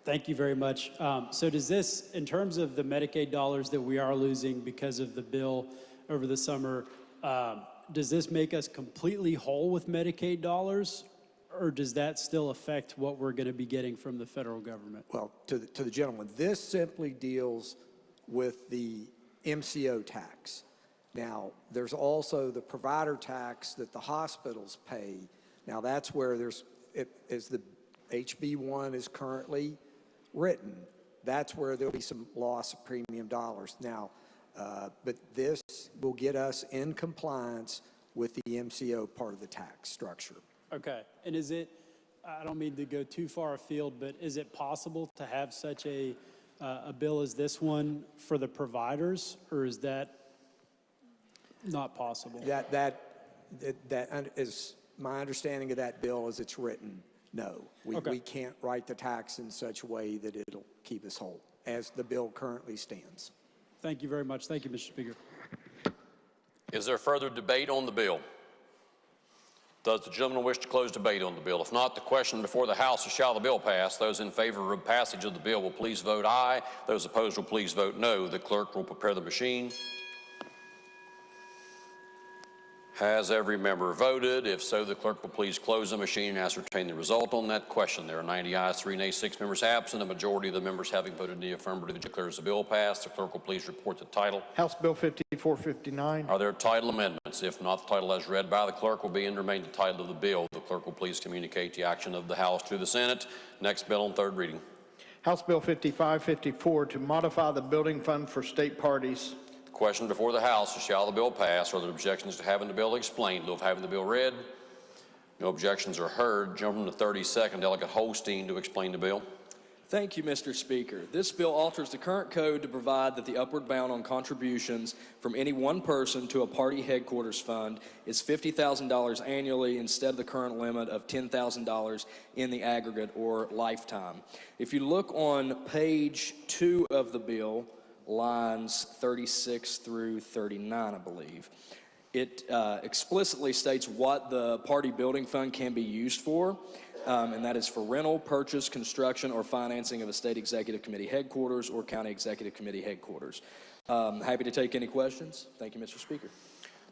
thank you very much. So does this, in terms of the Medicaid dollars that we are losing because of the bill over the summer, does this make us completely whole with Medicaid dollars, or does that still affect what we're going to be getting from the federal government? Well, to the gentleman, this simply deals with the MCO tax. Now, there's also the provider tax that the hospitals pay. Now, that's where there's, as the HB1 is currently written, that's where there'll be some loss of premium dollars. Now, but this will get us in compliance with the MCO part of the tax structure. Okay, and is it, I don't mean to go too far afield, but is it possible to have such a bill as this one for the providers, or is that not possible? That is my understanding of that bill as it's written. No, we can't write the tax in such a way that it'll keep us whole, as the bill currently stands. Thank you very much. Thank you, Mr. Speaker. Is there further debate on the bill? Does the gentleman wish to close debate on the bill? If not, the question before the House is, shall the bill pass? Those in favor of passage of the bill will please vote aye. Those opposed will please vote no. The clerk will prepare the machine. Has every member voted? If so, the clerk will please close the machine and ascertain the result on that question. There are 90 ayes, 3 nays, 6 members absent. A majority of the members having voted in the affirmative declares the bill passed. The clerk will please report the title. House Bill 5459. Are there title amendments? If not, the title as read by the clerk will be and remain the title of the bill. The clerk will please communicate the action of the House to the Senate. Next bill on third reading. House Bill 5554 to modify the building fund for state parties. Question before the House is, shall the bill pass? Are there objections to having the bill explained? In lieu of having the bill read? No objections are heard. Gentleman to 32nd, Delegate Holstein, to explain the bill. Thank you, Mr. Speaker. This bill alters the current code to provide that the upward bound on contributions from any one person to a party headquarters fund is $50,000 annually instead of the current limit of $10,000 in the aggregate or lifetime. If you look on page 2 of the bill, lines 36 through 39, I believe, it explicitly states what the party building fund can be used for, and that is for rental, purchase, construction, or financing of a state executive committee headquarters or county executive committee headquarters. Happy to take any questions. Thank you, Mr. Speaker.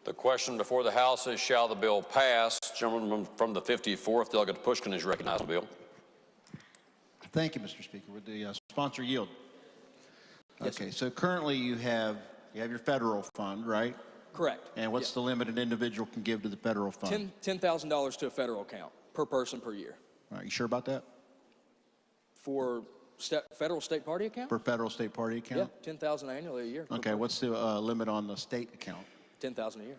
The question before the House is, shall the bill pass? Gentleman from the 54th, Delegate Pushkin, is recognized on the bill. Thank you, Mr. Speaker. Would the sponsor yield? Yes, okay, so currently you have your federal fund, right? Correct. And what's the limit an individual can give to the federal fund? $10,000 to a federal account per person per year. All right, you sure about that? For federal state party account? For federal state party account? Yeah, $10,000 annually a year. Okay, what's the limit on the state account? $10,000 a year.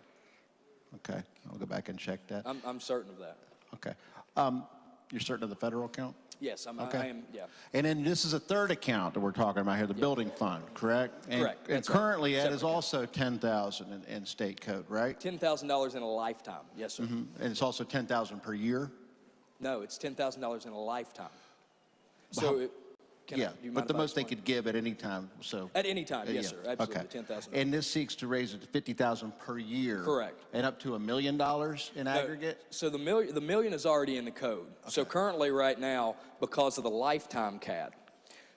Okay, I'll go back and check that. I'm certain of that. Okay. You're certain of the federal account? Yes, Okay. I am, yeah. And then this is a third account that we're talking about here, the building fund, correct? And, Correct, And that's right. currently, Ed, is Separate. also 10,000 in state code, right? $10,000 in a lifetime, yes, sir. And it's also 10,000 per year? No, it's $10,000 in a lifetime. So, do you Yeah, mind but the if I most they explain? could give at any time, so. At any time, yes, Yeah, sir, absolutely, okay. 10,000. And this seeks to raise it to 50,000 per year? Correct. And up to $1 million in No, aggregate? So the million is already in the code. So currently, right now, because of the lifetime cap,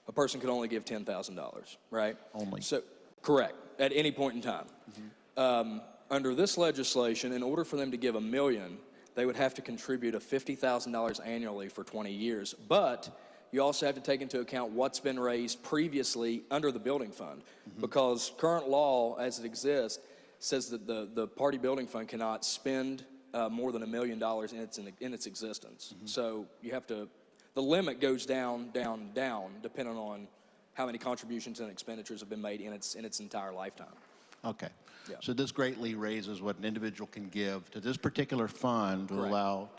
a person could only give $10,000, right? Only. So, correct, at any point in time. Under this legislation, in order for them to give $1 million, they would have to contribute a $50,000 annually for 20 years. But you also have to take into account what's been raised previously under the building fund. Because current law, as it exists, says that the party building fund cannot spend more than $1 million in its existence. So you have to, the limit goes down, down, down, depending on how many contributions and expenditures have been made in its entire lifetime. Okay. Yeah. So this greatly raises what an individual can give to this particular fund to Correct. allow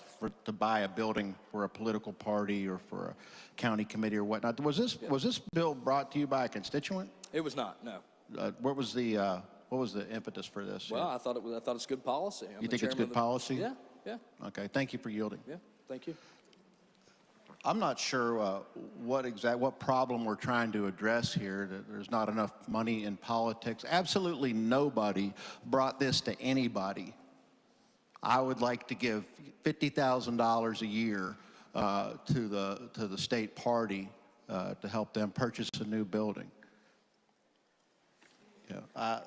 to buy a building for a political party or for a county committee or whatnot. Was this bill brought to you by a constituent? It was not, no. What was the impetus for this? Well, I thought it's good policy. I'm You the think it's chairman good of the- policy? Yeah, yeah, Okay. Thank you for yielding. yeah. Thank you. I'm not sure what problem we're trying to address here, that there's not enough money in politics. Absolutely nobody brought this to anybody. I would like to give $50,000 a year to the state party to help them purchase a new building. Yeah,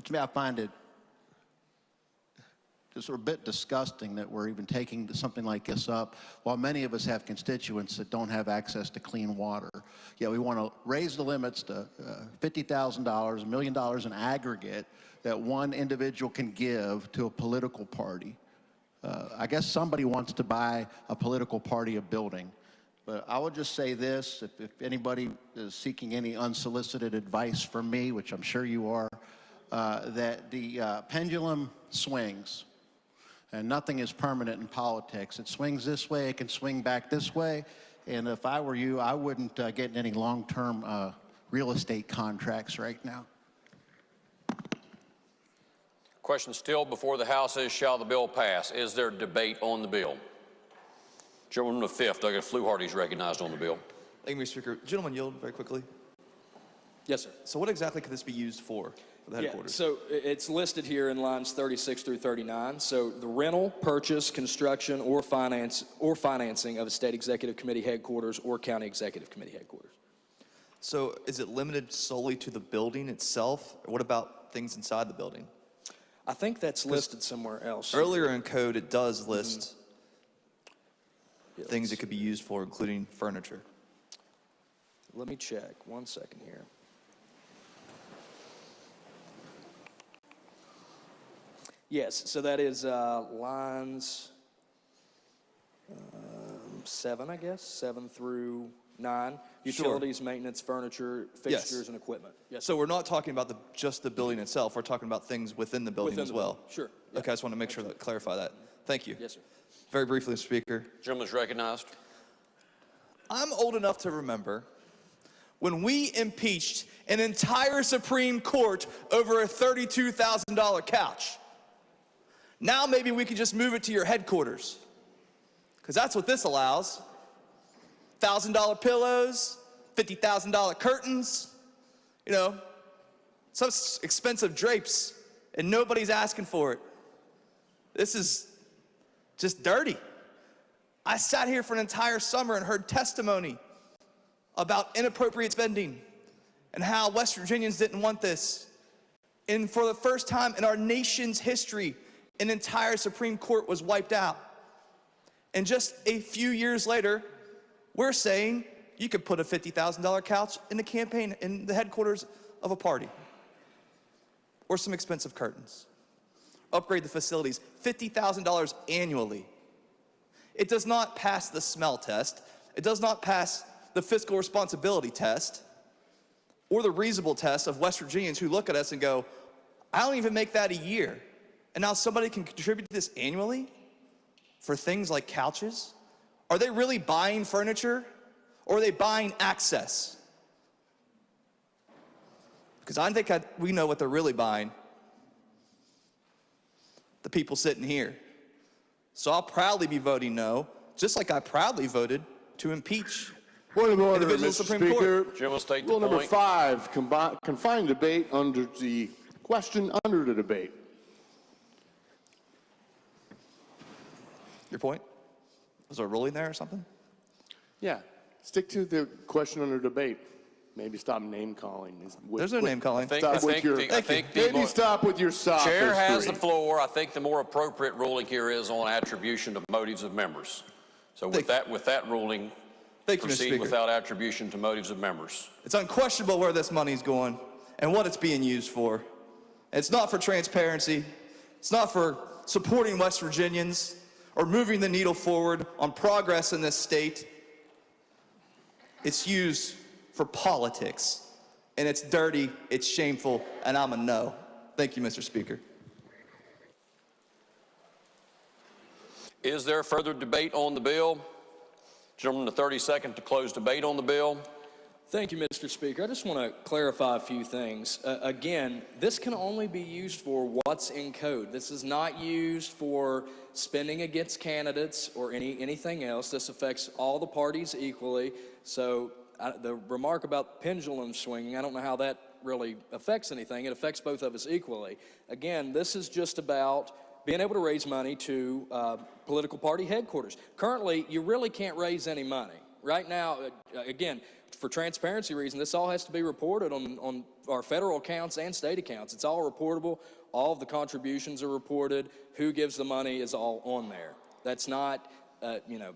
to me, I find it just a bit disgusting that we're even taking something like this up while many of us have constituents that don't have access to clean water. Yeah, we want to raise the limits to $50,000, $1 million in aggregate that one individual can give to a political party. I guess somebody wants to buy a political party a building. But I would just say this, if anybody is seeking any unsolicited advice from me, which I'm sure you are, that the pendulum swings. And nothing is permanent in politics. It swings this way, it can swing back this way. And if I were you, I wouldn't get in any long-term real estate contracts right now. Question still before the House is, shall the bill pass? Is there debate on the bill? Gentleman from the 5th, Douglas Fluharty, is recognized on the bill. Thank you, Mr. Speaker. Gentleman, yield very quickly. Yes, sir. So what exactly could this be used for the headquarters? So it's listed here in lines 36 through 39. So the rental, purchase, construction, or financing of a state executive committee headquarters or county executive committee headquarters. So is it limited solely to the building itself? Or what about things inside the building? I think that's listed somewhere else. Earlier in code, it does list things it could be used for, including furniture. Let me check. 1 second here. Yes, so that is lines 7, I guess, 7 through 9. Utilities, maintenance, furniture, fixtures, and equipment. Yes. So we're not talking about just the building itself. We're talking about things within the building Within as the well. building. Sure. Okay, I just want to make sure that clarify that. Thank you. Yes, sir. Very briefly, Mr. Speaker. Gentleman is recognized. I'm old enough to remember when we impeached an entire Supreme Court over a $32,000 couch. Now maybe we could just move it to your headquarters, because that's what this allows. $1,000 pillows, $50,000 curtains, you know, some expensive drapes, and nobody's asking for it. This is just dirty. I sat here for an entire summer and heard testimony about inappropriate spending and how West Virginians didn't want this. And for the first time in our nation's history, an entire Supreme Court was wiped out. And just a few years later, we're saying you could put a $50,000 couch in the campaign, in the headquarters of a party. Or some expensive curtains. Upgrade the facilities, $50,000 annually. It does not pass the smell test. It does not pass the fiscal responsibility test or the reasonable test of West Virginians who look at us and go, I don't even make that a year. And now somebody can contribute to this annually for things like couches Are they really buying furniture, or are they buying access? Because I think we know what they're really buying. The people sitting here. So I'll proudly be voting no, just like I proudly voted to impeach Point of order, individual Mr. Supreme Speaker. Court. Jim will state the Rule number point. 5, confine debate under the question under the debate. Your point? Was there a ruling there or something? Yeah, stick to the question under debate. Maybe stop name calling. There's no name calling. Stop with your, maybe stop with your sophistry. Chair has the floor. I think the more appropriate ruling here is on attribution of motives of members. So with that ruling, Thank you, Mr. proceed Speaker. without attribution to motives of members. It's unquestionable where this money's going and what it's being used for. It's not for transparency. It's not for supporting West Virginians or moving the needle forward on progress in this state. It's used for politics, and it's dirty, it's shameful, and I'm a no. Thank you, Mr. Speaker. Is there further debate on the bill? Gentlemen, the 30-second to close debate on the bill. Thank you, Mr. Speaker. I just want to clarify a few things. Again, this can only be used for what's in code. This is not used for spending against candidates or anything else. This affects all the parties equally. So the remark about pendulum swinging, I don't know how that really affects anything. It affects both of us equally. Again, this is just about being able to raise money to political party headquarters. Currently, you really can't raise any money. Right now, again, for transparency reasons, this all has to be reported on our federal accounts and state accounts. It's all reportable. All of the contributions are reported. Who gives the money is all on there. That's not,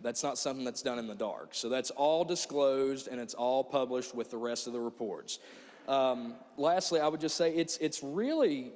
that's not something that's done in the dark. So that's all disclosed and it's all published with the rest of the reports. Lastly, I would just say it's really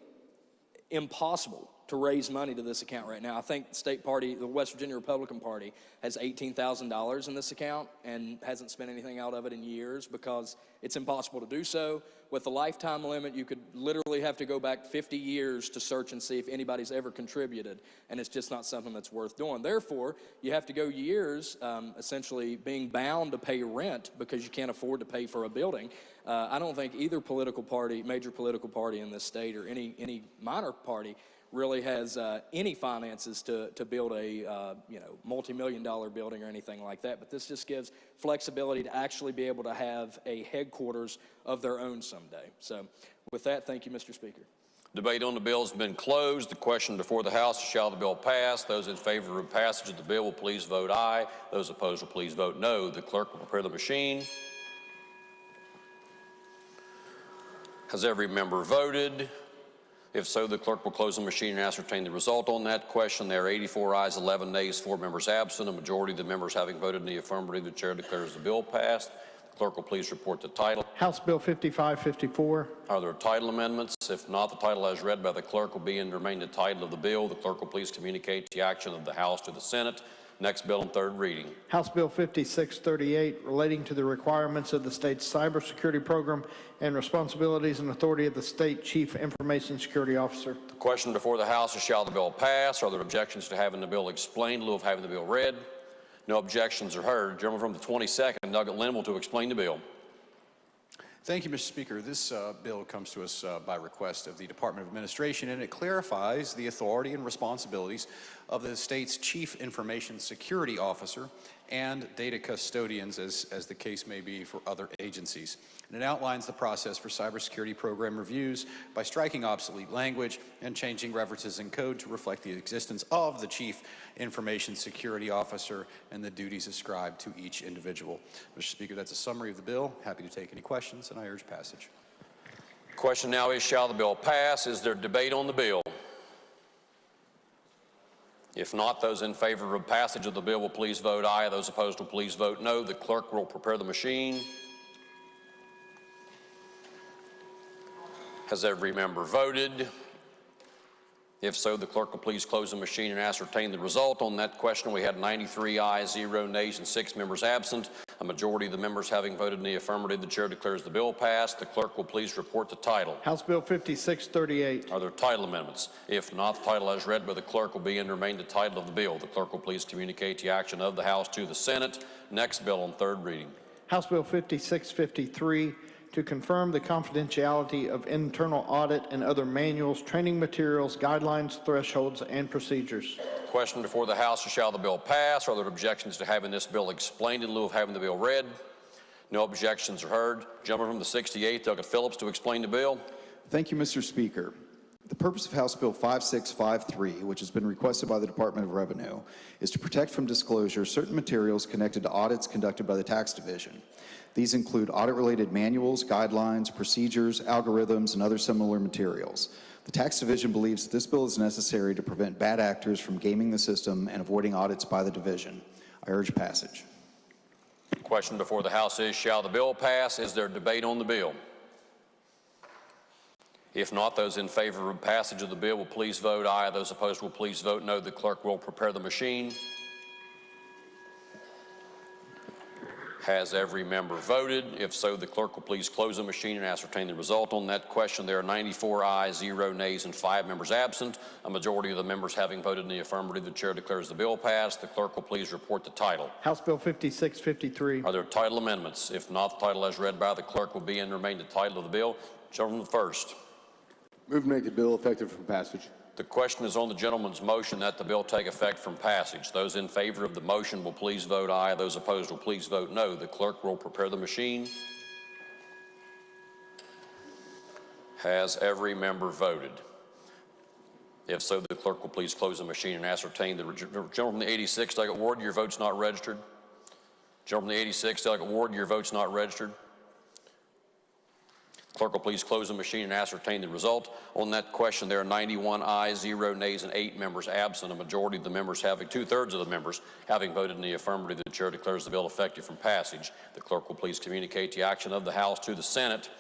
impossible to raise money to this account right now. I think the state party, the West Virginia Republican Party, has $18,000 in this account and hasn't spent anything out of it in years because it's impossible to do so. With the lifetime limit, you could literally have to go back 50 years to search and see if anybody's ever contributed, and it's just not something that's worth doing. Therefore, you have to go years essentially being bound to pay rent because you can't afford to pay for a building. I don't think either political party, major political party in this state or any minor party really has any finances to build a multi-million-dollar building or anything like that. But this just gives flexibility to actually be able to have a headquarters of their own someday. So with that, thank you, Mr. Speaker. Debate on the bill has been closed. The question before the House is, shall the bill pass? Those in favor of passage of the bill will please vote aye. Those opposed will please vote no. The clerk will prepare the machine. Has every member voted? If so, the clerk will close the machine and ascertain the result on that question. There are 84 ayes, 11 nays, 4 members absent. A majority of the members having voted in the affirmative, the chair declares the bill passed. The clerk will please report the title. House Bill 5554. Are there title amendments? If not, the title as read by the clerk will be and remain the title of the bill. The clerk will please communicate the action of the House to the Senate. Next bill on third reading. House Bill 5638, relating to the requirements of the state's cybersecurity program and responsibilities and authority of the state chief information security officer. The question before the House is, shall the bill pass? Are there objections to having the bill explained in lieu of having the bill read? No objections are heard. Gentleman from the 22nd, Nugget Linville, to explain the bill. Thank you, Mr. Speaker. This bill comes to us by request of the Department of Administration, and it clarifies the authority and responsibilities of the state's Chief Information Security Officer and data custodians, as the case may be for other agencies. And it outlines the process for cybersecurity program reviews by striking obsolete language and changing references in code to reflect the existence of the Chief Information Security Officer and the duties ascribed to each individual. Mr. Speaker, that's a summary of the bill. Happy to take any questions, and I urge passage. The question now is, shall the bill pass? Is there debate on the bill? If not, those in favor of passage of the bill will please vote aye. Those opposed will please vote no. The clerk will prepare the machine. Has every member voted? If so, the clerk will please close the machine and ascertain the result. On that question, we had 93 ayes, 0 nays, and 6 members absent. A majority of the members having voted in the affirmative, the chair declares the bill passed. The clerk will please report the title. House Bill 5638. Are there title amendments? If not, the title as read by the clerk will be and remain the title of the bill. The clerk will please communicate the action of the House to the Senate. Next bill on third reading. House Bill 5653, to confirm the confidentiality of internal audit and other manuals, training materials, guidelines, thresholds, and procedures. Question before the House is, shall the bill pass? Are there objections to having this bill explained in lieu of having the bill read? No objections are heard. Gentleman from the 68th, Douglas Phillips, to explain the bill. Thank you, Mr. Speaker. The purpose of House Bill 5653, which has been requested by the Department of Revenue, is to protect from disclosure certain materials connected to audits conducted by the Tax Division. These include audit-related manuals, guidelines, procedures, algorithms, and other similar materials. The Tax Division believes that this bill is necessary to prevent bad actors from gaming the system and avoiding audits by the division. I urge passage. Question before the House is, shall the bill pass? Is there debate on the bill? If not, those in favor of passage of the bill will please vote aye. Those opposed will please vote no. The clerk will prepare the machine. Has every member voted? If so, the clerk will please close the machine and ascertain the result. On that question, there are 94 ayes, 0 nays, and 5 members absent. A majority of the members having voted in the affirmative, the chair declares the bill passed. The clerk will please report the title. House Bill 5653. Are there title amendments? If not, the title as read by the clerk will be and remain the title of the bill. Gentleman first. Move to make the bill effective from passage. The question is on the gentleman's motion that the bill take effect from passage. Those in favor of the motion will please vote aye. Those opposed will please vote no. The clerk will prepare the machine. Has every member voted? If so, the clerk will please close the machine and ascertain the gentleman from the 86th, Delegate Ward, your vote's not registered. Gentleman from the 86th, Delegate Ward, your vote's not registered. Clerk will please close the machine and ascertain the result. On that question, there are 91 ayes, 0 nays, and 8 members absent. A majority of the members having, 2/3 of the members having voted in the affirmative, the chair declares the bill effective from passage. The clerk will please communicate the action of the House to the Senate.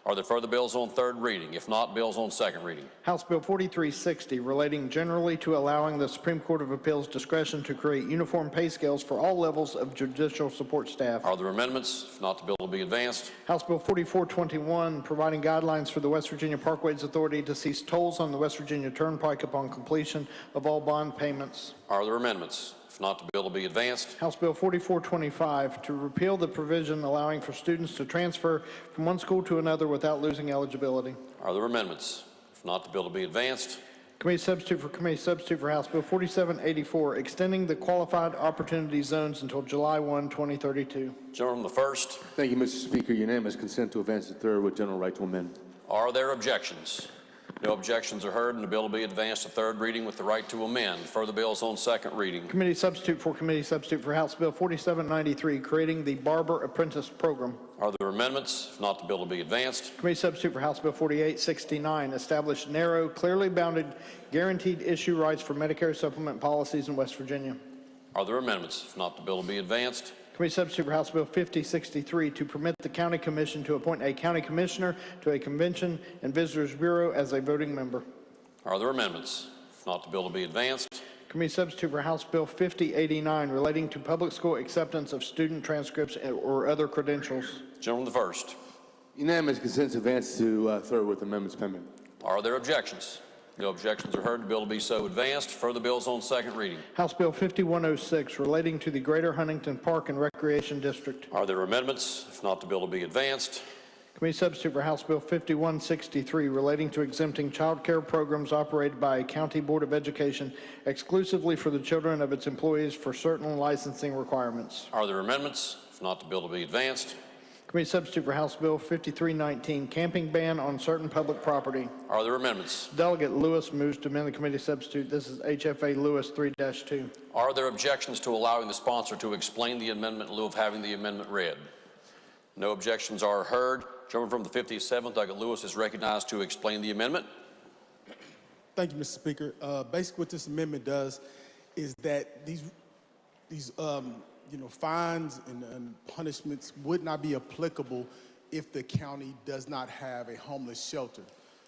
Are there further bills on third reading? If not, bills on second reading. House Bill 4360, relating generally to allowing the Supreme Court of Appeals discretion to create uniform pay scales for all levels of judicial support staff. Are there amendments? If not, the bill will be advanced. House Bill 4421, providing guidelines for the West Virginia Parkways Authority to cease tolls on the West Virginia Turnpike upon completion of all bond payments. Are there amendments? If not, the bill will be advanced. House Bill 4425, to repeal the provision allowing for students to transfer from one school to another without losing eligibility. Are there amendments? If not, the bill will be advanced. Committee substitute for House Bill 4784, extending the qualified opportunity zones until July 1, 2032. Gentleman the first. Thank you, Mr. Speaker. Unanimous consent to advance to third with general right to amend. Are there objections? No objections are heard, and the bill will be advanced to third reading with the right to amend. Further bills on second reading. Committee substitute for House Bill 4793, creating the Barber Apprentice Program. Are there amendments? If not, the bill will be advanced. Committee substitute for House Bill 4869, establish narrow, clearly bounded, guaranteed issue rights for Medicare supplement policies in West Virginia. Are there amendments? If not, the bill will be advanced. Committee substitute for House Bill 5063, to permit the County Commission to appoint a county commissioner to a Convention and Visitors Bureau as a voting member. Are there amendments? If not, the bill will be advanced. Committee substitute for House Bill 5089, relating to public school acceptance of student transcripts or other credentials. Gentleman the first. Unanimous consent to advance to third with amendments pending. Are there objections? No objections are heard. The bill will be so advanced. Further bills on second reading. House Bill 5106, relating to the Greater Huntington Park and Recreation District. Are there amendments? If not, the bill will be advanced. Committee substitute for House Bill 5163, relating to exempting child care programs operated by a county board of education exclusively for the children of its employees for certain licensing requirements. Are there amendments? If not, the bill will be advanced. Committee substitute for House Bill 5319, camping ban on certain public property. Are there amendments? Delegate Lewis moves to amend the committee substitute. This is HFA Lewis 3-2. Are there objections to allowing the sponsor to explain the amendment in lieu of having the amendment read? No objections are heard. Gentleman from the 57th, Delegate Lewis, is recognized to explain the amendment. Thank you, Mr. Speaker. Basically, what this amendment does is that these fines and punishments would not be applicable if the county does not have a homeless shelter.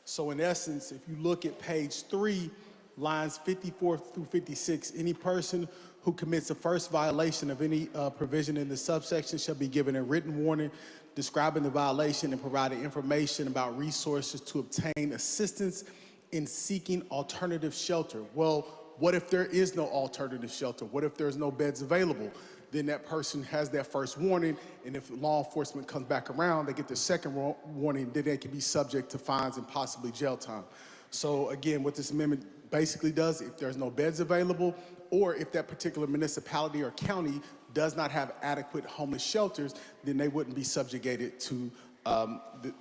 So in essence, if you look at page 3 lines 54 through 56, any person who commits a first violation of any provision in the subsection shall be given a written warning describing the violation and providing information about resources to obtain assistance in seeking alternative shelter. Well, what if there is no alternative shelter? What if there's no beds available? Then that person has that first warning, and if law enforcement comes back around, they get the second warning, then they can be subject to fines and possibly jail time. So again, what this amendment basically does, if there's no beds available, or if that particular municipality or county does not have adequate homeless shelters, then they wouldn't be subjugated to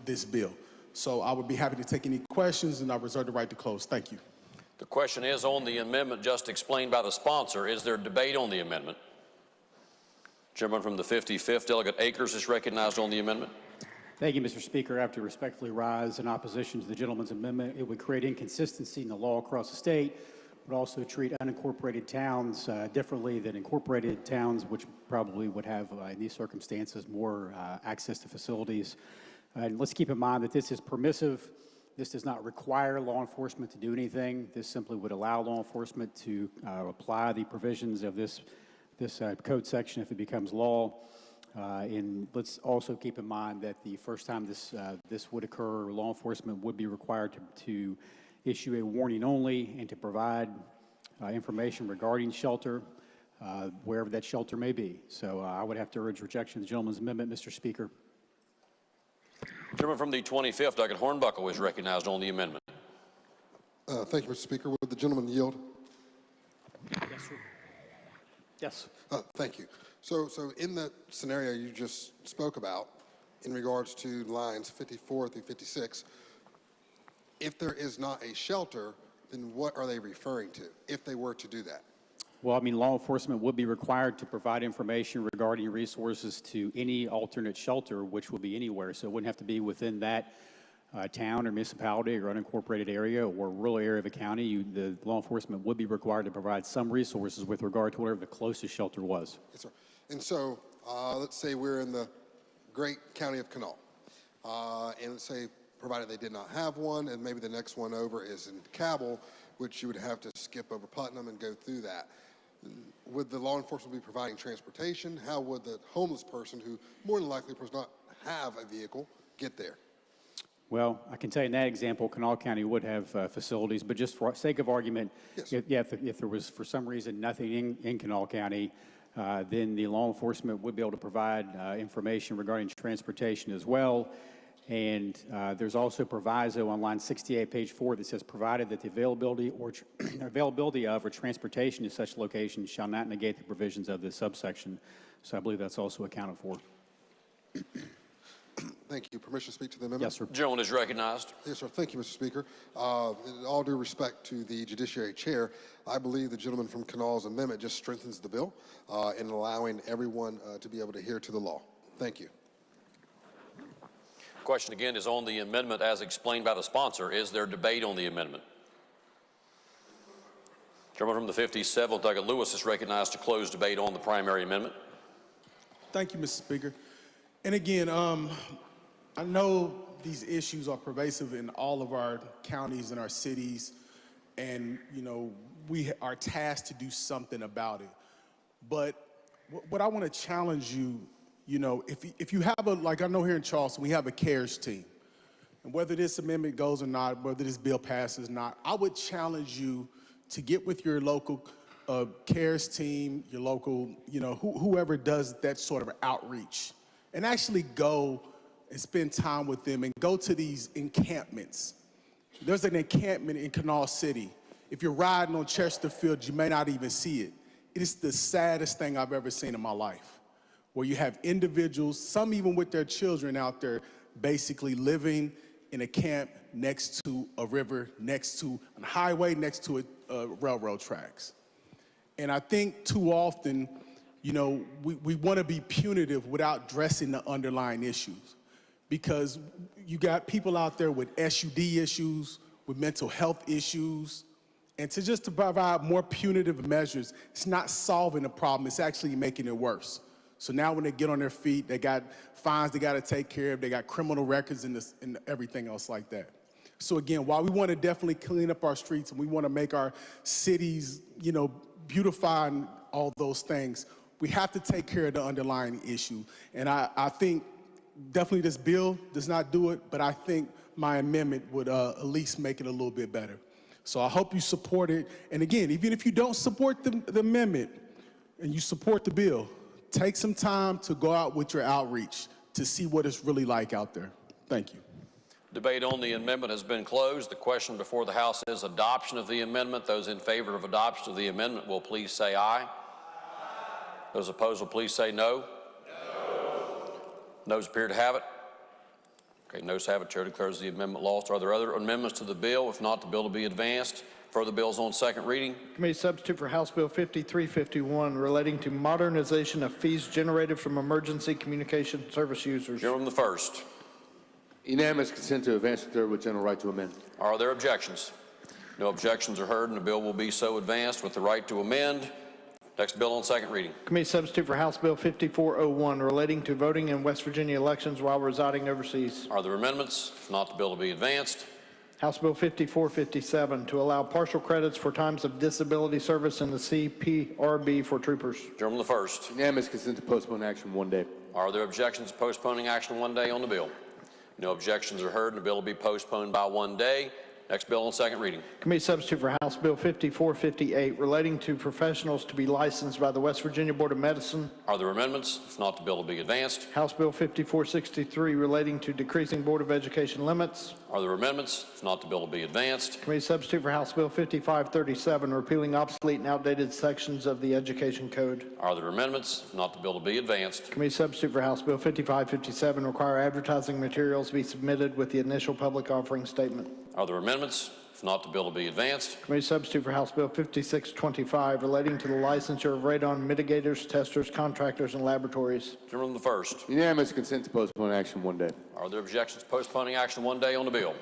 this bill. So I would be happy to take any questions, and I reserve the right to close. Thank you. The question is on the amendment just explained by the sponsor. Is there debate on the amendment? Gentleman from the 55th, Delegate Akers, is recognized on the amendment. Thank you, Mr. Speaker. I have to respectfully rise in opposition to the gentleman's amendment. It would create inconsistency in the law across the state. It would also treat unincorporated towns differently than incorporated towns, which probably would have, in these circumstances, more access to facilities. And let's keep in mind that this is permissive. This does not require law enforcement to do anything. This simply would allow law enforcement to apply the provisions of this code section if it becomes law. And let's also keep in mind that the first time this would occur, law enforcement would be required to issue a warning only and to provide information regarding shelter, wherever that shelter may be. So I would have to urge rejection of the gentleman's amendment, Mr. Speaker. Gentleman from the 25th, Douglas Hornbuckle, is recognized on the amendment. Thank you, Mr. Speaker. Would the gentleman yield? Yes, sir. Yes. Thank you. So in that scenario you just spoke about, in regards to lines 54 through 56, if there is not a shelter, then what are they referring to if they were to do that? Well, I mean, law enforcement would be required to provide information regarding resources to any alternate shelter, which will be anywhere. So it wouldn't have to be within that town or municipality or unincorporated area or rural area of a county. The law enforcement would be required to provide some resources with regard to whatever the closest shelter was. Yes, sir. And so let's say we're in the great county of Kanawha, and let's say, provided they did not have one, and maybe the next one over is in Cabell, which you would have to skip over Putnam and go through that. Would the law enforcement be providing transportation? How would the homeless person, who more than likely does not have a vehicle, get there? Well, I can tell you in that example, Kanawha County would have facilities, but just for sake of argument, yes. if there was for some reason nothing in Kanawha County, then the law enforcement would be able to provide information regarding transportation as well. And there's also proviso on line 68, page 4, that says, provided that the availability of or transportation to such locations shall not negate the provisions of this subsection. So I believe that's also accounted for. Thank you. Permission to speak to the amendment? Yes, sir. Gentleman is recognized. Yes, sir. Thank you, Mr. Speaker. In all due respect to the Judiciary Chair, I believe the gentleman from Kanawha's amendment just strengthens the bill in allowing everyone to be able to adhere to the law. Thank you. Question again is on the amendment as explained by the sponsor. Is there debate on the amendment? Gentleman from the 57th, Douglas Lewis, is recognized to close debate on the primary amendment. Thank you, Mr. Speaker. And again, I know these issues are pervasive in all of our counties and our cities, and we are tasked to do something about it. But what I want to challenge you, if you have like I know here in Charleston, we have a CARES team. And whether this amendment goes or not, whether this bill passes or not, I would challenge you to get with your local CARES team, your local, whoever does that sort of outreach, and actually go and spend time with them and go to these encampments. There's an encampment in Kanawha City. If you're riding on Chesterfield, you may not even see it. It is the saddest thing I've ever seen in my life, where you have individuals, some even with their children out there, basically living in a camp next to a river, next to a highway, next to railroad tracks. And I think too often, we want to be punitive without addressing the underlying issues, because you got people out there with SUD issues, with mental health issues, and to provide more punitive measures, it's not solving the problem, it's actually making it worse. So now when they get on their feet, they got fines they got to take care of, they got criminal records and everything else like that. So again, while we want to definitely clean up our streets and we want to make our cities, you know, beautify and all those things, we have to take care of the underlying issue. And I think definitely this bill does not do it, but I think my amendment would at least make it a little bit better. So I hope you support it. And again, even if you don't support the amendment and you support the bill, take some time to go out with your outreach to see what it's really like out there. Thank you. Debate on the amendment has been closed. The question before the House is adoption of the amendment. Those in favor of adoption of the amendment will please say aye. Those opposed will please say no. No. Noes appear to have it. Okay, noes have it. Chair declares the amendment lost. Are there other amendments to the bill? If not, the bill will be advanced. Further bills on second reading. Committee substitute for House Bill 5351 relating to modernization of fees generated from emergency communication service users. Gentleman the first. Unanimous consent to advance to third with general right to amend. Are there objections? No objections are heard, and the bill will be so advanced with the right to amend. Next bill on second reading. Committee substitute for House Bill 5401 relating to voting in West Virginia elections while residing overseas. Are there amendments? If not, the bill will be advanced. House Bill 5457 to allow partial credits for times of disability service in the CPRB for troopers. Gentleman the first. Unanimous consent to postpone action 1 day. Are there objections to postponing action 1 day on the bill? No objections are heard, and the bill will be postponed by 1 day. Next bill on second reading. Committee substitute for House Bill 5458 relating to professionals to be licensed by the West Virginia Board of Medicine. Are there amendments? If not, the bill will be advanced. House Bill 5463 relating to decreasing Board of Education limits. Are there amendments? If not, the bill will be advanced. Committee substitute for House Bill 5537 repealing obsolete and outdated sections of the Education Code. Are there amendments? If not, the bill will be advanced. Committee substitute for House Bill 5557 require advertising materials be submitted with the initial public offering statement. Are there amendments? If not, the bill will be advanced. Committee substitute for House Bill 5625 relating to the licensure of radon mitigators, testers, contractors, and laboratories. Gentleman the first. Unanimous consent to postpone action 1 day. Are there objections to postponing action 1 day on the bill?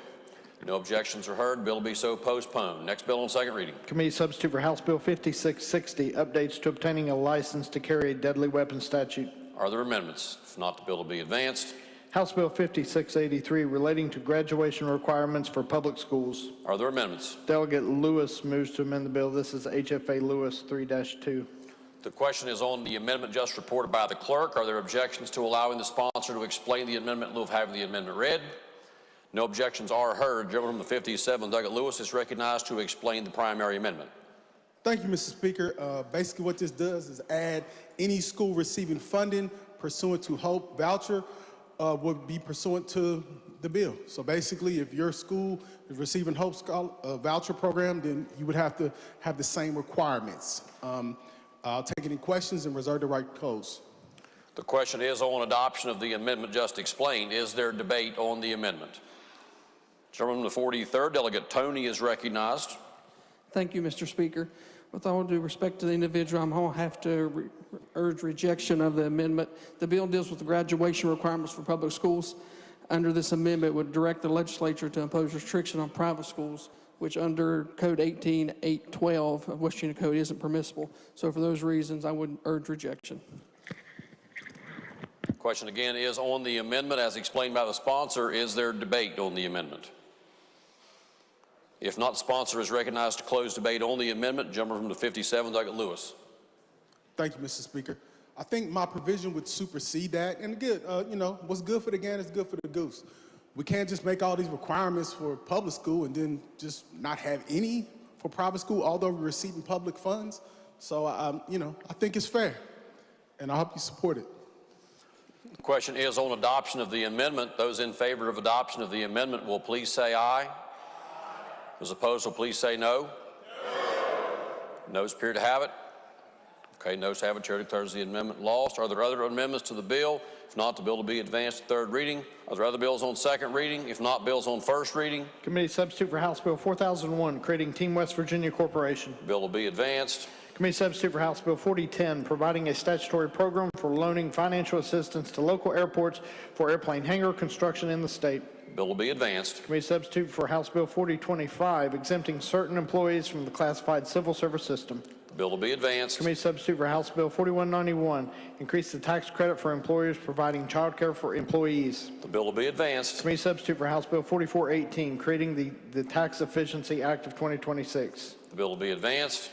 No objections are heard. Bill will be so postponed. Next bill on second reading. Committee substitute for House Bill 5660 updates to obtaining a license to carry a deadly weapon statute. Are there amendments? If not, the bill will be advanced. House Bill 5683 relating to graduation requirements for public schools. Are there amendments? Delegate Lewis moves to amend the bill. This is HFA Lewis 3-2. The question is on the amendment just reported by the clerk. Are there objections to allowing the sponsor to explain the amendment in lieu of having the amendment read? No objections are heard. Gentleman from the 57, Delegate Lewis, is recognized to explain the primary amendment. Thank you, Mr. Speaker. Basically what this does is add any school receiving funding pursuant to HOPE voucher would be pursuant to the bill. So basically, if your school is receiving HOPE voucher program, then you would have to have the same requirements. I'll take any questions and reserve the right to close. The question is on adoption of the amendment just explained. Is there debate on the amendment? Gentleman from the 43rd, Delegate Tony, is recognized. Thank you, Mr. Speaker. With all due respect to the individual, I'm going to have to urge rejection of the amendment. The bill deals with the graduation requirements for public schools. Under this amendment, would direct the legislature to impose restriction on private schools, which under Code 18812 of West Virginia Code isn't permissible. So for those reasons, I would urge rejection. Question again is on the amendment as explained by the sponsor. Is there debate on the amendment? If not, the sponsor is recognized to close debate on the amendment. Gentleman from the 57, Delegate Lewis. Thank you, Mr. Speaker. I think my provision would supersede that. And good, you know, what's good for the gander is good for the goose. We can't just make all these requirements for public school and then just not have any for private school, although we're receiving public funds. So, you know, I think it's fair, and I hope you support it. The question is on adoption of the amendment. Those in favor of adoption of the amendment will please say aye. Those opposed will please say no. No. Noes appear to have it. Okay, noes have it. Chair declares the amendment lost. Are there other amendments to the bill? If not, the bill will be advanced to third reading. Are there other bills on second reading? If not, bills on first reading. Committee substitute for House Bill 4001 creating Team West Virginia Corporation. Bill will be advanced. Committee substitute for House Bill 4010 providing a statutory program for loaning financial assistance to local airports for airplane hangar construction in the state. Bill will be advanced. Committee substitute for House Bill 4025 exempting certain employees from the classified civil service system. bill will be advanced. Committee substitute for House Bill 4191, increase the tax credit for employers providing child care for employees. The bill will be advanced. Committee substitute for House Bill 4418, creating the Tax Efficiency Act of 2026. The bill will be advanced.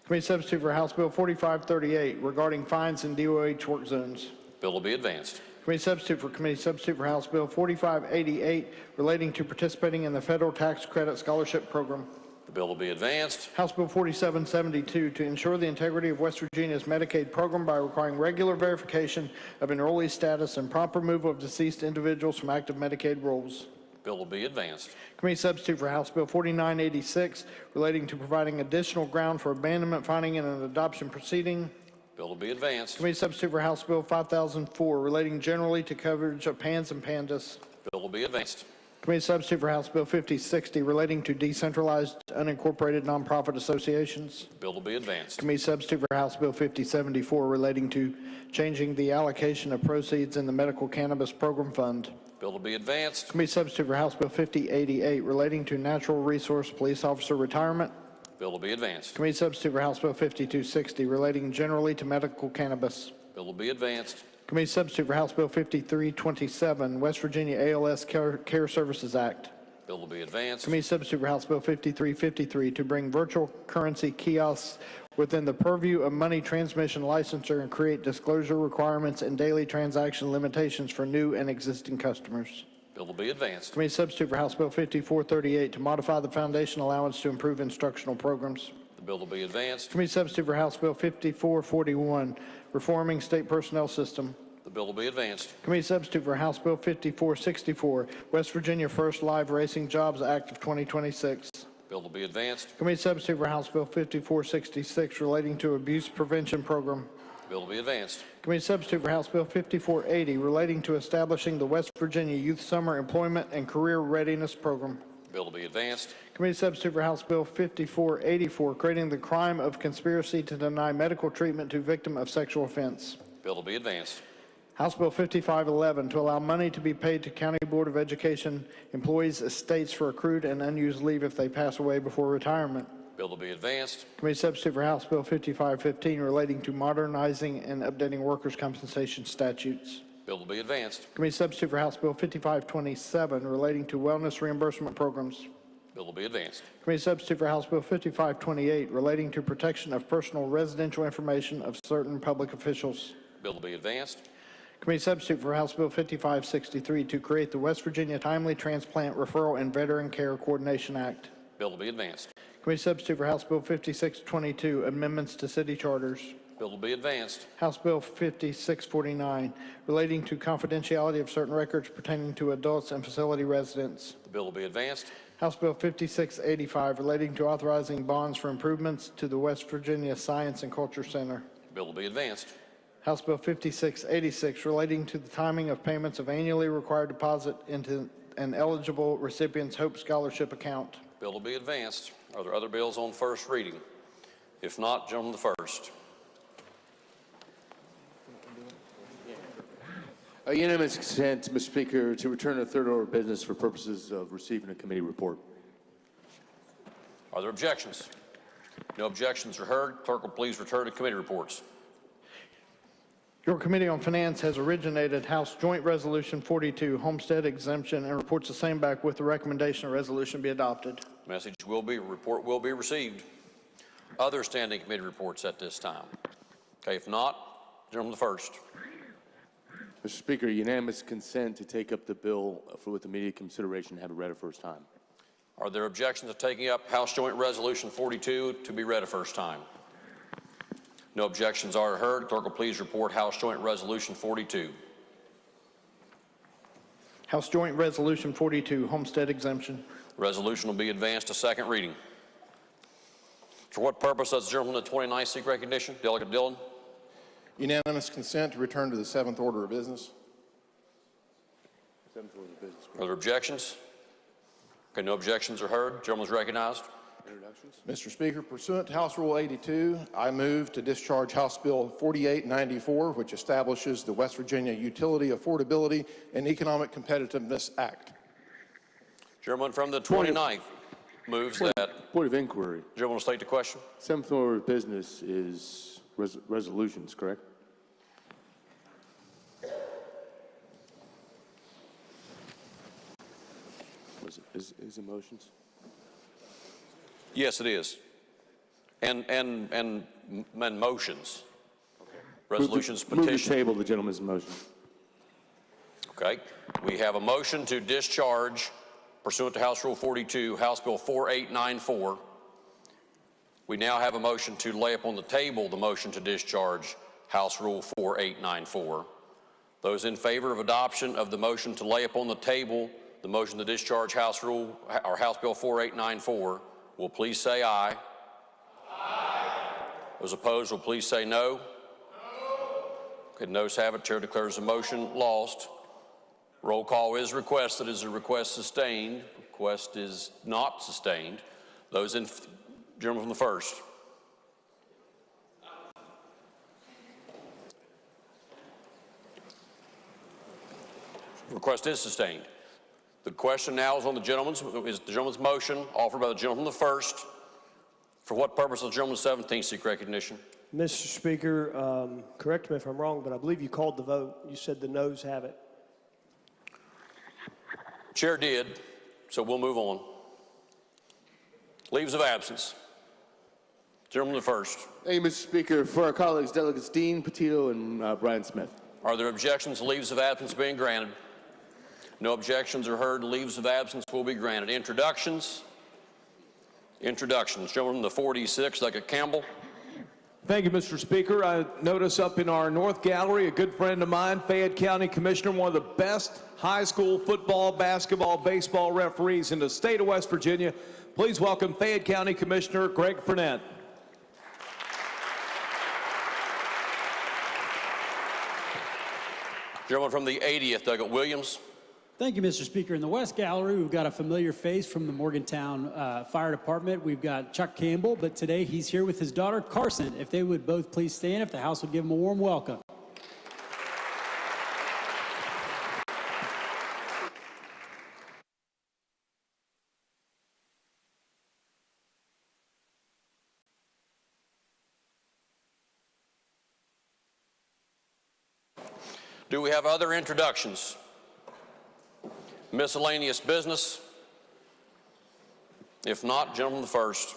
Committee substitute for House Bill 4538, regarding fines in DOH work zones. Bill will be advanced. Committee substitute for House Bill 4588, relating to participating in the federal tax credit scholarship program. The bill will be advanced. House Bill 4772, to ensure the integrity of West Virginia's Medicaid program by requiring regular verification of enrollee status and prompt removal of deceased individuals from active Medicaid rolls. Bill will be advanced. Committee substitute for House Bill 4986, relating to providing additional ground for abandonment finding in an adoption proceeding. Bill will be advanced. Committee substitute for House Bill 5004, relating generally to coverage of PANS and PANDAS. Bill will be advanced. Committee substitute for House Bill 5060, relating to decentralized unincorporated nonprofit associations. Bill will be advanced. Committee substitute for House Bill 5074, relating to changing the allocation of proceeds in the medical cannabis program fund. Bill will be advanced. Committee substitute for House Bill 5088, relating to natural resource police officer retirement. Bill will be advanced. Committee substitute for House Bill 5260, relating generally to medical cannabis. Bill will be advanced. Committee substitute for House Bill 5327, West Virginia ALS Care Services Act. Bill will be advanced. Committee substitute for House Bill 5353, to bring virtual currency kiosks within the purview of money transmission licensure and create disclosure requirements and daily transaction limitations for new and existing customers. Bill will be advanced. Committee substitute for House Bill 5438, to modify the foundation allowance to improve instructional programs. The bill will be advanced. Committee substitute for House Bill 5441, reforming state personnel system. The bill will be advanced. Committee substitute for House Bill 5464, West Virginia First Live Racing Jobs Act of 2026. Bill will be advanced. Committee substitute for House Bill 5466, relating to abuse prevention program. Bill will be advanced. Committee substitute for House Bill 5480, relating to establishing the West Virginia Youth Summer Employment and Career Readiness Program. Bill will be advanced. Committee substitute for House Bill 5484, creating the crime of conspiracy to deny medical treatment to victim of sexual offense. Bill will be advanced. House Bill 5511, to allow money to be paid to County Board of Education employees' estates for accrued and unused leave if they pass away before retirement. Bill will be advanced. Committee substitute for House Bill 5515, relating to modernizing and updating workers' compensation statutes. Bill will be advanced. Committee substitute for House Bill 5527, relating to wellness reimbursement programs. Bill will be advanced. Committee substitute for House Bill 5528, relating to protection of personal residential information of certain public officials. Bill will be advanced. Committee substitute for House Bill 5563, to create the West Virginia Timely Transplant Referral and Veteran Care Coordination Act. Bill will be advanced. Committee substitute for House Bill 5622, amendments to city charters. Bill will be advanced. House Bill 5649, relating to confidentiality of certain records pertaining to adults and facility residents. The bill will be advanced. House Bill 5685, relating to authorizing bonds for improvements to the West Virginia Science and Culture Center. Bill will be advanced. House Bill 5686, relating to the timing of payments of annually required deposit into an eligible recipient's Hope Scholarship account. Bill will be advanced. Are there other bills on first reading? If not, gentlemen, the first. Unanimous consent, Mr. Speaker, to return to third order of business for purposes of receiving a committee report. Are there objections? No objections are heard. Clerk will please return to committee reports. Your Committee on Finance has originated House Joint Resolution 42, Homestead Exemption, and reports the same back with the recommendation a resolution be adopted. Report will be received. Other standing committee reports at this time. Okay, if not, gentlemen, the first. Mr. Speaker, unanimous consent to take up the bill with immediate consideration and have it read a first time. Are there objections to taking up House Joint Resolution 42 to be read a first time? No objections are heard. Clerk will please report House Joint Resolution 42. House Joint Resolution 42, Homestead Exemption. Resolution will be advanced to second reading. For what purpose does the gentleman at 29th seek recognition? Delegate Dillon. Unanimous consent to return to the seventh order of business. Are there objections? Okay, no objections are heard. Gentleman is recognized. Mr. Speaker, pursuant to House Rule 82, I move to discharge House Bill 4894, which establishes the West Virginia Utility Affordability and Economic Competitiveness Act. Gentleman from the 29th moves that Point of inquiry. Gentleman will state the question. Seventh order of business is resolutions, correct? Is it motions? Yes, it is. And motions. Resolutions, Move the petitions. table the gentleman's motion. Okay. We have a motion to discharge pursuant to House Rule 42, House Bill 4894. We now have a motion to lay upon the table the motion to discharge House Rule 4894. Those in favor of adoption of the motion to lay upon the table the motion to discharge House Rule or House Bill 4894 will please say aye. Aye. Those opposed will please say no. No. Okay, noes have it. Chair declares the motion lost. Roll call is requested. Is the request sustained? Request is not sustained. Those in, gentleman from the first. Request is sustained. The question now is on the gentleman's motion offered by the gentleman from the first. For what purpose does the gentleman 17 seek recognition? Mr. Speaker, correct me if I'm wrong, but I believe you called the vote. You said the noes have it. Chair did, so we'll move on. Leaves of absence. Gentleman the first. Thank you, Mr. Speaker. For our colleagues, Delegates Dean, Petito, and Brian Smith. Are there objections to leaves of absence being granted? No objections are heard. Leaves of absence will be granted. Introductions. Introductions. Gentleman from the 46, Delegate Campbell. Thank you, Mr. Speaker. I notice up in our North Gallery, a good friend of mine, Fayette County Commissioner, one of the best high school football, basketball, baseball referees in the state of West Virginia. Please welcome Fayette County Commissioner Greg Fournette. Gentleman from the 80th, Delegate Williams. Thank you, Mr. Speaker. In the West Gallery, we've got a familiar face from the Morgantown Fire Department. We've got Chuck Campbell, but today he's here with his daughter, Carson. If they would both please stand, if the House would give them a warm welcome. Do we have other introductions? Miscellaneous business? If not, gentleman the first.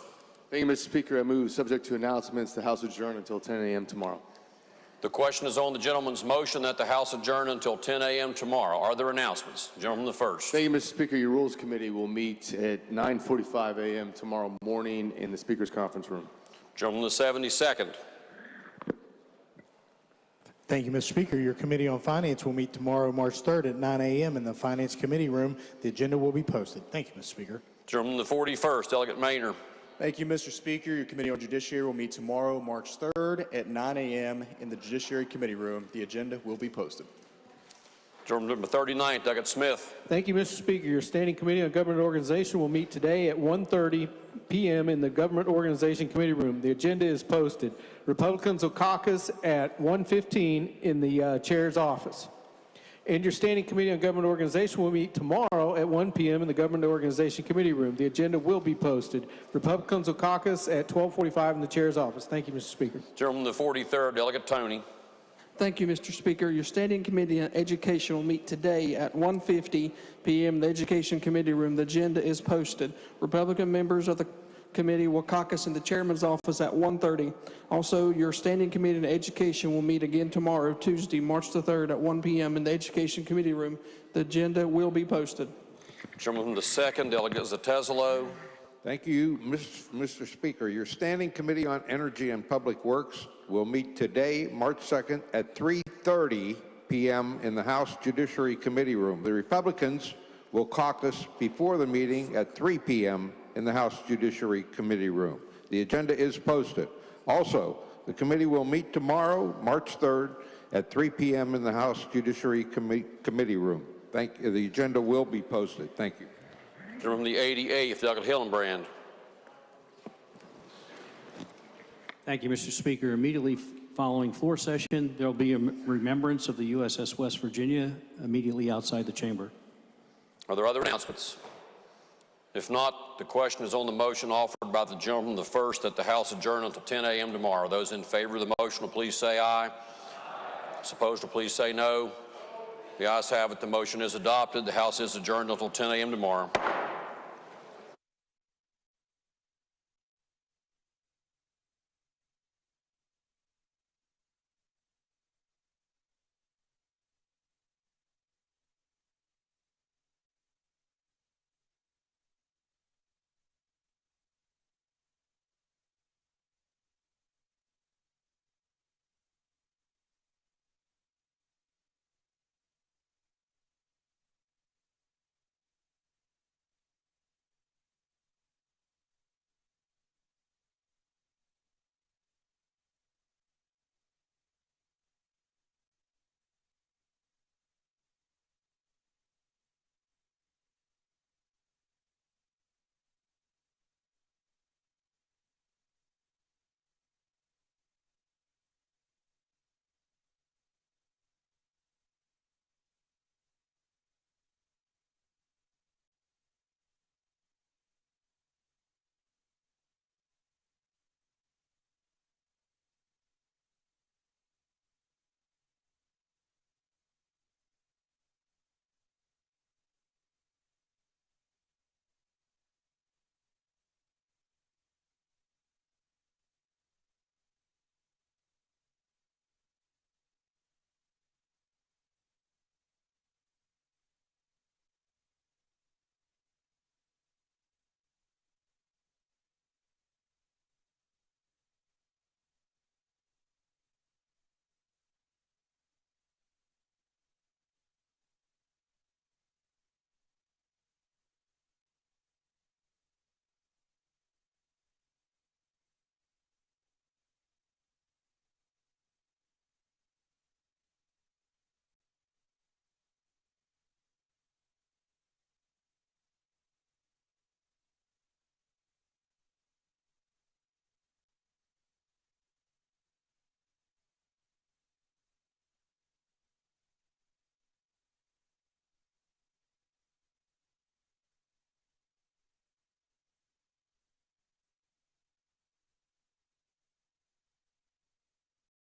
Thank you, Mr. Speaker. I move, subject to announcements, the House adjourn until 10 a.m. tomorrow. The question is on the gentleman's motion that the House adjourn until 10 a.m. tomorrow. Are there announcements? Gentleman the first. Thank you, Mr. Speaker. Your Rules Committee will meet at 9:45 a.m. tomorrow morning in the Speaker's conference room. Gentleman the 72nd. Thank you, Mr. Speaker. Your Committee on Finance will meet tomorrow, March 3rd at 9 a.m. in the Finance Committee room. The agenda will be posted. Thank you, Mr. Speaker. Gentleman the 41st, Delegate Maynor. Thank you, Mr. Speaker. Your Committee on Judiciary will meet tomorrow, March 3rd at 9 a.m. in the Judiciary Committee room. The agenda will be posted. Gentleman number 39th, Delegate Smith. Thank you, Mr. Speaker. Your Standing Committee on Government Organization will meet today at 1:30 p.m. in the Government Organization Committee room. The agenda is posted. Republicans will caucus at 1:15 in the chair's office. And your Standing Committee on Government Organization will meet tomorrow at 1 p.m. in the Government Organization Committee room. The agenda will be posted. Republicans will caucus at 12:45 in the chair's office. Thank you, Mr. Speaker. Gentleman the 43rd, Delegate Tony. Thank you, Mr. Speaker. Your Standing Committee on Education will meet today at 1:50 p.m. in the Education Committee room. The agenda is posted. Republican members of the committee will caucus in the chairman's office at 1:30. Also, your Standing Committee on Education will meet again tomorrow, Tuesday, March the 3rd at 1 p.m. in the Education Committee room. The agenda will be posted. Gentleman from the 2nd, Delegate Zatezalo. Thank you, Mr. Speaker. Your Standing Committee on Energy and Public Works will meet today, March 2nd at 3:30 p.m. in the House Judiciary Committee room. The Republicans will caucus before the meeting at 3 p.m. in the House Judiciary Committee room. The agenda is posted. Also, the committee will meet tomorrow, March 3rd at 3 p.m. in the House Judiciary Committee room. The agenda will be posted. Thank you. Gentleman from the 88th, Delegate Hillenbrand. Thank you, Mr. Speaker. Immediately following floor session, there will be a remembrance of the USS West Virginia immediately outside the chamber. Are there other announcements? If not, the question is on the motion offered by the gentleman the first that the House adjourn until 10 a.m. tomorrow. Those in favor of the motion will please say aye. Those opposed will please say no. The ayes have it. The motion is adopted. The House is adjourned until 10 a.m. tomorrow.